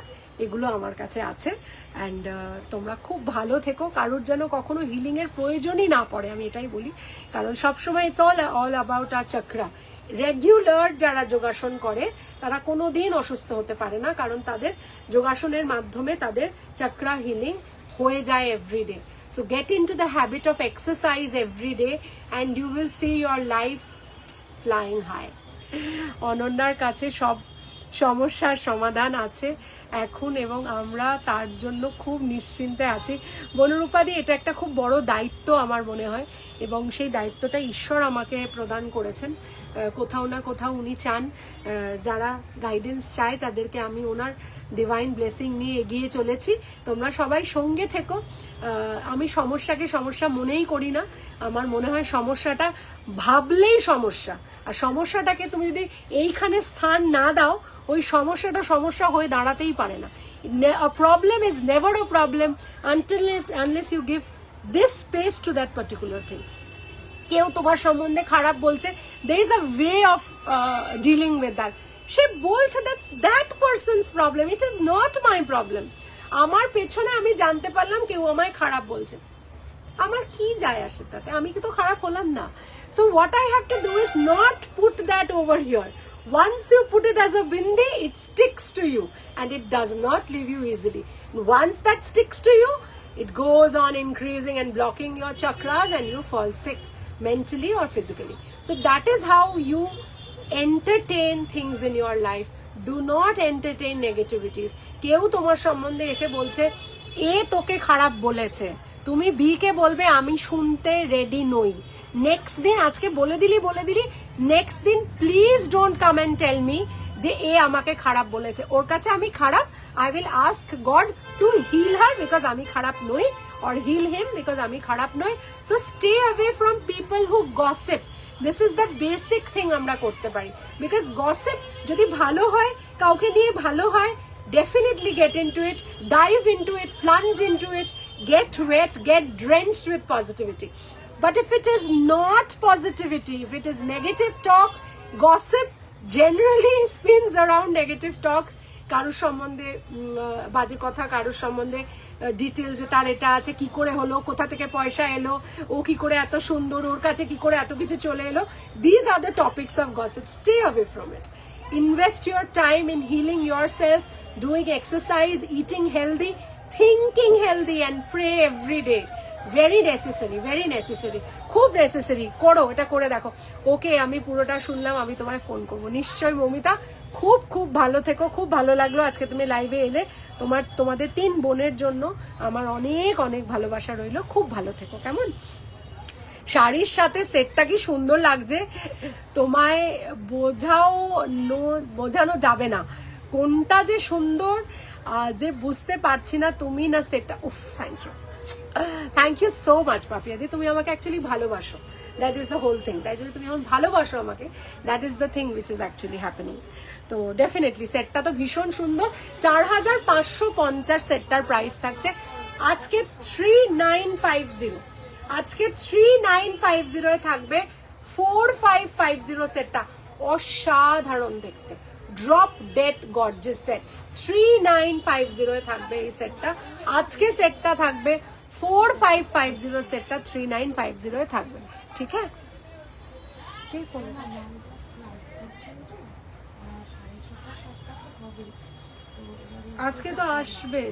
এগুলো আমার কাছে আছে। অ্যান্ড তোমরা খুব ভালো থেকো, কারোর যেন কখনো হিলিংয়ের প্রয়োজনই না পড়ে, আমি এটাই বলি। কারণ সবসময় it's all about our chakra. Regular যারা যোগাসন করে তারা কোনো দিন অসুস্থ হতে পারে না, কারণ তাদের যোগাসনের মাধ্যমে তাদের চক্রা হিলিং হয়ে যায় everyday. So get into the habit of exercise every day and you will see your life flying high. অনন্যার কাছে সব সমস্যার সমাধান আছে এখন, এবং আমরা তার জন্য খুব নিশ্চিন্তে আছি। বনরূপাদি, এটা একটা খুব বড় দায়িত্ব আমার মনে হয়, এবং সেই দায়িত্বটা ঈশ্বর আমাকে প্রদান করেছেন। কোথাও না কোথাও উনি চান যারা গাইডেন্স চায় তাদেরকে আমি ওনার ডিভাইন ব্লেসিং নিয়ে এগিয়ে চলেছি। তোমরা সবাই সঙ্গে থেকো। আমি সমস্যাকে সমস্যা মনেই করি না। আমার মনে হয় সমস্যাটা ভাবলেই সমস্যা, আর সমস্যাটাকে তুমি যদি এইখানে স্থান না দাও, ওই সমস্যাটা সমস্যা হয়ে দাঁড়াতেই পারে না। A problem is never a problem unless you give this space to that particular thing. কেউ তোমার সম্বন্ধে খারাপ বলছে, there is a way of dealing with that. সে বলছে that person's problem, it is not my problem. আমার পেছনে আমি জানতে পারলাম কেউ আমায় খারাপ বলছে, আমার কি যায় আসে তাতে? আমি কি তো খারাপ হলাম না। So what I have to do is not put that over here. Once you put it as a bindi, it sticks to you and it does not leave you easily. Once that sticks to you, it goes on increasing and blocking your chakras and you fall sick mentally or physically. So that is how you entertain things in your life. Do not entertain negativities. কেউ তোমার সম্বন্ধে এসে বলছে এ তোকে খারাপ বলেছে, তুমি B কে বলবে আমি শুনতে রেডি নই। নেক্সট দিন আজকে বলে দিলি নেক্সট দিন please don't come and tell me যে এ আমাকে খারাপ বলেছে, ওর কাছে আমি খারাপ। I will ask God to heal her because আমি খারাপ নই, or heal him because আমি খারাপ নই। So stay away from people who gossip. This is the basic thing আমরা করতে পারি, বিকজ গসিপ যদি ভালো হয়, কাউকে নিয়ে ভালো হয়, definitely get into it, dive into it, plunge into it, get wet, get drenched with positivity. But if it is not positivity, if it is negative talk, gossip generally spins around negative talks. কারোর সম্বন্ধে বাজে কথা, কারোর সম্বন্ধে ডিটেলসে তার এটা আছে, কি করে হলো, কোথা থেকে পয়সা এলো, ও কি করে এত সুন্দর, ওর কাছে কি করে এত কিছু চলে এলো। These are the topics of gossip. Stay away from it. Invest your time in healing yourself, doing exercise, eating healthy, thinking healthy and pray every day. Very necessary, very necessary, খুব নেসেসারি। করো, এটা করে দেখো। ওকে, আমি পুরোটা শুনলাম, আমি তোমায় ফোন করবো নিশ্চয়ই। মমিতা, খুব খুব ভালো থেকো, খুব ভালো লাগলো আজকে তুমি লাইভে এলে। তোমাদের 3 বোনের জন্য আমার অনেক অনেক ভালোবাসা রইলো। খুব ভালো থেকো, কেমন? শাড়ির সাথে সেটটা কি সুন্দর লাগছে, তোমায় বোঝানো যাবে না কোনটা যে সুন্দর, যে বুঝতে পারছি না তুমি না সেটটা। উফ, থ্যাংক ইউ সো মাচ পাপিয়াদি, তুমি আমাকে অ্যাকচুয়ালি ভালোবাসো। That is the whole thing. তাই যদি তুমি আমার ভালোবাসো আমাকে, that is the thing which is actually happening. তো ডেফিনেটলি সেটটা তো ভীষণ সুন্দর। 4550 সেটটার প্রাইস থাকছে আজকে 3950। আজকে 3950 থাকবে 4550 সেটটা। অসাধারণ দেখতে, ড্রপ ডেড গর্জিয়াস সেট। 3950 থাকবে এই সেটটা। আজকে সেটটা থাকবে 4550 সেটটা 3950 থাকবে। ঠিক আছে, ঠিক আছে। আজকে তো আসবে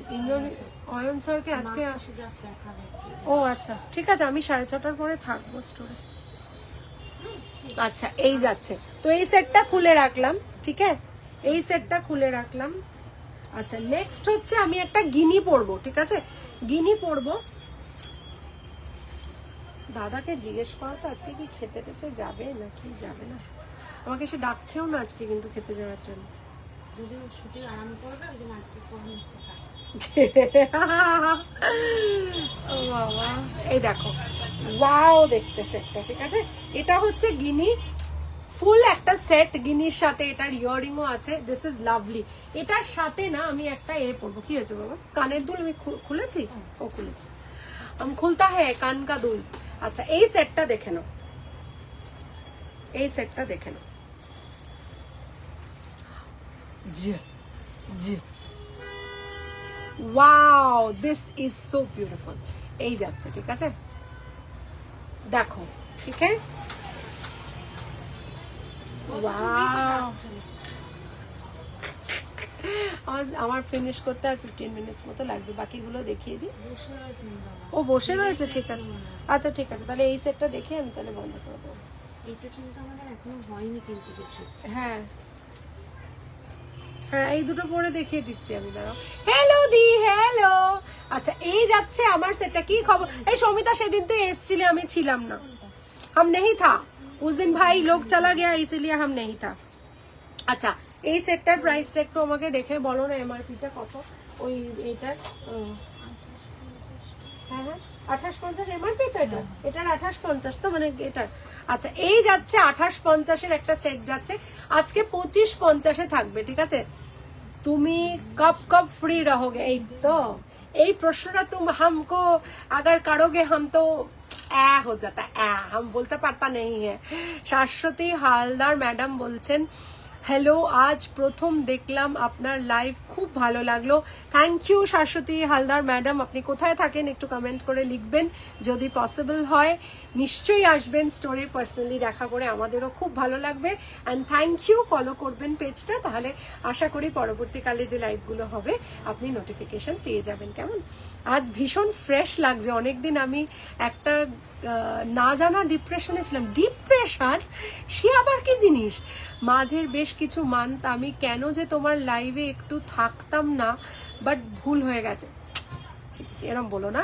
অয়ন স্যারকে আজকে ও আচ্ছা ঠিক আছে, আমি 6:30টার পরে থাকবো স্টোরে। আচ্ছা, এই যাচ্ছে তো এই সেটটা খুলে রাখলাম। ঠিক আছে, এই সেটটা খুলে রাখলাম। আচ্ছা, নেক্সট হচ্ছে আমি একটা গিনি পরবো। ঠিক আছে, গিনি পরবো। দাদাকে জিজ্ঞেস করো তো আজকে কি খেতে টেতে যাবে নাকি যাবে না। আমাকে সে ডাকছেও না আজকে কিন্তু খেতে যাওয়ার জন্য। যদি শুটিং আরাম করবে ওই দিন আজকে পড়ানো হচ্ছে কাজ। ও বাবা, এই দেখো, ওয়াও দেখতে সেটটা। ঠিক আছে, এটা হচ্ছে গিনি ফুল একটা সেট, গিনির সাথে এটার ইয়াররিংও আছে। This is lovely. এটার সাথে না আমি একটা পরবো। কি হয়েছে বাবা? কানের দুল আমি খুলেছি? ও খুলেছি, আমি খুলতা হ্যাঁ কান কা দুল। আচ্ছা, এই সেটটা দেখে নাও, এই সেটটা দেখে নাও। Wow, this is so beautiful. এই যাচ্ছে। ঠিক আছে, দেখো। ঠিক আছে, আমার ফিনিশ করতে আর 15 মিনিটস মতো লাগবে, বাকিগুলো দেখিয়ে দিই। ও বসে রয়েছে? ঠিক আছে, আচ্ছা ঠিক আছে, তাহলে এই সেটটা দেখে আমি তাহলে বন্ধ করে দেবো। এটা কিন্তু আমাদের এখনো হয়নি কিন্তু কিছু। হ্যাঁ হ্যাঁ, এই দুটো পরে দেখিয়ে দিচ্ছি আমি, দাঁড়াও। হ্যালো দি, হ্যালো। আচ্ছা, এই যাচ্ছে আমার সেটটা। কি খবর? এই সমিতা, সেদিন তো এসছিলে, আমি ছিলাম না, हम नहीं था उस दिन, भाई लोग चला गया इसलिए हम नहीं था। আচ্ছা, এই সেটটার প্রাইসটা একটু আমাকে দেখে বলো না, এমআরপিটা কত ওই এটার? হ্যাঁ হ্যাঁ, 2850 এমআরপি তো এটা, এটার 2850 তো মানে এটার। আচ্ছা, এই যাচ্ছে 2850-এর একটা সেট যাচ্ছে আজকে 2550-এ থাকবে। ঠিক আছে, তুমি কব কব ফ্রি রहोगे? এই তো এই প্রশ্নটা तुम हमको अगर करोगे हम तो हो जाता, हम बोलते पारता नहीं है। শাশ্বতী হালদার ম্যাডাম বলছেন হ্যালো, আজ প্রথম দেখলাম আপনার লাইভ, খুব ভালো লাগলো। Thank you Shashwati Haldar madam. আপনি কোথায় থাকেন একটু কমেন্ট করে লিখবেন, যদি পসিবল হয় নিশ্চয়ই আসবেন স্টোরে পার্সোনালি দেখা করে, আমাদেরও খুব ভালো লাগবে। অ্যান্ড থ্যাংক ইউ, ফলো করবেন পেজটা, তাহলে আশা করি পরবর্তীকালে যে লাইভগুলো হবে আপনি নোটিফিকেশন পেয়ে যাবেন। কেমন আজ ভীষণ ফ্রেশ লাগছে, অনেকদিন আমি একটা না জানা ডিপ্রেশনে ছিলাম। ডিপ্রেশন সে আবার কি জিনিস? মাঝের বেশ কিছু মান্থ আমি কেন যে তোমার লাইভে একটু থাকতাম না, বাট ভুল হয়ে গেছে। এরম বলো না,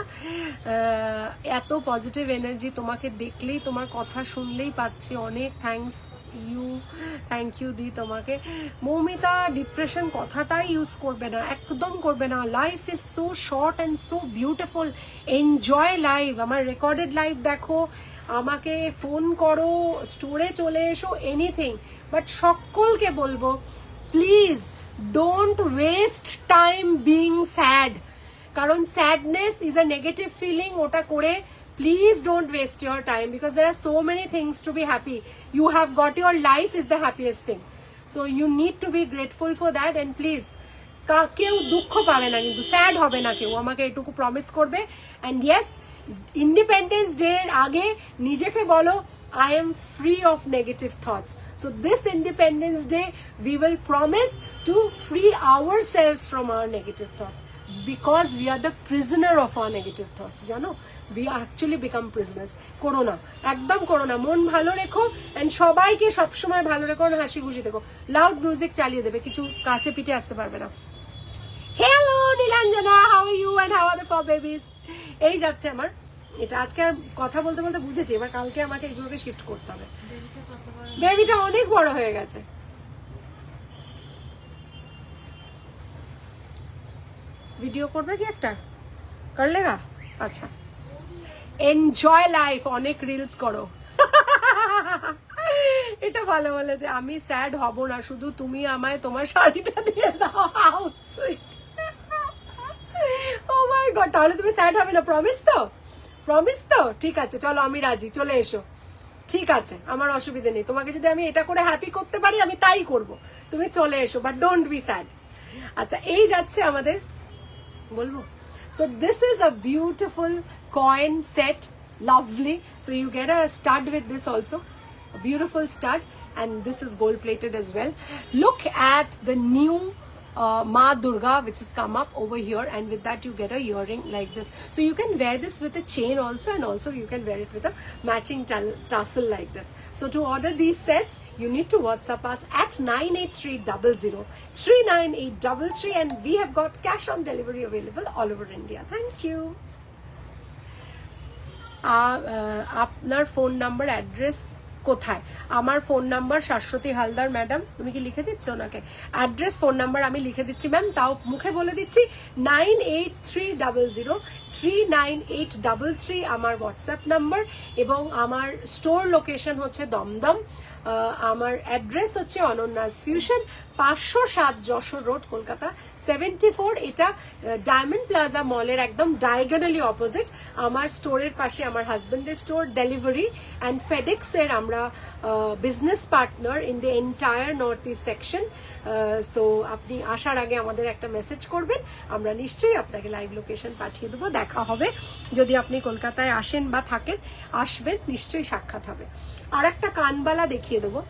এত পজিটিভ এনার্জি তোমাকে দেখলেই, তোমার কথা শুনলেই পাচ্ছি। অনেক থ্যাংক ইউ দি তোমাকে। মৌমিতা, ডিপ্রেশন কথাটাই ইউজ করবে না, একদম করবে না। Life is so short and so beautiful, enjoy life. আমার রেকর্ডেড লাইফ দেখো, আমাকে ফোন করো, স্টোরে চলে এসো, এনিথিং। বাট সকলকে বলবো, please don't waste time being sad, কারণ sadness is a negative feeling. ওটা করে please don't waste your time, because there are so many things to be happy. You have got your life is the happiest thing, so you need to be grateful for that. And please কেউ দুঃখ পাবে না, কিন্তু sad হবে না কেউ, আমাকে এটুকু প্রমিস করবে। অ্যান্ড ইয়েস, ইন্ডিপেন্ডেন্স ডে এর আগে নিজেকে বলো, I am free of negative thoughts. So this Independence Day, we will promise to free ourselves from our negative thoughts, because we are the prisoner of our negative thoughts. জানো, we actually become prisoners. Corona, একদম corona. মন ভালো রেখো, and সবাইকে সবসময় ভালো রেখো, হাসি খুশি দেখো। লাউড মিউজিক চালিয়ে দেবে, কিছু কাছে পিঠে আসতে পারবে না। Hello Nilanjana, how are you and how are the four babies? এই যাচ্ছে আমার এটা। আজকে কথা বলতে বলতে বুঝেছি, এবার কালকে আমাকে এইগুলোকে শিফট করতে হবে। বেবিটা অনেক বড় হয়ে গেছে। ভিডিও করবে কি একটা? কর লেগা? আচ্ছা, এনজয় লাইফ, অনেক রিলস করো। এটা ভালো বলেছে। আমি স্যাড হব না, শুধু তুমি আমায় তোমার শাড়িটা দিয়ে দাও। How sweet. Oh my God, তাহলে তুমি স্যাড হবে না? প্রমিস তো? প্রমিস তো? ঠিক আছে, চলো আমি রাজি, চলে এসো। ঠিক আছে, আমার অসুবিধা নেই। তোমাকে যদি আমি এটা করে হ্যাপি করতে পারি আমি তাই করব, তুমি চলে এসো, বাট ডোন্ট বি স্যাড। আচ্ছা, এই যাচ্ছে আমাদের, বলবো। So this is a beautiful coin set, lovely. So you get a stud with this also, a beautiful stud, and this is gold plated as well. Look at the new Ma Durga which has come up over here, and with that you get a earring like this. So you can wear this with a chain also, and also you can wear it with a matching tassel like this. So to order these sets, you need to WhatsApp us at 9830039833, and we have got cash on delivery available all over India. Thank you. আপনার phone number, address কোথায়? আমার phone number Shashwati Haldar madam. তুমি কি লিখে দিচ্ছ ওনাকে? Address, phone number আমি লিখে দিচ্ছি ম্যাম, তাও মুখে বলে দিচ্ছি। 9830039833 আমার হোয়াটসঅ্যাপ নাম্বার, এবং আমার স্টোর লোকেশন হচ্ছে দমদম। আমার অ্যাড্রেস হচ্ছে অনন্যাস ফিউশন, 507 যশোর রোড, কলকাতা 74। এটা ডায়মন্ড প্লাজা মলের একদম ডায়াগোনালি অপোজিট। আমার স্টোরের পাশে আমার হাজবেন্ডের স্টোর, ডেলিভারি অ্যান্ড ফেডেক্স এর আমরা business partner in the entire north east section. So আপনি আসার আগে আমাদের একটা মেসেজ করবেন, আমরা নিশ্চয়ই আপনাকে লাইভ লোকেশন পাঠিয়ে দেবো, দেখা হবে। যদি আপনি কলকাতায় আসেন বা থাকেন, আসবেন, নিশ্চয়ই সাক্ষাৎ হবে। আর একটা কানবালা দেখিয়ে দেবো।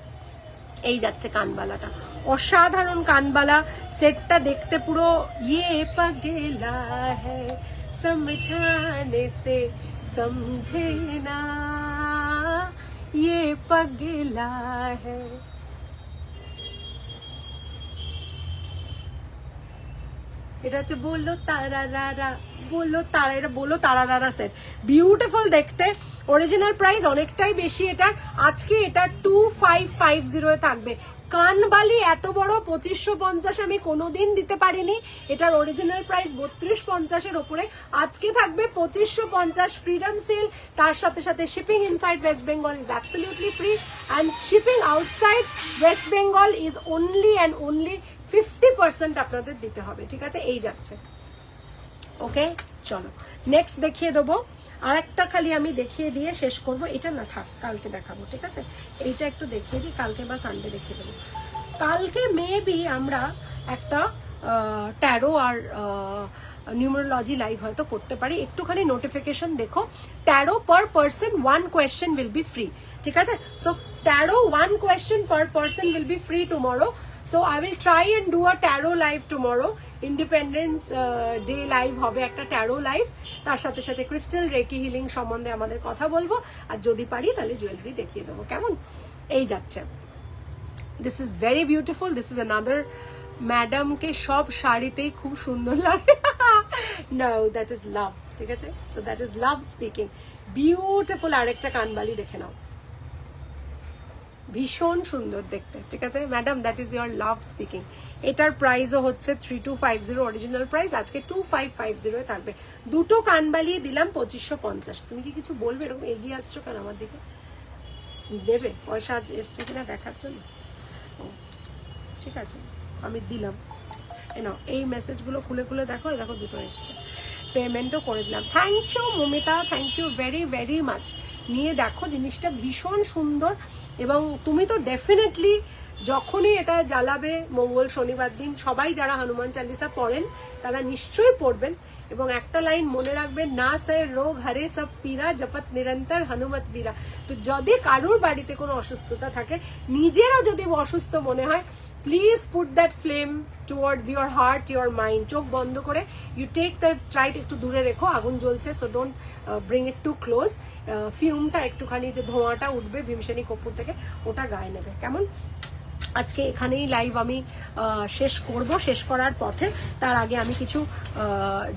এই যাচ্ছে কানবালাটা, অসাধারণ কানবালা সেটটা দেখতে পুরো ইয়ে পাগেলা হ্যায় সমঝানে সে সমঝে না, ইয়ে পাগেলা হ্যায়। এটা হচ্ছে বললো তারারা, বললো তারা, এটা বললো তারারা সেট, বিউটিফুল দেখতে। অরিজিনাল প্রাইস অনেকটাই বেশি এটার, আজকে এটা 2550 থাকবে। কানবালি এত বড় 2550 আমি কোনোদিন দিতে পারিনি। এটার অরিজিনাল প্রাইস 3250-এর ওপরে, আজকে থাকবে 2550, ফ্রিডম সেল। তার সাথে সাথে shipping inside West Bengal is absolutely free, and shipping outside West Bengal is only and only 50% আপনাদের দিতে হবে। ঠিক আছে, এই যাচ্ছে। ওকে, চলো নেক্সট দেখিয়ে দেবো। আর একটা খালি আমি দেখিয়ে দিয়ে শেষ করব। এটা না থাক, কালকে দেখাবো। ঠিক আছে, এইটা একটু দেখিয়ে দিই, কালকে বা সানডে দেখিয়ে দেবো। কালকে মেবি আমরা একটা ট্যারো আর নিউমারোলজি লাইভ হয়তো করতে পারি, একটুখানি নোটিফিকেশন দেখো। Taro per person 1 question will be free, ঠিক আছে? So taro 1 question per person will be free tomorrow. So I will try and do a tarot live tomorrow. Independence day live হবে একটা taro live, তার সাথে সাথে crystal reiki healing সম্বন্ধে আমাদের কথা বলবো, আর যদি পারি তাহলে জুয়েলারি দেখিয়ে দেবো, কেমন? এই যাচ্ছে। This is very beautiful, this is another. ম্যাডামকে সব শাড়িতেই খুব সুন্দর লাগে। নো, দ্যাট ইজ লাভ, ঠিক আছে? So that is love speaking. Beautiful. আরেকটা কানবালি দেখে নাও, ভীষণ সুন্দর দেখতে, ঠিক আছে madam? That is your love speaking. এটার প্রাইসও হচ্ছে 3250 অরিজিনাল প্রাইস, আজকে 2550 থাকবে। দুটো কানবালি দিলাম 2550। তুমি কি কিছু বলবে? এরকম এগিয়ে আসছো কেন আমার দিকে? দেবে পয়সা আজ এসছে কিনা দেখার জন্য? ও ঠিক আছে, আমি দিলাম। নাও এই মেসেজগুলো খুলে খুলে দেখো, দেখো দুটো এসছে। পেমেন্টও করে দিলাম। Thank you Mamita, thank you very very much. নিয়ে দেখো, জিনিসটা ভীষণ সুন্দর। এবং তুমি তো ডেফিনেটলি যখনই এটা জ্বালাবে মঙ্গল শনিবার দিন, সবাই যারা হনুমান চালিসা পড়েন তারা নিশ্চয়ই পড়বেন। এবং একটা লাইন মনে রাখবেন, না সে রোগ হরে সব পীরা জপত নিরন্তর হনুমত বীরা। তো যদি কারুর বাড়িতে কোনো অসুস্থতা থাকে, নিজেরও যদি অসুস্থ মনে হয়, please put that flame towards your heart, your mind. চোখ বন্ধ করে ইউ টেক দ্য ট্রাইট, একটু দূরে রেখো, আগুন জ্বলছে, so don't bring it to close. ফিউমটা একটুখানি, যে ধোঁয়াটা উঠবে ভীমসেনী কপুর থেকে, ওটা গায়ে নেবে, কেমন? আজকে এখানেই লাইভ আমি শেষ করব। শেষ করার পথে তার আগে আমি কিছু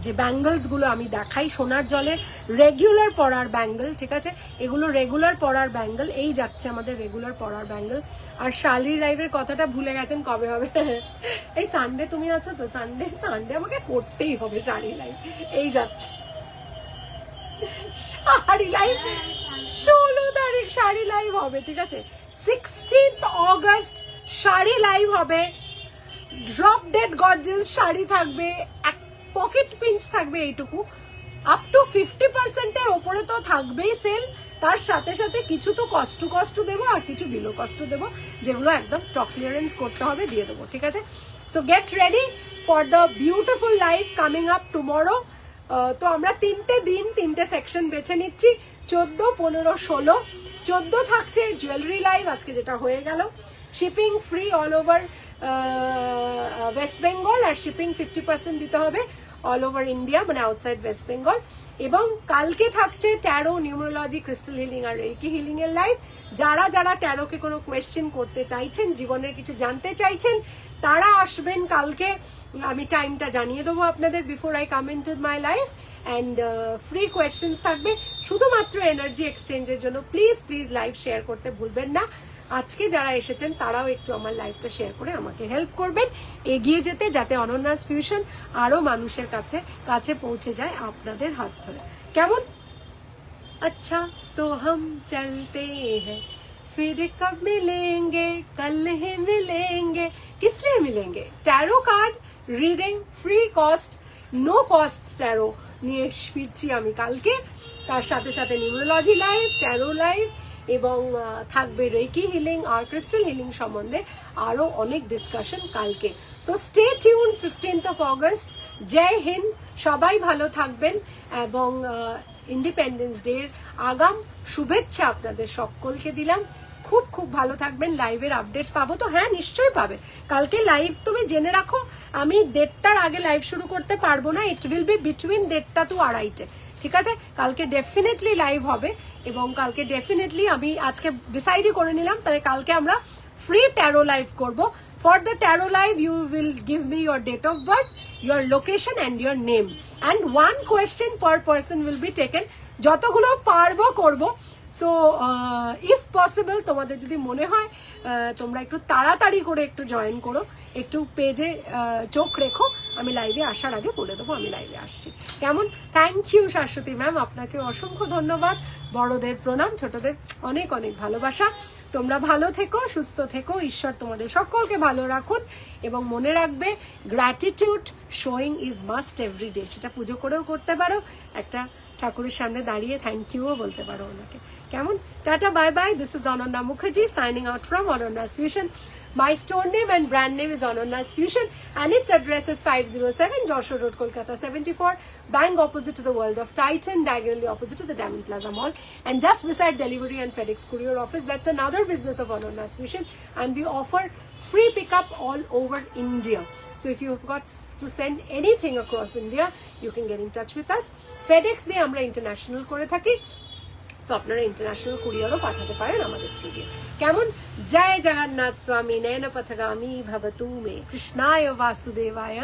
যে ব্যাঙ্গলসগুলো আমি দেখাই, সোনার জলে রেগুলার পরার ব্যাঙ্গল, ঠিক আছে? এগুলো রেগুলার পরার ব্যাঙ্গল। এই যাচ্ছে আমাদের রেগুলার পরার ব্যাঙ্গল। আর শালি লাইভের কথাটা ভুলে গেছেন, কবে হবে? এই সানডে তুমি আছো তো? সানডে আমাকে করতেই হবে শাড়ি লাইভ। এই যাচ্ছে শাড়ি লাইভ, 16 তারিখ শাড়ি লাইভ হবে, ঠিক আছে? 16th অগস্ট শাড়ি লাইভ হবে। ড্রপ ডেড গর্জিয়াস শাড়ি থাকবে, এক পকেট পিঞ্চ থাকবে, এইটুকু। আপ টু 50% এর ওপরে তো থাকবেই সেল। তার সাথে সাথে কিছু তো কষ্ট দেবো, আর কিছু বিলো কষ্ট দেবো, যেগুলো একদম স্টক ক্লিয়ারেন্স করতে হবে, দিয়ে দেবো, ঠিক আছে? So get ready for the beautiful live coming up tomorrow. তো আমরা 3টে সেকশন বেছে নিচ্ছি, 14, 15, 16। 14 থাকছে জুয়েলারি লাইভ, আজকে যেটা হয়ে গেল। Shipping free all over West Bengal, আর শিপিং 50% দিতে হবে অল ওভার ইন্ডিয়া, মানে আউটসাইড ওয়েস্ট বেঙ্গল। এবং কালকে থাকছে ট্যারো, নিউমারোলজি, ক্রিস্টাল হিলিং আর রেকি হিলিং এর লাইভ। যারা যারা ট্যারোকে কোনো কোয়েশ্চেন করতে চাইছেন, জীবনের কিছু জানতে চাইছেন, তারা আসবেন কালকে। আমি টাইমটা জানিয়ে দেবো আপনাদের before I come into my life. And free questions থাকবে শুধুমাত্র এনার্জি এক্সচেঞ্জের জন্য। প্লিজ লাইভ শেয়ার করতে ভুলবেন না। আজকে যারা এসেছেন তারাও একটু আমার লাইভটা শেয়ার করে আমাকে হেল্প করবেন এগিয়ে যেতে, যাতে অনন্যাস ফিউশন আরো মানুষের কাছে পৌঁছে যায় আপনাদের হাত ধরে, কেমন? अच्छा तो हम चलते हैं, फिर कब मिलेंगे, कल ही मिलेंगे। किस लिए मिलेंगे? Tarot card reading, free cost, no cost tarot নিয়ে ফিরছি আমি কালকে। তার সাথে সাথে নিউমারোলজি লাইভ, ট্যারো লাইভ, এবং থাকবে রেকি হিলিং আর ক্রিস্টাল হিলিং সম্বন্ধে আরো অনেক ডিসকাশন কালকে। So stay tune 15th August. জয় হিন্দ, সবাই ভালো থাকবেন, এবং ইন্ডিপেন্ডেন্স ডে আগাম শুভেচ্ছা আপনাদের সকলকে দিলাম। খুব খুব ভালো থাকবেন। লাইভের আপডেট পাবো তো? হ্যাঁ, নিশ্চয়ই পাবে। কালকে লাইভ তুমি জেনে রাখো, আমি 1:30টার আগে লাইভ শুরু করতে পারবো না। ইট উইল বি বিটুইন 1:30 to 2:30, ঠিক আছে? কালকে ডেফিনেটলি লাইভ হবে, এবং কালকে ডেফিনেটলি আমি আজকে ডিসাইডই করে নিলাম, তাহলে কালকে আমরা ফ্রি ট্যারো লাইভ করব। For the tarot live, you will give me your date of birth, your location and your name, and 1 question per person will be taken. যতগুলো পারবো করব। সো ইফ পসিবল, তোমাদের যদি মনে হয় তোমরা একটু তাড়াতাড়ি করে একটু জয়েন করো, একটু পেজে চোখ রেখো। আমি লাইভে আসার আগে বলে দেবো আমি লাইভে আসছি, কেমন? থ্যাংক ইউ শাশ্বতী ম্যাম, আপনাকে অসংখ্য ধন্যবাদ। বড়দের প্রণাম, ছোটদের অনেক অনেক ভালোবাসা। তোমরা ভালো থেকো, সুস্থ থেকো, ঈশ্বর তোমাদের সকলকে ভালো রাখুন। এবং মনে রাখবে, gratitude showing is must everyday. সেটা পুজো করেও করতে পারো, একটা ঠাকুরের সামনে দাঁড়িয়ে থ্যাংক ইউও বলতে পারো ওনাকে, কেমন? Tata, bye bye. This is Ananya Mukherjee signing out from অনন্যাস fusion. My store name and brand name is Anonna's Fusion, and its address is 507 Joshua Road, Kolkata 74, bang opposite to the World of Titan, diagonally opposite to the Diamond Plaza Mall, and just beside Delivery and FedEx Courier Office. That's another business of Anonna's Fusion, and we offer free pickup all over India. So if you have got to send anything across India, you can get in touch with us. FedEx দিয়ে আমরা international করে থাকি, so আপনারা international কুরিয়ারও পাঠাতে পারেন আমাদের through দিয়ে। কেমন? জয় জগন্নাথ স্বামী নয়ন পথগামী ভবতু মে কৃষ্ণায় বাসুদেবায়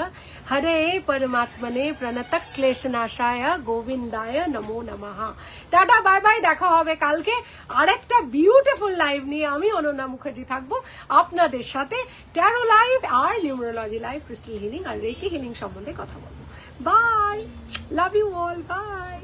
হরে পরমাত্মনে প্রণত ক্লেশনাশায় গোবিন্দায় নমো নমঃ। টাটা, বাই বাই, দেখা হবে কালকে আরেকটা বিউটিফুল লাইভ নিয়ে। আমি অনন্যা মুখার্জি থাকবো আপনাদের সাথে, ট্যারো লাইভ আর নিউমেরোলজি লাইভ, ক্রিস্টাল হিলিং আর রেকি হিলিং সম্বন্ধে কথা বলবো। Bye, love you all, by.